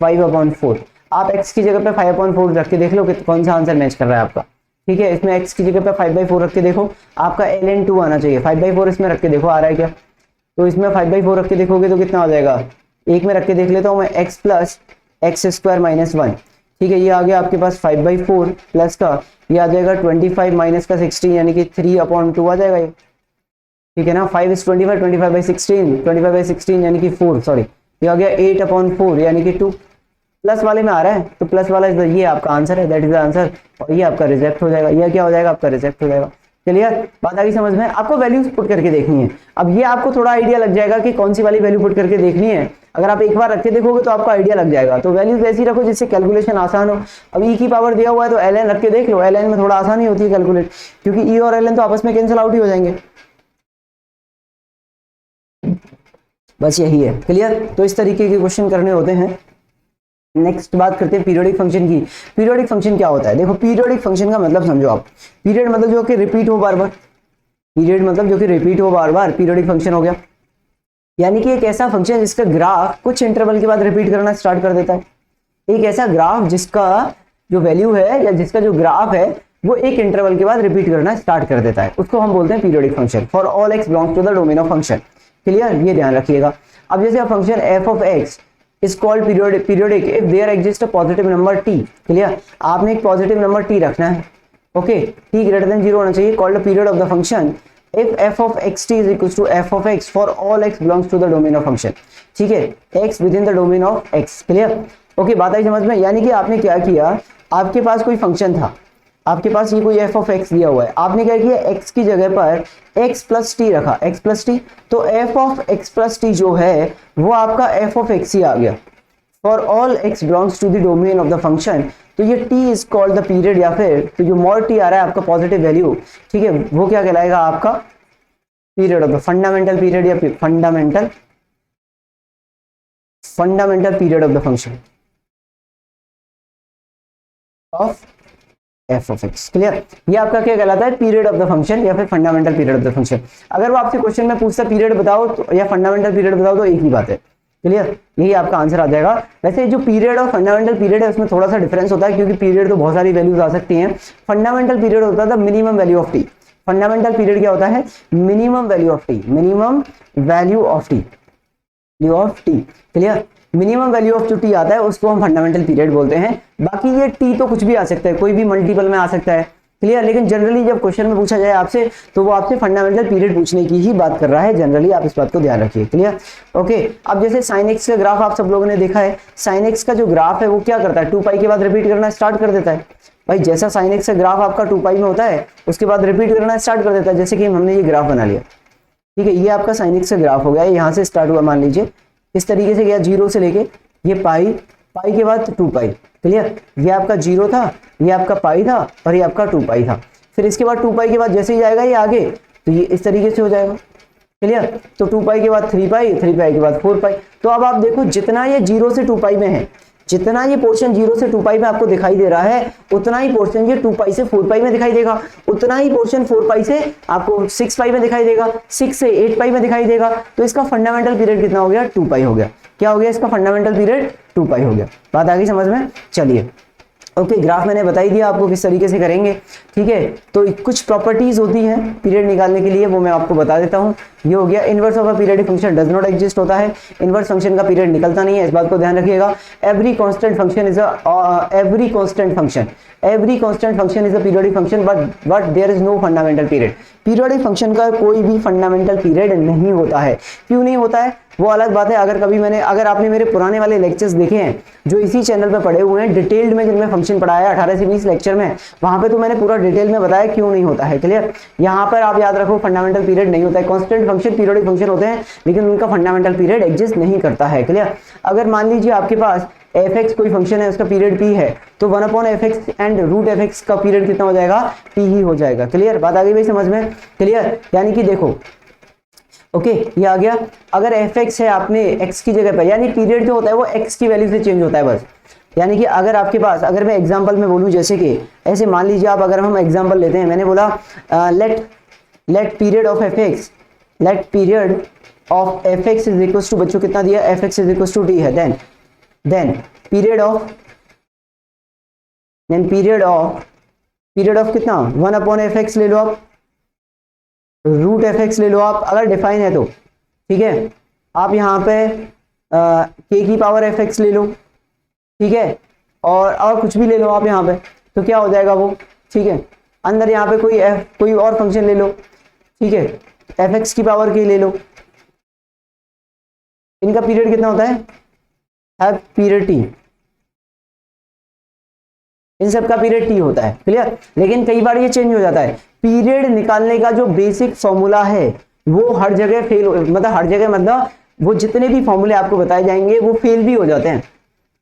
5/4। आप x की जगह पे 5/4 रख के देख लो कि कौन सा आंसर मैच कर रहा है आपका, ठीक है। इसमें x की जगह पे 5/4 रख के देखो, आपका ln2 आना चाहिए, 5/4 इसमें रख के देखो आ रहा है क्या, तो इसमें 5/4 रख के देखोगे तो कितना आ जाएगा, एक में रख के देख लेता हूँ मैं, x plus x square minus 1, ठीक है, ये आ गया आपके पास 5/4 प्लस का, ये आ जाएगा 25 माइनस का 16, यानी कि 3/2 आ जाएगा ये, ठीक है ना। 5 is 25, 25/16 यानी कि 4, सॉरी ये आ गया 8/4 यानी कि 2, प्लस वाले में आ रहा है तो प्लस वाला ये आपका आंसर है, दैट इज द आंसर, और ये आपका रिजेक्ट हो जाएगा, ये क्या हो जाएगा आपका रिजेक्ट हो जाएगा। क्लियर, बात आ गई समझ में। आपको वैल्यूज पुट करके देखनी है, अब ये आपको थोड़ा आइडिया लग जाएगा कि कौन सी वाली वैल्यू पुट करके देखनी है। अगर आप एक बार रख के देखोगे तो आपको आइडिया लग जाएगा, तो वैल्यूज ऐसी रखो जिससे कैलकुलेशन आसान हो। अब ई की पावर दिया हुआ है तो ln रख के देख लो, ln में थोड़ा आसानी होती है कैलकुलेट, क्योंकि ई और ln तो आपस में कैंसिल आउट ही हो जाएंगे, बस यही है। क्लियर, तो इस तरीके के क्वेश्चन करने होते हैं। नेक्स्ट बात करते हैं पीरियोडिक फंक्शन की। पीरियोडिक फंक्शन क्या होता है, देखो पीरियोडिक फंक्शन का मतलब समझो आप, पीरियड मतलब जो कि रिपीट हो बार बार, पीरियड मतलब जो कि रिपीट हो बार बार, पीरियोडिक फंक्शन हो गया। यानी कि एक ऐसा फंक्शन जिसका ग्राफ कुछ इंटरवल के बाद रिपीट करना स्टार्ट कर देता है, एक ऐसा ग्राफ जिसका जो वैल्यू है या जिसका जो ग्राफ है वो एक इंटरवल के बाद रिपीट करना स्टार्ट कर देता है, उसको हम बोलते हैं periodic function. For all X belongs to the domain of function. Clear, ये ध्यान रखिएगा। अब जैसे function f of x is called periodic if there exists a positive number t। Clear, आपने एक पॉजिटिव नंबर t रखना है, ओके, t greater than 0 होना चाहिए, called the period of the function if f of xt is equals to f of x for all x belongs to the domain of function। ठीक है, x within the domain of x। Clear, okay, बात आई समझ में। यानी कि आपने क्या किया, आपके पास कोई फंक्शन था, आपके पास ये कोई f ऑफ x दिया हुआ है, आपने क्या किया x की जगह पर x प्लस टी रखा, x प्लस टी, तो f of x plus T जो है वो आपका f ऑफ x ही आ गया। For all x belongs to the domain of the function, तो ये t is called the period, या फिर तो जो मोर t आ रहा है आपका पॉजिटिव वैल्यू, ठीक है, वो क्या कहलाएगा आपका period of the fundamental period, या fundamental period of the function of f of x। Clear, ये आपका क्या कहलाता है पीरियड ऑफ द फंक्शन या फिर fundamental period of the function. अगर वो आपसे क्वेश्चन में पूछता पीरियड बताओ तो या फंडामेंटल पीरियड बताओ तो एक ही बात है। क्लियर, यही आपका आंसर आ जाएगा। वैसे जो पीरियड और फंडामेंटल पीरियड है उसमें थोड़ा सा डिफरेंस होता है, क्योंकि पीरियड तो बहुत सारी वैल्यूज आ सकती हैं, फंडामेंटल पीरियड होता है the minimum value of T, fundamental period क्या होता है? Minimum value of T, minimum value of T, value of T, clear? Minimum value of जो टी आता है उसको हम फंडामेंटल पीरियड बोलते हैं। बाकी ये टी तो कुछ भी आ सकता है, कोई भी मल्टीपल में आ सकता है, क्लियर? लेकिन जनरली जब क्वेश्चन में पूछा जाए आपसे तो वो आपसे फंडामेंटल पीरियड पूछने की ही बात कर रहा है, जनरली आप इस बात को ध्यान रखिए, क्लियर? ओके, अब जैसे साइन एक्स का ग्राफ आप सब लोगों ने देखा है, साइन एक्स का जो ग्राफ है वो क्या करता है? 2 पाई के बाद रिपीट करना स्टार्ट कर देता है। भाई जैसा साइन एक्स का ग्राफ आपका 2 पाई में होता है उसके बाद रिपीट करना स्टार्ट कर देता है। जैसे कि हमने ये ग्राफ बना लिया, ठीक है, ये आपका साइन एक्स का ग्राफ हो गया, यहाँ से स्टार्ट हुआ, मान लीजिए इस तरीके से गया 0 से लेके ये पाई, पाई के बाद 2 पाई, क्लियर? ये आपका 0 था, ये आपका पाई था और ये आपका 2 पाई था। फिर इसके बाद 2 पाई के बाद जैसे ही जाएगा ये आगे तो ये इस तरीके से हो जाएगा, क्लियर? तो 2 पाई के बाद 3 पाई, 3 पाई के बाद 4 पाई। तो अब आप देखो जितना ये 0 से 2 पाई में है, जितना ये पोर्शन 0 से 2 पाई में आपको दिखाई दे रहा है उतना ही पोर्शन ये 2 पाई से 4 पाई में दिखाई देगा, उतना ही पोर्शन 4 पाई से आपको 6 पाई में दिखाई देगा, 6 से 8 पाई में दिखाई देगा। तो इसका फंडामेंटल पीरियड कितना हो गया? 2 पाई हो गया। क्या हो गया इसका फंडामेंटल पीरियड? 2 पाई हो गया। बात आ गई समझ में? चलिए ओके, ग्राफ मैंने बता ही दिया आपको किस तरीके से करेंगे, ठीक है? तो कुछ प्रॉपर्टीज होती हैं पीरियड निकालने के लिए, वो मैं आपको बता देता हूं। ये हो गया inverse of a periodic function does not exist होता है, इनवर्स फंक्शन का पीरियड निकलता नहीं है, इस बात को ध्यान रखिएगा। Every constant function is every constant function is a periodic function but there is no fundamental period. Periodic function का कोई भी फंडामेंटल पीरियड नहीं होता है। क्यों नहीं होता है वो अलग बात है। अगर आपने मेरे पुराने वाले लेक्चर्स देखे हैं जो इसी चैनल पे पढ़े हुए हैं डिटेल्ड में, जिनमें फंक्शन पढ़ाया 18 से 20 लेक्चर में, वहां पे तो मैंने पूरा डिटेल में बताया क्यों नहीं होता है, क्लियर? यहाँ पर आप याद रखो फंडामेंटल पीरियड नहीं होता है। कांस्टेंट फंक्शन पीरियडिक फंक्शन होते हैं लेकिन उनका फंडामेंटल पीरियड एग्जिस्ट नहीं करता है, क्लियर? अगर मान लीजिए आपके पास f(x) कोई फंक्शन है उसका पीरियड p है तो 1/f(x) एंड √f(x) का पीरियड कितना हो जाएगा? p ही हो जाएगा, क्लियर? बात आ गई भाई समझ में? क्लियर? यानी कि देखो ओके ये आ गया। अगर f(x) है आपने x की जगह पर, यानी पीरियड जो होता है वो x की वैल्यू से चेंज होता है बस। यानी कि अगर आपके पास, अगर मैं एग्जांपल में बोलूं, जैसे कि ऐसे मान लीजिए आप, अगर हम एग्जांपल लेते हैं, मैंने बोला let period of f(x) is equal to, बच्चों कितना दिया? f(x) is equal to t है। देन पीरियड ऑफ कितना? 1/f(x) ले लो आप, √f(x) ले लो आप, अगर डिफाइन है तो, ठीक है? आप यहाँ पे k की पावर f(x) ले लो, ठीक है? और कुछ भी ले लो आप यहाँ पे, तो क्या हो जाएगा वो, ठीक है? अंदर यहाँ पे कोई और फंक्शन ले लो, ठीक है? f(x) की पावर k ले लो, इनका पीरियड कितना होता है? पीरियड t, इन सब का पीरियड t होता है, क्लियर? लेकिन कई बार ये चेंज हो जाता है। पीरियड निकालने का जो बेसिक फॉर्मूला है वो हर जगह मतलब वो जितने भी फॉर्मूले आपको बताए जाएंगे वो फेल भी हो जाते हैं,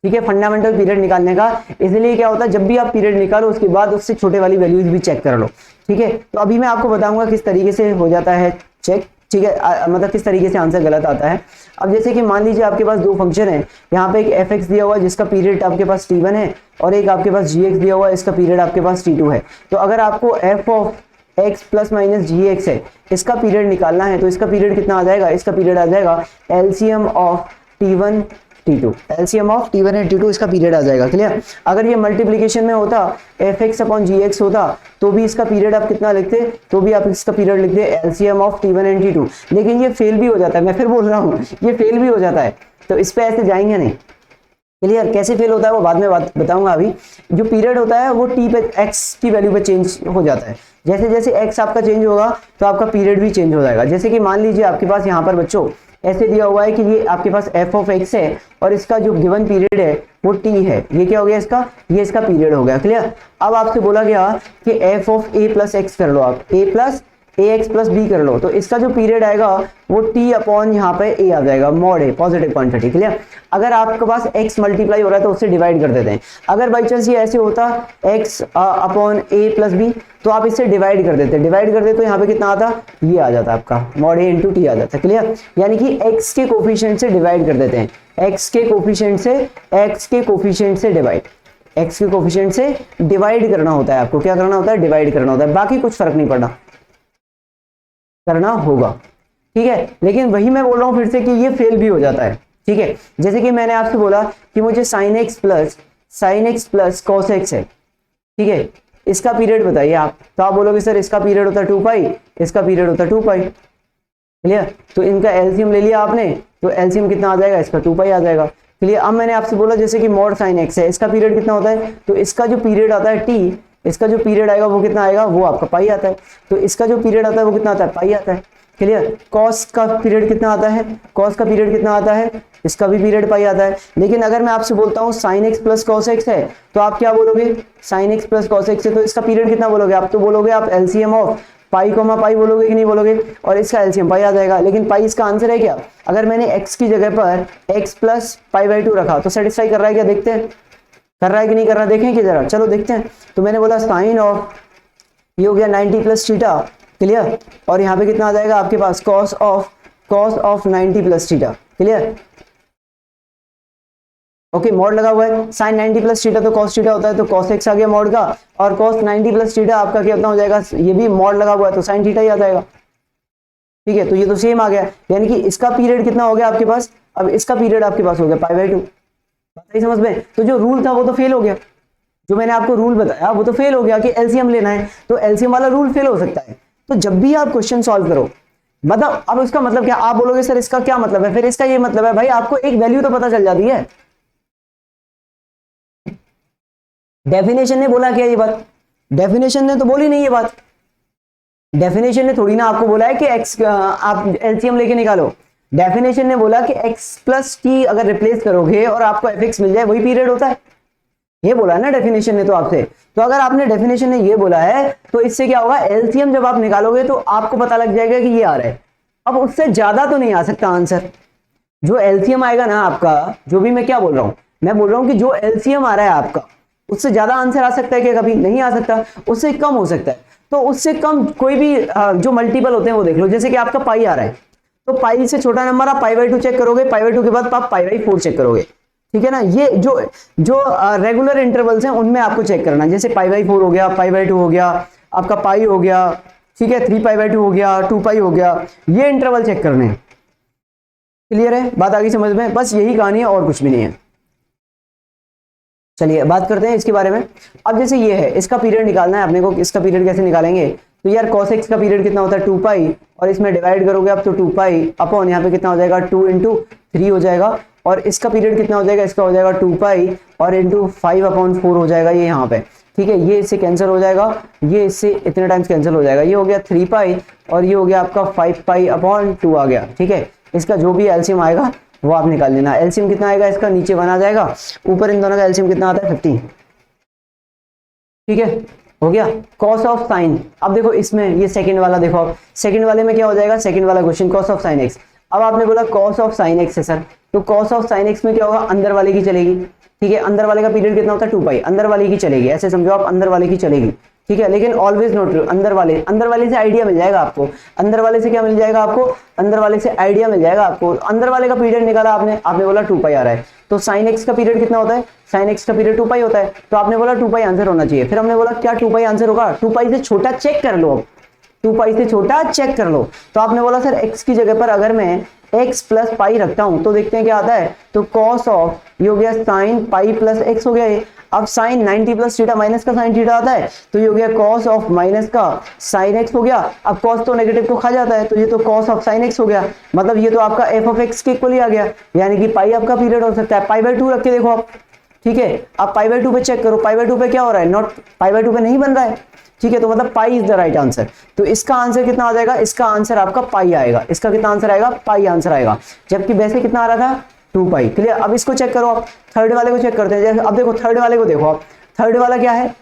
ठीक है? फंडामेंटल पीरियड निकालने का। इसलिए क्या होता है, जब भी आप पीरियड निकालो उसके बाद उससे छोटे वाली वैल्यूज भी चेक कर लो, ठीक है? तो अभी मैं आपको बताऊंगा किस तरीके से हो जाता है चेक, ठीक है? मतलब किस तरीके से आंसर गलत आता है। अब जैसे कि मान लीजिए आपके पास दो फंक्शन है, यहाँ पे एक f(x) दिया हुआ है जिसका पीरियड आपके पास t1 है और एक आपके पास gx दिया हुआ है, इसका पीरियड आपके पास t2 है। तो अगर आपको f(x) + -gx है, इसका पीरियड निकालना है तो इसका पीरियड कितना आ जाएगा? इसका पीरियड आ जाएगा LCM of t1 t2, LCM of t1 and t2 इसका पीरियड आ जाएगा, क्लियर? अगर ये मल्टीप्लिकेशन में होता f(x/gx) होता तो भी इसका पीरियड आप कितना लिखते? तो भी आप इसका पीरियड लिखते LCM of t1 and t2। लेकिन ये फेल भी हो जाता है, मैं फिर बोल रहा हूँ ये फेल भी हो जाता है, तो इस पे ऐसे जाएंगे नहीं, क्लियर? कैसे फेल होता है वो बाद में बताऊंगा। अभी जो पीरियड होता है वो t पे x की वैल्यू पे चेंज हो जाता है। जैसे जैसे x आपका चेंज होगा तो आपका पीरियड भी चेंज हो जाएगा। जैसे कि मान लीजिए आपके पास यहाँ पर बच्चों ऐसे दिया हुआ है कि ये आपके पास f(x) है और इसका जो गिवन पीरियड है वो t है। ये क्या हो गया इसका? ये इसका पीरियड हो गया, क्लियर? अब आपसे बोला गया कि f(a + x) कर लो, आप a + ax + b कर लो, तो इसका जो पीरियड आएगा वो t अपॉन यहाँ पे a आ जाएगा, mod a, positive quantity, clear? अगर आपके पास x मल्टीप्लाई हो रहा है तो उससे डिवाइड कर देते हैं। अगर बाई चांस ये ऐसे होता x अपॉन a + b तो आप इससे डिवाइड कर देते तो यहाँ पे कितना आता? ये आ जाता आपका मॉड a × t आ जाता, क्लियर? यानी कि x के कोफिशिएंट से डिवाइड कर देते हैं, x के कोफिशिएंट से डिवाइड करना होता है आपको। क्या करना होता है? डिवाइड करना होता है, बाकी कुछ फर्क नहीं पड़ना, करना होगा, ठीक है? लेकिन वही मैं बोल रहा हूं फिर से कि ये फेल भी हो जाता है, ठीक है? जैसे कि मैंने आपसे बोला कि मुझे sin x + cos x है, ठीक है? इसका पीरियड बताइए आप, तो आप बोलोगे सर इसका पीरियड होता है 2 पाई, इसका पीरियड होता है 2 पाई, क्लियर। तो इनका एलसीएम ले लिया आपने, तो एलसीएम कितना आ जाएगा, इसका 2 पाई आ जाएगा, क्लियर। अब मैंने आपसे बोला जैसे कि मॉड साइन एक्स है, इसका पीरियड कितना होता है, तो इसका जो पीरियड आता है टी, इसका जो पीरियड आएगा वो कितना आएगा, वो आपका पाई आता है। तो इसका जो पीरियड आता है वो कितना आता है, पाई आता है, क्लियर। कॉस का पीरियड कितना आता है, कॉस का पीरियड कितना आता है, इसका भी पीरियड पाई आता है। लेकिन अगर मैं आपसे बोलता हूँ sine x plus cos x है, तो आप क्या बोलोगे, sine x plus cos x है, तो इसका पीरियड कितना बोलोगे आप, तो बोलोगे आप एलसीएम ऑफ पाई कोमा पाई बोलोगे कि नहीं बोलोगे, और इसका एलसीएम पाई आ जाएगा। लेकिन पाई इसका आंसर है क्या, अगर मैंने x की जगह पर x प्लस पाई बाई 2 रखा तो सेटिस्फाई कर रहा है क्या, देखते हैं कर रहा है कि नहीं कर रहा, देखें कि जरा, चलो देखते हैं। तो मैंने बोला साइन ऑफ, ये हो गया 90 प्लस थीटा, क्लियर, और यहाँ पे कितना आ जाएगा आपके पास, cos of 90 plus theta, clear. Okay, mod लगा हुआ है, साइन 90 प्लस थीटा तो कॉस थीटा होता है, तो कॉस एक्स आ गया मॉड का, और कॉस 90 प्लस थीटा आपका कितना हो जाएगा, ये भी मॉड लगा हुआ है तो साइन थीटा ही आ जाएगा, ठीक है। तो ये तो सेम आ गया, यानी कि इसका पीरियड कितना हो गया आपके पास, अब इसका पीरियड आपके पास हो गया पाई बाई 2, बताइए समझ में। तो जो रूल था वो तो फेल हो गया, जो मैंने आपको रूल बताया वो तो फेल हो गया कि एलसीएम लेना है, तो एलसीएम वाला रूल फेल हो सकता है। तो जब भी आप क्वेश्चन सॉल्व करो, मतलब अब उसका मतलब क्या, आप बोलोगे सर इसका क्या मतलब है, फिर इसका ये मतलब है भाई आपको एक वैल्यू तो पता चल जाती है। डेफिनेशन ने बोला क्या ये बात, डेफिनेशन ने तो बोली नहीं ये बात, डेफिनेशन ने थोड़ी ना आपको बोला है कि एक्स आप एलसीएम लेके निकालो, डेफिनेशन ने बोला कि x प्लस टी अगर रिप्लेस करोगे और आपको fx मिल जाए वही पीरियड होता है, ये बोला है ना डेफिनेशन ने तो आपसे। तो अगर आपने डेफिनेशन ने ये बोला है तो इससे क्या होगा, एलसीएम जब आप निकालोगे तो आपको पता लग जाएगा कि ये आ रहा है। अब उससे ज्यादा तो नहीं आ सकता आंसर, जो एलसीएम आएगा ना आपका, जो भी मैं क्या बोल रहा हूं, मैं बोल रहा हूं कि जो एलसीएम आ रहा है आपका, उससे ज्यादा आंसर आ सकता है क्या, कभी नहीं आ सकता, उससे कम हो सकता है। तो उससे कम कोई भी जो मल्टीपल होते हैं वो देख लो, जैसे कि आपका पाई आ रहा है, तो पाई से छोटा नंबर आप पाई बाई 2 चेक करोगे, पाई बाई 2 के बाद आप पाई बाई 4 चेक करोगे, ठीक है ना। ये जो जो रेगुलर इंटरवल्स हैं उनमें आपको चेक करना है, जैसे पाई बाई 4 हो गया, पाई बाई 2 हो गया, आपका पाई हो गया, ठीक है, 3 पाई बाई 2 हो गया, 2 पाई हो गया, ये इंटरवल चेक करने हैं, क्लियर है बात, आगे समझ में, बस यही कहानी है और कुछ भी नहीं है। चलिए बात करते हैं इसके बारे में। अब जैसे ये है, इसका पीरियड निकालना है अपने को, इसका पीरियड कैसे निकालेंगे, तो यार cos x का पीरियड कितना होता है 2 पाई, और इसमें डिवाइड करोगे आप तो 2 पाई अपॉन यहाँ पे कितना हो जाएगा 2 इंटू 3 हो जाएगा, और इसका पीरियड कितना हो जाएगा, इसका हो जाएगा 2 पाई और इंटू 5/4 हो जाएगा ये यहाँ पे, ठीक है। ये इससे कैंसिल हो जाएगा, ये इससे इतने टाइम्स कैंसिल हो जाएगा, ये हो गया 3 पाई और ये हो गया आपका 5 पाई/2 आ गया, ठीक है। इसका जो भी एलसीएम आएगा वो आप निकाल लेना। एलसीएम कितना आएगा इसका, नीचे 1 आ जाएगा, ऊपर इन दोनों का एलसीएम कितना आता है 15, ठीक है, हो गया। कॉस ऑफ साइन, अब देखो इसमें ये सेकंड वाला देखो, आप सेकंड वाले में क्या हो जाएगा, सेकंड वाला question cos of sine x. अब आपने बोला कॉस ऑफ साइन एक्स है सर, तो कॉस ऑफ साइन एक्स में क्या होगा, अंदर वाले की चलेगी, ठीक है। अंदर वाले का पीरियड कितना होता है 2 पाई, अंदर वाले की चलेगी, ऐसे समझो आप, अंदर वाले की चलेगी, ठीक है। लेकिन ऑलवेज नोट अंदर वाले से आइडिया मिल जाएगा आपको, अंदर वाले से क्या मिल जाएगा आपको, अंदर वाले से आइडिया मिल जाएगा आपको। अंदर वाले का पीरियड निकाला आपने बोला 2 पाई आ रहा है, तो साइन एक्स का पीरियड कितना होता है, साइन एक्स का पीरियड 2 पाई होता है, तो आपने बोला 2 पाई आंसर होना चाहिए। फिर हमने बोला क्या 2 पाई आंसर होगा, 2 पाई से छोटा चेक कर लो, अब 2 पाई से छोटा चेक कर लो। तो आपने बोला सर x की जगह पर अगर मैं x प्लस पाई रखता हूं तो देखते हैं क्या आता है, तो cos ऑफ ये हो गया साइन पाई प्लस x हो गया ये। अब साइन 90 प्लस थीटा माइनस का साइन थीटा आता है, तो ये हो गया cos ऑफ माइनस का साइन x हो गया। अब cos तो नेगेटिव को खा जाता है, तो ये तो cos ऑफ साइन x हो गया, मतलब ये तो आपका f ऑफ x के इक्वल ही आ गया, यानी कि पाई आपका पीरियड हो सकता है। पाई बाई 2 रख के देखो आप, ठीक है, आप पाई बाई 2 पे चेक करो, पाई बाई 2 पे क्या हो रहा है, नॉट पाई बाई 2 पे नहीं बन रहा है, ठीक है, तो मतलब pi is the right answer. तो इसका आंसर कितना आ जाएगा, इसका आंसर आपका पाई आएगा, इसका कितना आंसर आएगा, पाई आंसर आएगा, जबकि वैसे कितना आ रहा था 2 पाई, क्लियर। अब इसको चेक करो आप, थर्ड वाले को चेक करते हैं। जैसे अब देखो थर्ड वाले को देखो आप, थर्ड वाला क्या है,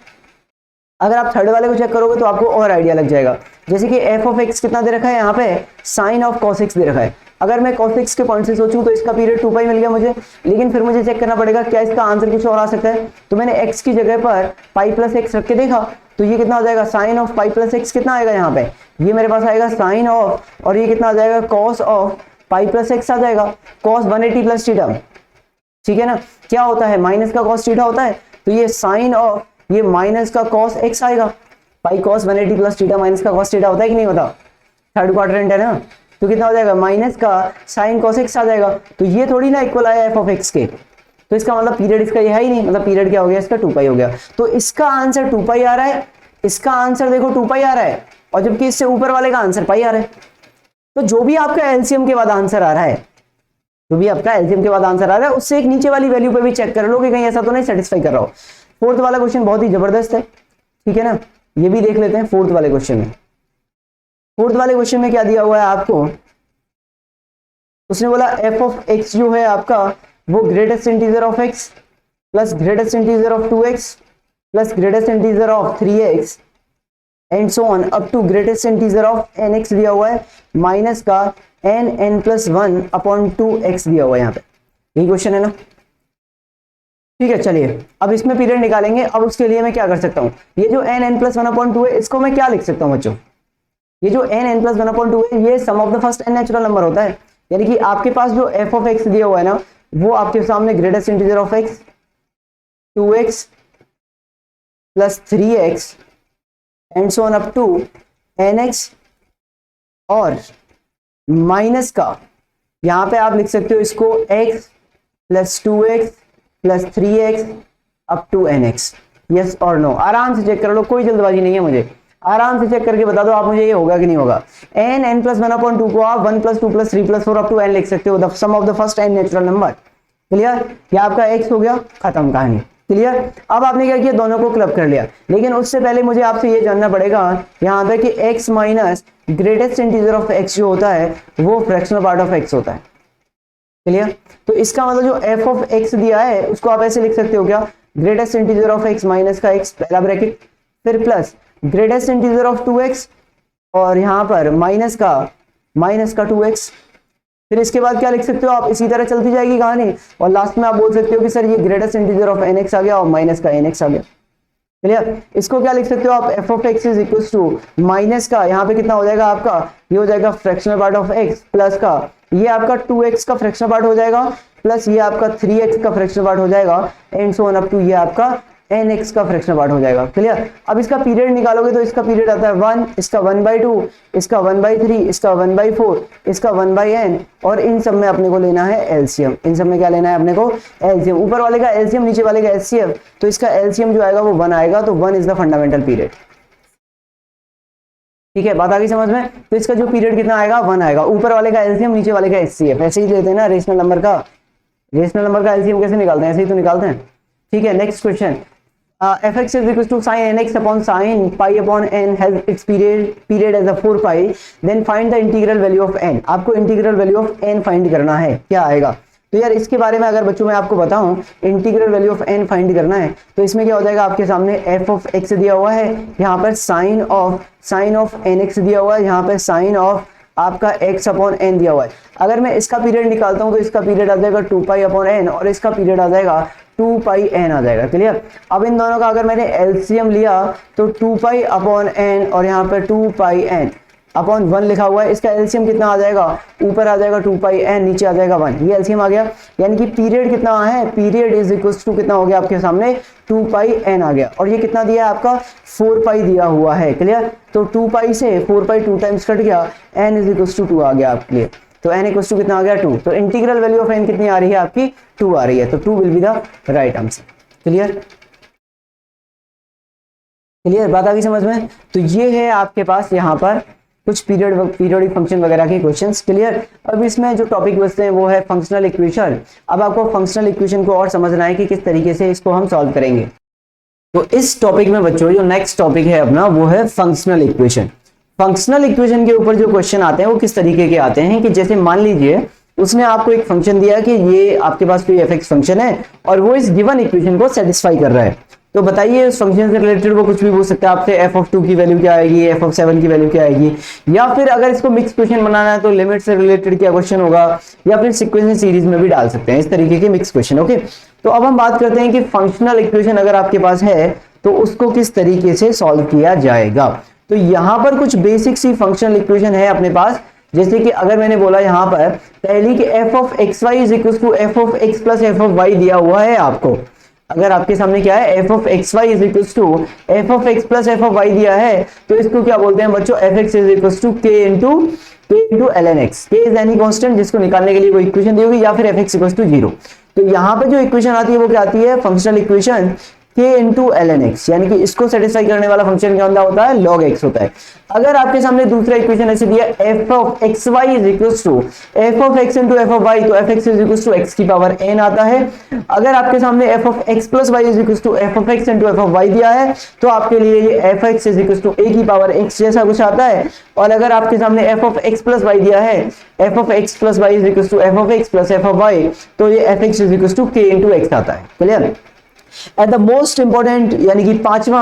अगर आप थर्ड वाले को चेक करोगे तो आपको और आइडिया लग जाएगा। जैसे कि f ऑफ x कितना दे रखा है यहाँ पे, साइन ऑफ cos x दे रखा है। अगर मैं cos x के पॉइंट से सोचूं तो इसका पीरियड 2 पाई मिल गया मुझे, लेकिन फिर मुझे चेक करना पड़ेगा क्या इसका आंसर कुछ और आ सकता है। तो मैंने x की जगह पर पाई प्लस एक्स रख के देखा, तो ये कितना हो जाएगा, sine of pi plus X कितना आएगा यहाँ पे, ये मेरे पास आएगा साइन ऑफ, और ये कितना आ जाएगा cos of pi plus x आ जाएगा, cos 180 प्लस थीटा, ठीक है ना। क्या होता है, माइनस का cos थीटा होता है, तो ये साइन ऑफ ये माइनस का cos x आएगा, पाई cos 180 प्लस थीटा माइनस का cos थीटा होता है कि नहीं होता, थर्ड क्वाड्रेंट है ना, तो कितना हो जाएगा, माइनस का साइन cos x आ जाएगा। तो ये थोड़ी ना इक्वल आया f ऑफ x के, तो इसका मतलब पीरियड इसका ये है ही नहीं, मतलब पीरियड क्या हो गया इसका 2 पाई हो गया। तो इसका आंसर 2 पाई आ रहा है, इसका आंसर देखो 2 पाई आ रहा है, और जबकि इससे ऊपर वाले का आंसर पाई आ रहा है। तो जो भी आपका एलसीएम के बाद आंसर आ रहा है, जो भी आपका एलसीएम के बाद आंसर आ रहा है, उससे एक नीचे वाली वैल्यू पे भी चेक कर लो कि कहीं ऐसा तो नहीं सेटिस्फाई कर रहा हो। फोर्थ वाला क्वेश्चन बहुत ही जबरदस्त है, ठीक है ना, ये भी देख लेते हैं। फोर्थ वाले क्वेश्चन में, फोर्थ वाले क्वेश्चन में क्या दिया हुआ है आपको, उसने बोला एफ ऑफ एक्स जो है आपका वो greatest integer of x plus greatest integer of 2x plus greatest integer of 3x and so on up to greatest integer of nx दिया हुआ है, माइनस का n+1 अपॉन 2x दिया हुआ है। यहाँ पे यही क्वेश्चन है ना, ठीक है। चलिए अब इसमें पीरियड निकालेंगे। अब उसके लिए मैं क्या कर सकता हूँ, ये जो n+1 अपॉन 2 है इसको मैं क्या लिख सकता हूँ बच्चों, ये जो n+1 अपॉन 2 है ये sum of the first n natural number होता है। यानी कि आपके पास जो f ऑफ x दिया हुआ है ना, वो आपके सामने greatest integer of x 2x plus 3x and so on up to nx, और माइनस का यहां पे आप लिख सकते हो इसको x plus 2x plus 3x up to nx। Yes और नो, आराम से चेक कर लो, कोई जल्दबाजी नहीं है, मुझे आराम से चेक करके बता दो आप मुझे ये होगा कि नहीं होगा। n+1 अपॉन 2 को आप 1 + 2 + 3 + 4 अप टू n लिख सकते हो, the sum of the first n natural number. Clear, ये आपका x हो गया, खत्म कहानी। क्लियर, अब आपने क्या किया, दोनों को क्लब कर लिया। लेकिन उससे पहले मुझे आपसे ये जानना पड़ेगा यहाँ पे कि x minus greatest integer of x जो होता है वो फ्रैक्शनल पार्ट ऑफ x होता है। क्लियर, तो इसका मतलब जो f ऑफ x दिया है उसको आप ऐसे लिख सकते हो क्या, greatest integer of x minus का x पहला ब्रैकेट, फिर plus greatest integer of 2x और यहाँ पर माइनस का 2x। फिर इसके बाद क्या लिख सकते हो आप, इसी तरह चलती जाएगी कहानी, और लास्ट में आप बोल सकते हो कि सर ये ग्रेटेस्ट इंटीजर ऑफ nx आ गया और माइनस का nx आ गया। क्लियर, इसको क्या लिख सकते हो आप, f of x is equal to minus का यहाँ पे कितना हो जाएगा आपका, ये हो जाएगा fractional part of x plus का ये आपका 2x का फ्रैक्शनल पार्ट हो जाएगा प्लस ये आपका 3x का फ्रैक्शनल पार्ट हो जाएगा and so on up to ये आपका nx का फ्रैक्शनल पार्ट हो जाएगा। क्लियर, अब इसका पीरियड निकालोगे तो इसका पीरियड आता है 1, इसका 1/2, इसका 1/3, इसका 1/4, इसका 1/n, और इन सब में अपने को लेना है एलसीएम। इन सब में क्या लेना है अपने को, एलसीएम। ऊपर वाले का एलसीएम, नीचे वाले का एचसीएफ, तो इसका एलसीएम जो आएगा वो 1 आएगा, तो 1 इज द फंडामेंटल पीरियड। ठीक है, बात आ गई समझ में। तो इसका जो पीरियड कितना आएगा, 1 आएगा। ऊपर वाले का एलसीएम, नीचे वाले का एचसीएफ, ऐसे ही लेते हैं ना रेशनल नंबर का। रेशनल नंबर का एलसीएम कैसे निकालते हैं, ऐसे ही तो निकालते हैं। ठीक है, next question, fx is equal to sin nx upon sin pi upon n has its period as a 4 pi, then find the integral value of n। आपको integral value of n find करना है, क्या आएगा। तो यार इसके बारे में अगर बच्चों मैं आपको बताऊं, integral value of n find करना है तो इसमें क्या हो जाएगा, आपके सामने f ऑफ x दिया हुआ है, यहाँ पर साइन ऑफ nx दिया हुआ है, यहाँ पर साइन ऑफ आपका x अपॉन n दिया हुआ है। अगर मैं इसका पीरियड निकालता हूं तो इसका पीरियड आ जाएगा 2 पाई अपॉन n और इसका पीरियड आ जाएगा 2 पाई n आ जाएगा। क्लियर, अब इन दोनों का अगर मैंने एलसीएम लिया तो 2 पाई अपॉन n और यहाँ पर 2 पाई n अपॉन 1 लिखा हुआ है, इसका एलसीएम कितना आ जाएगा, ऊपर आ जाएगा 2 पाई n, नीचे आ जाएगा 1, ये एलसीएम आ गया। यानी कि पीरियड कितना है, पीरियड इज इक्वल्स टू कितना हो गया आपके सामने 2 पाई n आ गया, और ये कितना दिया है आपका 4 पाई दिया हुआ है। क्लियर, तो 2 पाई से 4 पाई 2 टाइम्स कट गया, n इज इक्वल्स टू 2 आ गया आपके लिए। तो n इक्वल्स टू कितना आ गया 2, तो इंटीग्रल वैल्यू ऑफ n कितनी आ रही है आपकी 2 आ रही है, तो 2 will be the right answer. Clear, clear, बात आ गई समझ में। तो ये है आपके पास यहाँ पर कुछ पीरियोडिक फंक्शन वगैरह के क्वेश्चंस। क्लियर, अब इसमें जो टॉपिक बचते हैं वो है फंक्शनल इक्वेशन। अब आपको फंक्शनल इक्वेशन को और समझना है कि किस तरीके से इसको हम सॉल्व करेंगे। तो इस टॉपिक में बच्चों जो नेक्स्ट टॉपिक है अपना वो है फंक्शनल इक्वेशन। फंक्शनल इक्वेशन के ऊपर जो क्वेश्चन आते हैं वो किस तरीके के आते हैं कि जैसे मान लीजिए उसने आपको एक फंक्शन दिया कि ये आपके पास कोई एफ फंक्शन है और वो इस गिवन इक्वेशन को सेटिस्फाई कर रहा है, तो बताइए उस फंक्शन से रिलेटेड वो कुछ भी पूछ सकता है आपसे, f ऑफ 2 की वैल्यू क्या आएगी, f ऑफ 7 की वैल्यू क्या आएगी, या फिर अगर इसको मिक्स क्वेश्चन बनाना है तो लिमिट से रिलेटेड क्या क्वेश्चन होगा, या फिर सीक्वेंस सीरीज में भी डाल सकते हैं, इस तरीके के मिक्स क्वेश्चन। ओके, तो अब हम बात करते हैं कि फंक्शनल इक्वेशन अगर आपके पास है तो उसको किस तरीके से सॉल्व किया जाएगा। तो यहाँ पर कुछ बेसिक सी फंक्शनल इक्वेशन है अपने पास, जैसे कि अगर मैंने बोला यहाँ पर पहली कि f of x Y is equal to f of x plus f of y दिया हुआ है आपको। अगर आपके सामने क्या है f of x Y is equal to f of x plus f of y दिया है तो इसको क्या बोलते हैं बच्चों, fx is equal to k into ln x। k is any constant जिसको निकालने के लिए कोई इक्वेशन दी होगी, या फिर fx इक्वल टू 0। तो यहाँ पे जो इक्वेशन आती है वो क्या आती है, functional equation k into ln x, यानी कि इसको सेटिस्फाई करने वाला फंक्शन क्या होता है, log x होता है। अगर आपके सामने दूसरा इक्वेशन ऐसे दिया f of x Y is equal to f of x into f of y, तो f x is equal to x की पावर n आता है। अगर आपके सामने f of x plus y is equal to f of x into f of y दिया है, तो आपके लिए ये f x is equal to a की पावर एक्स जैसा कुछ आता है। और अगर आपके सामने f of x plus y दिया है, f of x plus y is equal to f of x plus f of y, तो ये f x is equal to k into x आता है। Clear? At the most important यानी कि पांचवा,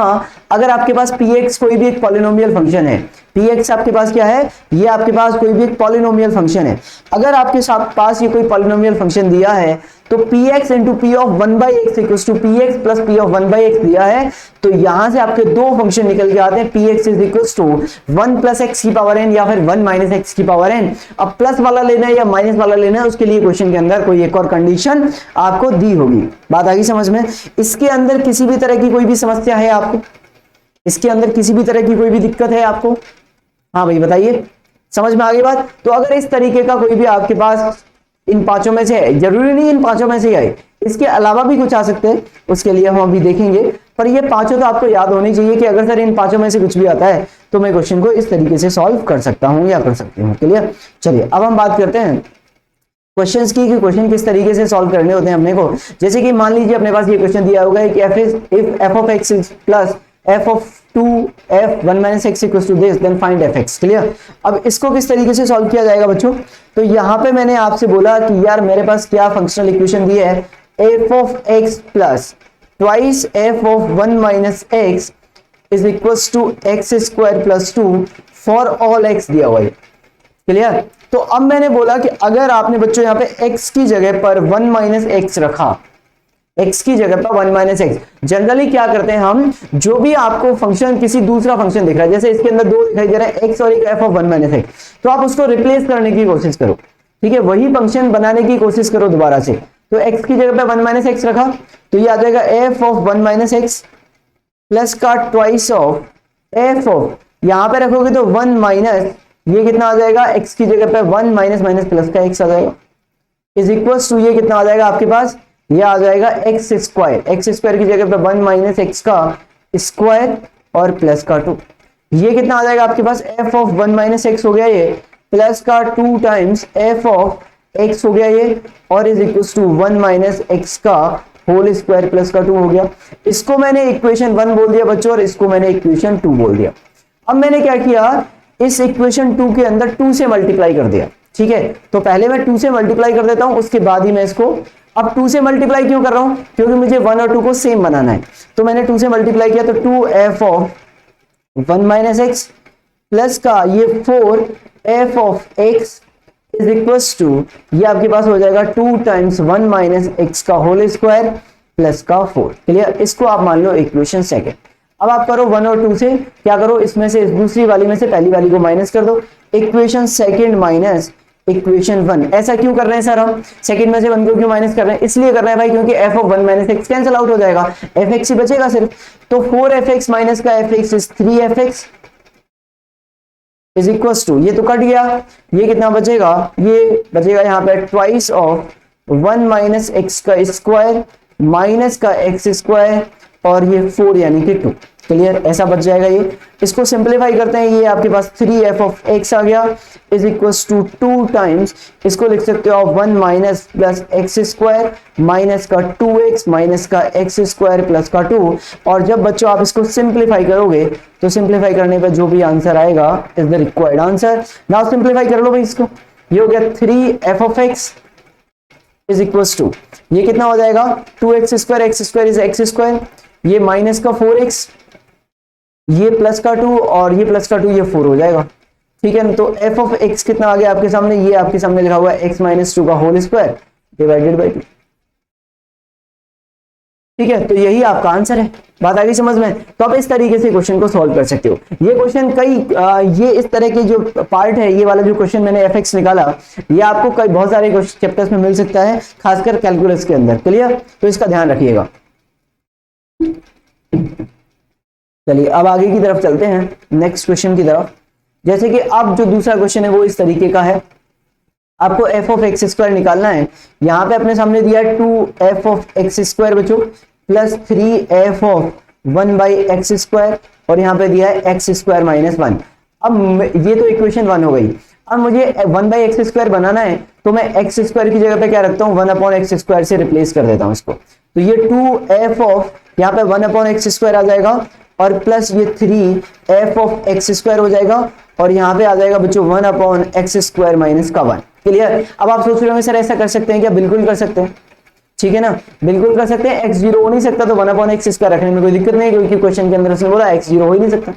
अगर आपके पास px कोई भी एक पॉलिनोमियल फंक्शन है, px आपके पास क्या है, ये आपके पास कोई भी एक पॉलिनोमियल फंक्शन है। अगर आपके पास ये कोई पॉलिनोमियल फंक्शन दिया है, तो px into p of 1/x equals to px plus p of 1/x दिया है, तो यहां से आपके दो फंक्शन निकल के आते हैं, px is equals to 1 plus x की पावर n या फिर 1 माइनस एक्स की पावर n। अब प्लस वाला लेना है या माइनस वाला लेना है, उसके लिए क्वेश्चन के अंदर कोई एक और कंडीशन आपको दी होगी। बात आ गई समझ में? इसके अंदर किसी भी तरह की कोई भी समस्या है आपको, इसके अंदर किसी भी तरह की कोई भी दिक्कत है आपको? हाँ भाई बताइए, समझ में आ गई बात? तो अगर इस तरीके का कोई भी आपके पास इन पांचों में से है, जरूरी नहीं इन पांचों में से ही आए, इसके अलावा भी कुछ आ सकते हैं, उसके लिए हम अभी देखेंगे। पर ये पांचों तो आपको याद होनी चाहिए कि अगर सर इन पांचों में से कुछ भी आता है, तो मैं क्वेश्चन को इस तरीके से सॉल्व कर सकता हूं या कर सकती हूँ। क्लियर? चलिए अब हम बात करते हैं क्वेश्चंस की, कि क्वेश्चन किस तरीके से सॉल्व करने होते हैं अपने को। जैसे कि मान लीजिए अपने पास ये क्वेश्चन दिया होगा कि f of x plus f of 2f 1 - x equals to this, then find fx। Clear? अब इसको किस तरीके से सॉल्व किया जाएगा बच्चों? तो यहाँ पे मैंने आपसे बोला कि यार मेरे पास क्या फंक्शनल इक्वेशन दी है, f of x plus twice f of 1 - x is equals to x square plus 2 for all x दिया हुआ है। क्लियर? तो अब मैंने बोला कि अगर आपने बच्चों यहाँ पे x की जगह पर 1 - x रखा, x की जगह पर 1 - x, जनरली क्या करते हैं हम, जो भी आपको फंक्शन किसी दूसरा फंक्शन दिख रहा है, जैसे इसके अंदर दो दिखाई दे रहा है x और एक f ऑफ 1 - x, तो आप उसको रिप्लेस करने की कोशिश करो। ठीक है? वही फंक्शन बनाने की कोशिश करो दोबारा से। तो x की जगह पे 1 - x रखा, तो ये आ जाएगा f ऑफ 1 - x प्लस का ट्वाइस ऑफ f ऑफ, यहां पे रखोगे तो 1 माइनस, ये कितना आ जाएगा, x की जगह पे 1 माइनस माइनस प्लस का x आ जाएगा, इज इक्वल्स टू ये कितना आ जाएगा आपके पास, ये आ जाएगा एक्स स्क्वायर की जगह पे 1 माइनस एक्स का स्क्वायर और प्लस का 2, ये कितना आ जाएगा आपके पास, f ऑफ 1 माइनस एक्स हो गया ये, प्लस का 2 टाइम्स f ऑफ x हो गया ये, और is equals to 1 minus x का होल स्क्वायर प्लस का 2 हो गया। इसको मैंने इक्वेशन 1 बोल दिया बच्चों, और इसको मैंने इक्वेशन 2 बोल दिया। अब मैंने क्या किया, इस इक्वेशन 2 के अंदर 2 से मल्टीप्लाई कर दिया। ठीक है? तो पहले मैं 2 से मल्टीप्लाई कर देता हूं, उसके बाद ही मैं इसको, अब 2 से मल्टीप्लाई क्यों कर रहा हूं, क्योंकि मुझे 1 और 2 को सेम बनाना है। तो मैंने 2 से मल्टीप्लाई किया, तो 2f of 1 minus x plus का ये 4f of x is equals to, ये आपके पास हो जाएगा 2 टाइम्स 1 माइनस एक्स का होल स्क्वायर प्लस का 4। क्लियर? इसको आप मान लो इक्वेशन सेकेंड। अब आप करो 1 और 2 से, क्या करो, इसमें से दूसरी वाली में से पहली वाली को माइनस कर दो, इक्वेशन सेकेंड माइनस इक्वेशन 1। ऐसा क्यों कर रहे हैं सर हम, सेकंड में से 1 को क्यों माइनस कर रहे हैं, इसलिए कर रहे हैं भाई क्योंकि f of 1 minus x cancel out हो जाएगा, fx ही बचेगा सिर्फ। तो 4fx माइनस का fx is 3fx is equals to, ये तो कट गया, ये कितना बचेगा, ये बचेगा यहाँ पे ट्वाइस ऑफ 1 माइनस एक्स का स्क्वायर माइनस का एक्स स्क्वायर और ये 4 यानी कि 2। क्लियर? ऐसा बच जाएगा ये। इसको सिंपलीफाई करते हैं, ये आपके पास 3f ऑफ x आ गया इज इक्वल्स टू 2 टाइम्स, इसको लिख सकते हो 1 minus plus x square minus का 2x माइनस का एक्स स्क्वायर प्लस का 2। और जब बच्चों आप इसको सिंपलीफाई करोगे, तो सिंपलीफाई करने पर जो भी आंसर आएगा is the required answer. Now simplify कर लो भाई इसको, ये हो गया 3f of x is equals to, ये कितना हो जाएगा, 2x square is x square, ये माइनस का 4x, ये प्लस का 2 और ये प्लस का 2, ये 4 हो जाएगा। ठीक है? तो f ऑफ x कितना आ गया आपके सामने, ये आपके सामने लिखा हुआ है x माइनस 2 का होल स्क्वायर डिवाइडेड बाई 2। ठीक है? तो यही आपका आंसर है। बात आ गई समझ में? तो आप इस तरीके से क्वेश्चन को सॉल्व कर सकते हो। ये क्वेश्चन कई ये इस तरह के जो पार्ट है, ये वाला जो क्वेश्चन मैंने fx निकाला, ये आपको कई बहुत सारे चैप्टर्स में मिल सकता है, खासकर कैलकुलस के अंदर। क्लियर? तो इसका ध्यान रखिएगा। चलिए अब आगे की तरफ चलते हैं, नेक्स्ट क्वेश्चन की तरफ। जैसे कि अब जो दूसरा क्वेश्चन है वो इस तरीके का है, आपको f ऑफ एक्स स्क्वायर निकालना है। यहाँ पे अपने सामने दिया है 2f ऑफ एक्स स्क्वायर बच्चों, प्लस 3f ऑफ 1/x², और यहाँ पे दिया है x² - 1। अब ये तो इक्वेशन 1 हो गई। अब मुझे 1/x² बनाना है, तो मैं x² की जगह पे क्या रखता हूँ, 1/x² से रिप्लेस कर देता हूँ इसको। तो ये 2f ऑफ, यहाँ पे 1/x² आ जाएगा, और प्लस ये 3f ऑफ x² हो जाएगा, और यहाँ पे आ जाएगा बच्चों 1/x² - 1। क्लियर। अब आप सोच रहे होंगे सर ऐसा कर सकते हैं क्या? बिल्कुल कर सकते हैं, ठीक है ना, बिल्कुल कर सकते हैं। x 0 हो नहीं सकता तो 1/x² रखने में कोई दिक्कत नहीं, क्योंकि क्वेश्चन के अंदर उसने बोला x 0 हो ही नहीं सकता।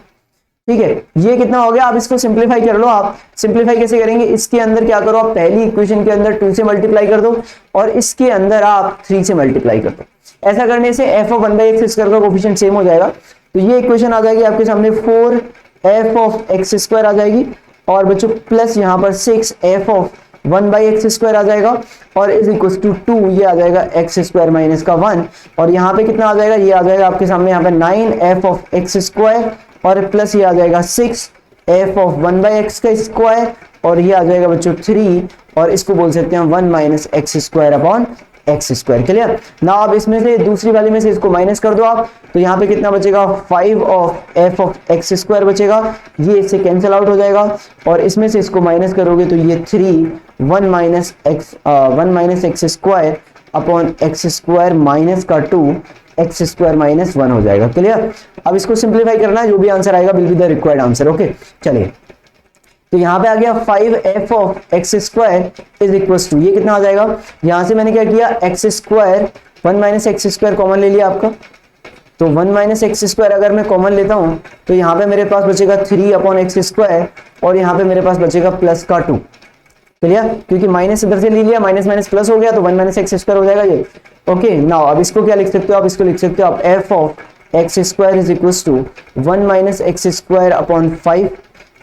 ठीक है, ये कितना हो गया? आप इसको सिंप्लीफाई कर लो। आप सिंप्लीफाई कैसे करेंगे? इसके अंदर क्या करो, आप पहली इक्वेशन के अंदर 2 से मल्टीप्लाई कर दो, और इसके अंदर आप 3 से मल्टीप्लाई कर दो। ऐसा करने से f ऑफ 1/x² का कोफिशिएंट सेम हो जाएगा। तो ये इक्वेशन आ जाएगी आपके सामने 4f ऑफ x² आ जाएगी, और बच्चों प्लस यहाँ पर 6f ऑफ 1/x² आ जाएगा, और इज इक्वल टू 2, ये आ जाएगा x² - 1। और यहाँ पे कितना आ जाएगा? ये आ जाएगा आपके सामने यहाँ पे 9f ऑफ x², और प्लस ये आ जाएगा 6f ऑफ 1/x², और ये आ जाएगा बच्चों 3, और इसको बोल सकते हैं 1 - x² x²। क्लियर ना। अब इसमें से दूसरी वाली में से इसको माइनस कर दो आप, तो यहाँ पे कितना बचेगा? 5 ऑफ f ऑफ x² बचेगा, ये इससे कैंसिल आउट हो जाएगा, और इसमें से इसको माइनस करोगे तो ये 3 1 - x² अपॉन x² माइनस का 2 x² - 1 हो जाएगा। क्लियर। अब इसको सिंप्लीफाई करना है, जो भी आंसर आएगा will be the required answer. Okay चलिए, तो यहाँ पे आ गया 5f of x² is equal to, ये कितना आ जाएगा? यहाँ से मैंने क्या किया, x² 1 - x² कॉमन ले लिया आपका, तो 1 - x² अगर मैं कॉमन लेता हूँ तो यहाँ पे मेरे पास बचेगा 3/x², और यहाँ पे मेरे पास बचेगा प्लस का 2। क्लियर, क्योंकि माइनस इधर से ले लिया, माइनस माइनस प्लस हो गया, तो 1 - x² हो जाएगा ये। ओके नाउ अब इसको क्या लिख सकते हो? आप इसको लिख सकते हो आप f of x² is equal to 1 - x² upon 5।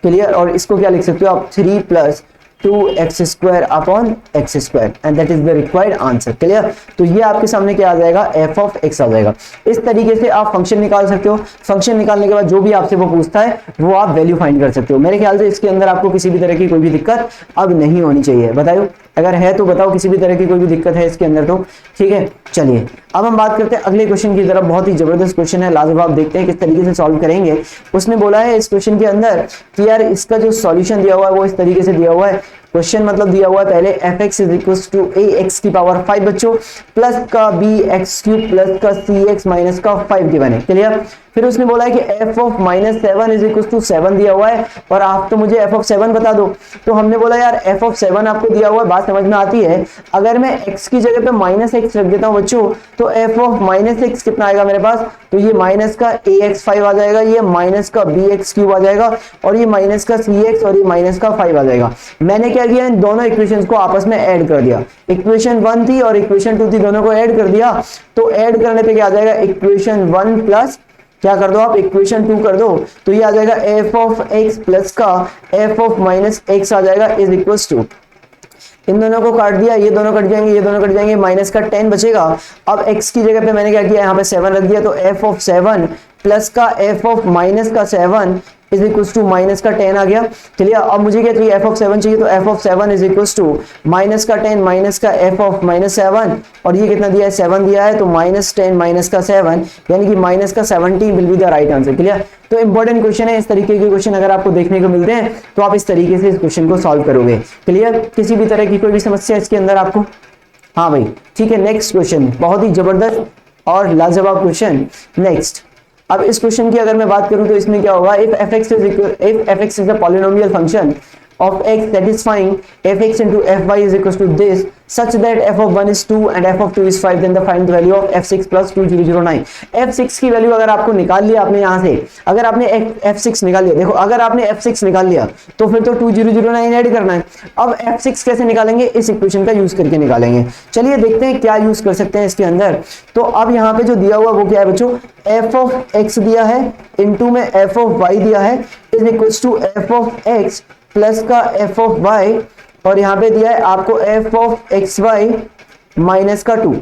Clear, और इसको क्या लिख सकते हो आप? 3 plus 2x² upon x², and that is the required answer. Clear, तो ये आपके सामने क्या आ जाएगा? f ऑफ x आ जाएगा। इस तरीके से आप फंक्शन निकाल सकते हो। फंक्शन निकालने के बाद जो भी आपसे वो पूछता है वो आप वैल्यू फाइंड कर सकते हो। मेरे ख्याल से इसके अंदर आपको किसी भी तरह की कोई भी दिक्कत अब नहीं होनी चाहिए। बताओ, अगर है तो बताओ, किसी भी तरह की कोई भी दिक्कत है इसके अंदर तो। ठीक है, चलिए अब हम बात करते हैं अगले क्वेश्चन की तरफ। बहुत ही जबरदस्त क्वेश्चन है, लाजवाब। देखते हैं किस तरीके से सॉल्व करेंगे। उसने बोला है इस क्वेश्चन के अंदर कि यार इसका जो सॉल्यूशन दिया हुआ है वो इस तरीके से दिया हुआ है। क्वेश्चन मतलब दिया हुआ है पहले fx is equal to ax की पावर 5 बच्चों, प्लस का bx³ प्लस का cx माइनस का 5 गिवन है। क्लियर। फिर उसने बोला है कि f of -7 is equal to 7 दिया हुआ है, और आप तो मुझे f ऑफ 7 बता दो। तो हमने बोला यार f ऑफ 7 आपको दिया हुआ है, बात समझ में आती है। अगर मैं x की जगह पे -x रख देता हूँ बच्चों, तो f ऑफ -x कितना आएगा मेरे पास? तो ये माइनस का ax5 आ जाएगा, ये माइनस का bx³ आ जाएगा, और ये माइनस का cx, और ये माइनस का 5 आ जाएगा। मैंने क्या किया, इन दोनों इक्वेशंस को आपस में ऐड कर दिया। इक्वेशन 1 थी और इक्वेशन 2 थी, दोनों को ऐड कर दिया। तो ऐड करने पे क्या आ जाएगा? इक्वेशन 1 प्लस क्या कर दो आप, इक्वेशन 2 कर दो, तो ये आ जाएगा f ऑफ x प्लस का f ऑफ -x आ जाएगा इज इक्वल टू, इन दोनों को काट दिया, ये दोनों कट जाएंगे, ये दोनों कट जाएंगे, माइनस का 10 बचेगा। अब x की जगह पे मैंने क्या किया, यहाँ पे 7 रख दिया, तो f ऑफ 7 प्लस का f ऑफ माइनस का 7 इज इक्वल टू माइनस का 10 आ गया। चलिए अब मुझे क्या चाहिए, f ऑफ 7 चाहिए, तो f of 7 is equal to minus का 10 माइनस का f ऑफ -7, और ये कितना दिया है, 7 दिया है, तो -10 माइनस का 7 यानी कि माइनस का 17 will be the right answer. Clear. तो इंपॉर्टेंट क्वेश्चन है, इस तरीके के क्वेश्चन अगर आपको देखने को मिलते हैं तो आप इस तरीके से इस क्वेश्चन को सॉल्व करोगे। क्लियर। किसी भी तरह की कोई भी समस्या इसके अंदर आपको? हाँ भाई ठीक है। नेक्स्ट क्वेश्चन बहुत ही जबरदस्त और लाजवाब क्वेश्चन। नेक्स्ट, अब इस क्वेश्चन की अगर मैं बात करूं तो इसमें क्या होगा, if fx is a polynomial function of x satisfying fx into fy is equals to this such that f of 1 is 2 and f of 2 is 5, then the find the value of f6 plus 2009। f6 की value अगर आपको निकाल लिया आपने यहाँ से, अगर आपने f6 निकाल लिया, देखो अगर आपने f6 निकाल लिया तो फिर तो 2009 ऐड करना है। अब f6 कैसे निकालेंगे, इस इक्वेशन का यूज करके निकालेंगे। चलिए देखते हैं क्या यूज कर सकते हैं इसके अंदर। तो अब यहाँ पे जो दिया हुआ वो क्या है बच्चों, f ऑफ x दिया है, इनटू में f ऑफ y दिया है, is equals to f of x plus का f ऑफ y, और यहाँ पे दिया है आपको f ऑफ xy माइनस का 2।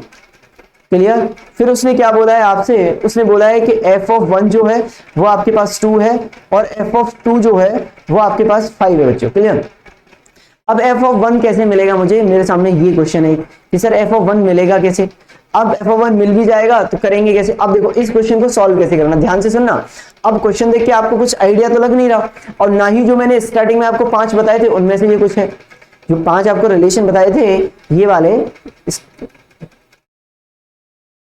क्लियर। फिर उसने क्या बोला है आपसे, उसने बोला है कि f ऑफ 1 जो है वो आपके पास 2 है, और f ऑफ 2 जो है वो आपके पास 5 है बच्चों। क्लियर। अब f ऑफ 1 कैसे मिलेगा मुझे, मेरे सामने ये क्वेश्चन है कि सर f ऑफ 1 मिलेगा कैसे। अब f(1) मिल भी जाएगा तो करेंगे कैसे। अब देखो इस क्वेश्चन को सॉल्व कैसे करना, ध्यान से सुनना। अब क्वेश्चन देख के आपको कुछ आइडिया तो लग नहीं रहा, और ना ही जो मैंने स्टार्टिंग में आपको 5 बताए थे उनमें से ये कुछ है। जो 5 आपको रिलेशन बताए थे ये वाले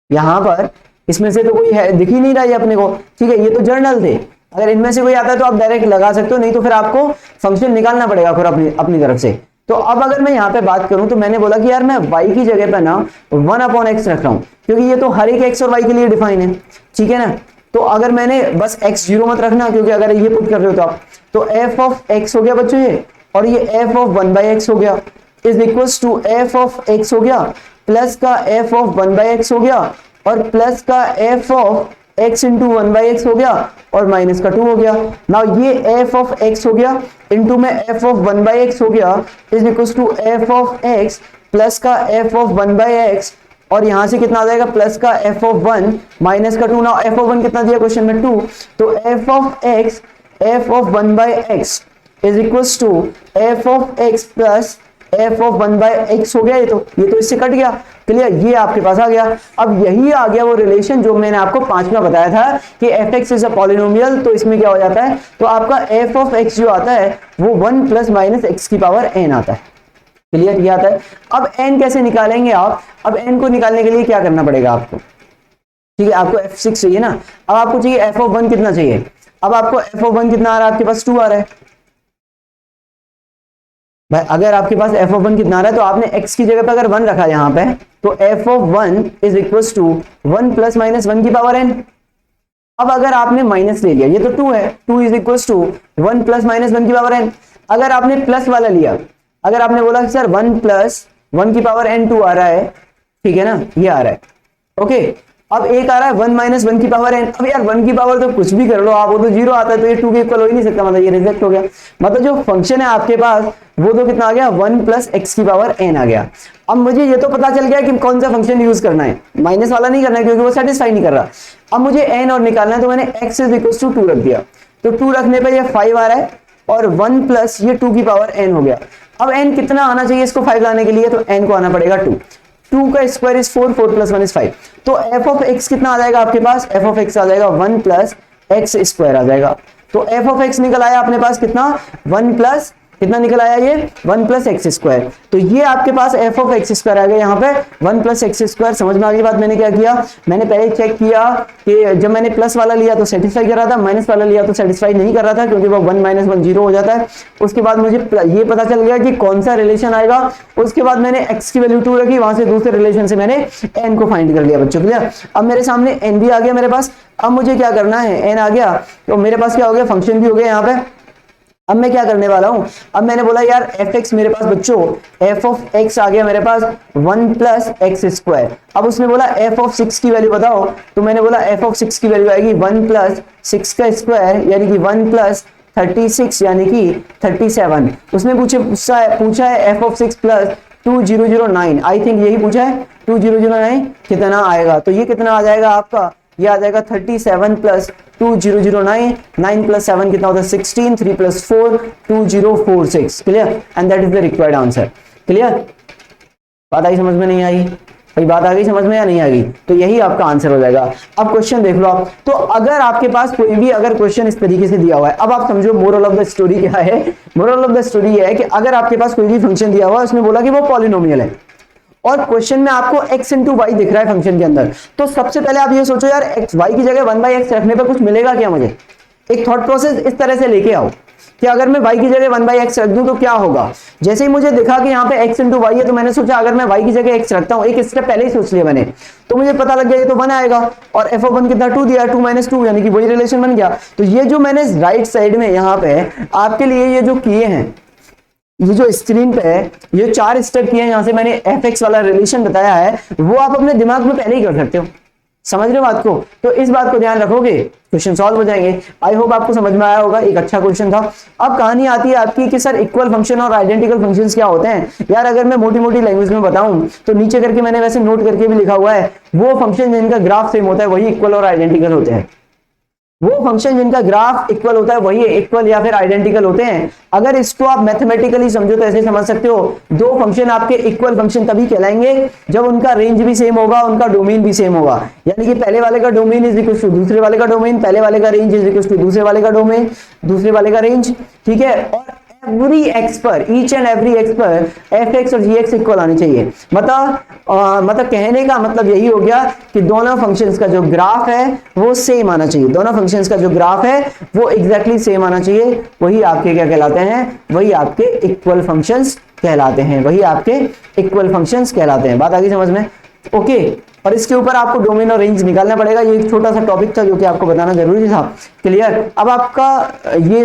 यहां पर, इसमें से तो कोई है दिख ही नहीं रहा है अपने को, ठीक है। ये तो जर्नल थे, अगर इनमें से कोई आता है तो आप डायरेक्ट लगा सकते हो, नहीं तो फिर आपको फंक्शन निकालना पड़ेगा फिर अपनी तरफ से। तो अब अगर मैं यहाँ पे बात करूं तो मैंने बोला कि यार मैं y की जगह पे ना 1/x रख रहा हूं, क्योंकि ये तो हर एक x और y के लिए डिफाइन है, ठीक है ना। तो अगर मैंने बस x 0 मत रखना, क्योंकि अगर ये पुट कर रहे हो तो आप, तो f ऑफ x हो गया बच्चों ये, और ये f ऑफ 1/x हो गया is equals to f of x हो गया प्लस का f ऑफ 1/x हो गया और प्लस का f of x into 1/x हो गया और माइनस का 2 हो गया। नाउ ये f ऑफ x हो गया इंटू में f ऑफ 1/x हो गया is equals to f of x plus का f ऑफ 1/x, और यहां से कितना आ जाएगा प्लस का f ऑफ 1 माइनस का 2। नाउ f ऑफ 1 कितना दिया क्वेश्चन में 2, तो f of x f of 1/x is equals to f of x plus f of 1/x हो गया। ये तो इससे कट गया, क्लियर, ये आपके पास आ गया। अब यही आ गया वो रिलेशन जो मैंने आपको 5वां बताया था कि fx इज अ पॉलिनोमियल, तो इसमें क्या हो जाता है, तो आपका f ऑफ x जो आता है वो 1 प्लस माइनस x की पावर n आता है, क्लियर, ये आता है। अब n कैसे निकालेंगे आप, अब n को निकालने के लिए क्या करना पड़ेगा आपको, ठीक है, आपको f6 चाहिए ना। अब आपको चाहिए f ऑफ 1 कितना चाहिए, अब आपको f ऑफ 1 कितना आ रहा है, आपके पास 2 आ रहा है भाई। अगर आपके पास f ऑफ 1 कितना आ रहा है तो आपने x की जगह पे अगर 1 रखा यहाँ पे, तो f of 1 is equals to 1 plus minus 1 की पावर n। अब अगर आपने माइनस ले लिया, ये तो 2 है, 2 is equals to 1 plus minus 1 की पावर n। अगर आपने प्लस वाला लिया, अगर आपने बोला कि सर 1 प्लस 1 की पावर n 2 आ रहा है, ठीक है ना, ये आ रहा है, ओके। अब एक आ रहा है 1 माइनस 1 की पावर n। अब यार 1 की पावर तो कुछ भी कर लो आप, वो तो 0 आता है, तो ये 2 के इक्वल हो ही नहीं सकता, मतलब ये रिजेक्ट हो गया। मतलब जो फंक्शन है आपके पास वो तो कितना आ गया 1 प्लस x की पावर n आ गया। अब मुझे ये तो पता चल गया कि कौन सा फंक्शन यूज करना है, माइनस वाला नहीं करना है क्योंकि वो सेटिस्फाई नहीं कर रहा। अब मुझे n और निकालना है, तो मैंने x इज इक्वल टू 2 रख दिया, तो 2 रखने पर ये 5 आ रहा है और 1 प्लस ये 2 की पावर n हो गया। अब n कितना आना चाहिए इसको 5 लाने के लिए, तो n को आना पड़ेगा 2, 2 का स्क्वायर इज 4, 4 प्लस 1 इज 5। तो f ऑफ x कितना आ जाएगा आपके पास, f ऑफ x आ जाएगा 1 प्लस x स्क्वायर आ जाएगा। तो f ऑफ x निकल आया अपने पास कितना, 1 प्लस कितना निकल आया ये 1 प्लस एक्स स्क्वायर। तो ये आपके पास f ऑफ एक्स स्क्वायर आ गया यहाँ पे 1 प्लस एक्स स्क्वायर। समझ में आ गई बात। मैंने क्या किया, मैंने पहले चेक किया कि जब मैंने प्लस वाला लिया तो सेटिस्फाई कर रहा था, माइनस वाला लिया तो सेटिस्फाई नहीं कर रहा था क्योंकि वो 1 माइनस 1 0 हो जाता है। उसके बाद मुझे ये पता चल गया कि कौन सा रिलेशन आएगा। उसके बाद मैंने x की वैल्यू 2 रखी, वहां से दूसरे रिलेशन से मैंने n को फाइंड कर लिया बच्चों। क्लियर। अब मेरे सामने n भी आ गया मेरे पास। अब मुझे क्या करना है, n आ गया तो मेरे पास क्या हो गया, फंक्शन भी हो गया यहाँ पे। अब मैं क्या करने वाला हूं, अब मैंने बोला यार f(x) मेरे पास बच्चों f ऑफ x आ गया मेरे पास 1 प्लस एक्स स्क्वायर। अब उसने बोला f ऑफ 6 की वैल्यू बताओ, तो मैंने बोला f ऑफ 6 की वैल्यू आएगी 1 प्लस 6 का स्क्वायर यानी कि 1 प्लस 36 यानी कि 37। उसने पूछा है f of 6 plus 2009, I think यही पूछा है 2009 कितना आएगा। तो ये कितना आ जाएगा आपका, ये आ जाएगा 37 प्लस 2009, 9 प्लस 7 कितना होता है 16, 3 plus 4 2046। Clear, and that is the required answer. Clear, बात आई समझ में, नहीं आई भाई, बात आ गई समझ में या नहीं आ गई, तो यही आपका आंसर हो जाएगा। अब क्वेश्चन देख लो आप, तो अगर आपके पास कोई भी अगर क्वेश्चन इस तरीके से दिया हुआ है, अब आप समझो मोरल ऑफ द स्टोरी क्या है। मोरल ऑफ द स्टोरी है कि अगर आपके पास कोई भी फंक्शन दिया हुआ है, उसने बोला कि वो पॉलिनोमियल है और क्वेश्चन में आपको x इंटू वाई दिख रहा है फंक्शन के अंदर, तो सबसे पहले आप ये सोचो यार x y की जगह 1/x रखने पर कुछ मिलेगा क्या मुझे। एक थॉट प्रोसेस इस तरह से लेके आओ कि अगर मैं y की जगह 1/x रख दूं तो क्या होगा। जैसे ही मुझे दिखा कि यहाँ पे x इंटू वाई है, तो मैंने सोचा अगर मैं y की जगह x रखता हूँ, एक स्टेप पहले ही सोच लिया मैंने, तो मुझे पता लग गया ये तो 1 आएगा और f ऑफ 1 कितना 2 दिया, 2 माइनस 2 यानी कि वही रिलेशन बन गया। तो ये जो मैंने राइट साइड में यहाँ पे आपके लिए ये जो किए हैं, ये जो स्क्रीन पे है, ये 4 स्टेप किए हैं, यहाँ से मैंने fx वाला रिलेशन बताया है, वो आप अपने दिमाग में पहले ही कर सकते हो। समझ रहे हो बात को, तो इस बात को ध्यान रखोगे क्वेश्चन सॉल्व हो जाएंगे। आई होप आपको समझ में आया होगा, एक अच्छा क्वेश्चन था। अब कहानी आती है आपकी कि सर इक्वल फंक्शन और आइडेंटिकल फंक्शंस क्या होते हैं। यार अगर मैं मोटी मोटी लैंग्वेज में बताऊं तो नीचे करके मैंने वैसे नोट करके भी लिखा हुआ है, वो फंक्शन जिनका ग्राफ सेम होता है वही इक्वल और आइडेंटिकल होते हैं। वो फंक्शन जिनका ग्राफ इक्वल होता है वही इक्वल या फिर आइडेंटिकल होते हैं। अगर इसको आप मैथमेटिकली समझो तो ऐसे समझ सकते हो, दो फंक्शन आपके इक्वल फंक्शन तभी कहलाएंगे जब उनका रेंज भी सेम होगा, उनका डोमेन भी सेम होगा। यानी कि पहले वाले का डोमेन इज इक्वल टू दूसरे वाले का डोमेन, पहले वाले का रेंज इज इक्वल टू दूसरे वाले का डोमेन, दूसरे वाले का रेंज, ठीक है। और एवरी एक्स पर, ईच एंड एवरी एक्स पर एफ एक्स और जी एक्स इक्वल आनी चाहिए। मतलब कहने का मतलब यही हो गया कि दोनों फंक्शंस का जो ग्राफ है वो सेम आना चाहिए, दोनों फंक्शंस का जो ग्राफ है वो एग्जैक्टली सेम आना चाहिए। वही आपके क्या कहलाते हैं, वही आपके इक्वल फंक्शंस कहलाते हैं, वही आपके इक्वल फंक्शंस कहलाते हैं। बात आ गई समझ में? ओके। और इसके ऊपर आपको डोमेन और रेंज निकालना पड़ेगा। ये एक छोटा सा टॉपिक था जो कि आपको बताना जरूरी था। क्लियर? अब आपका ये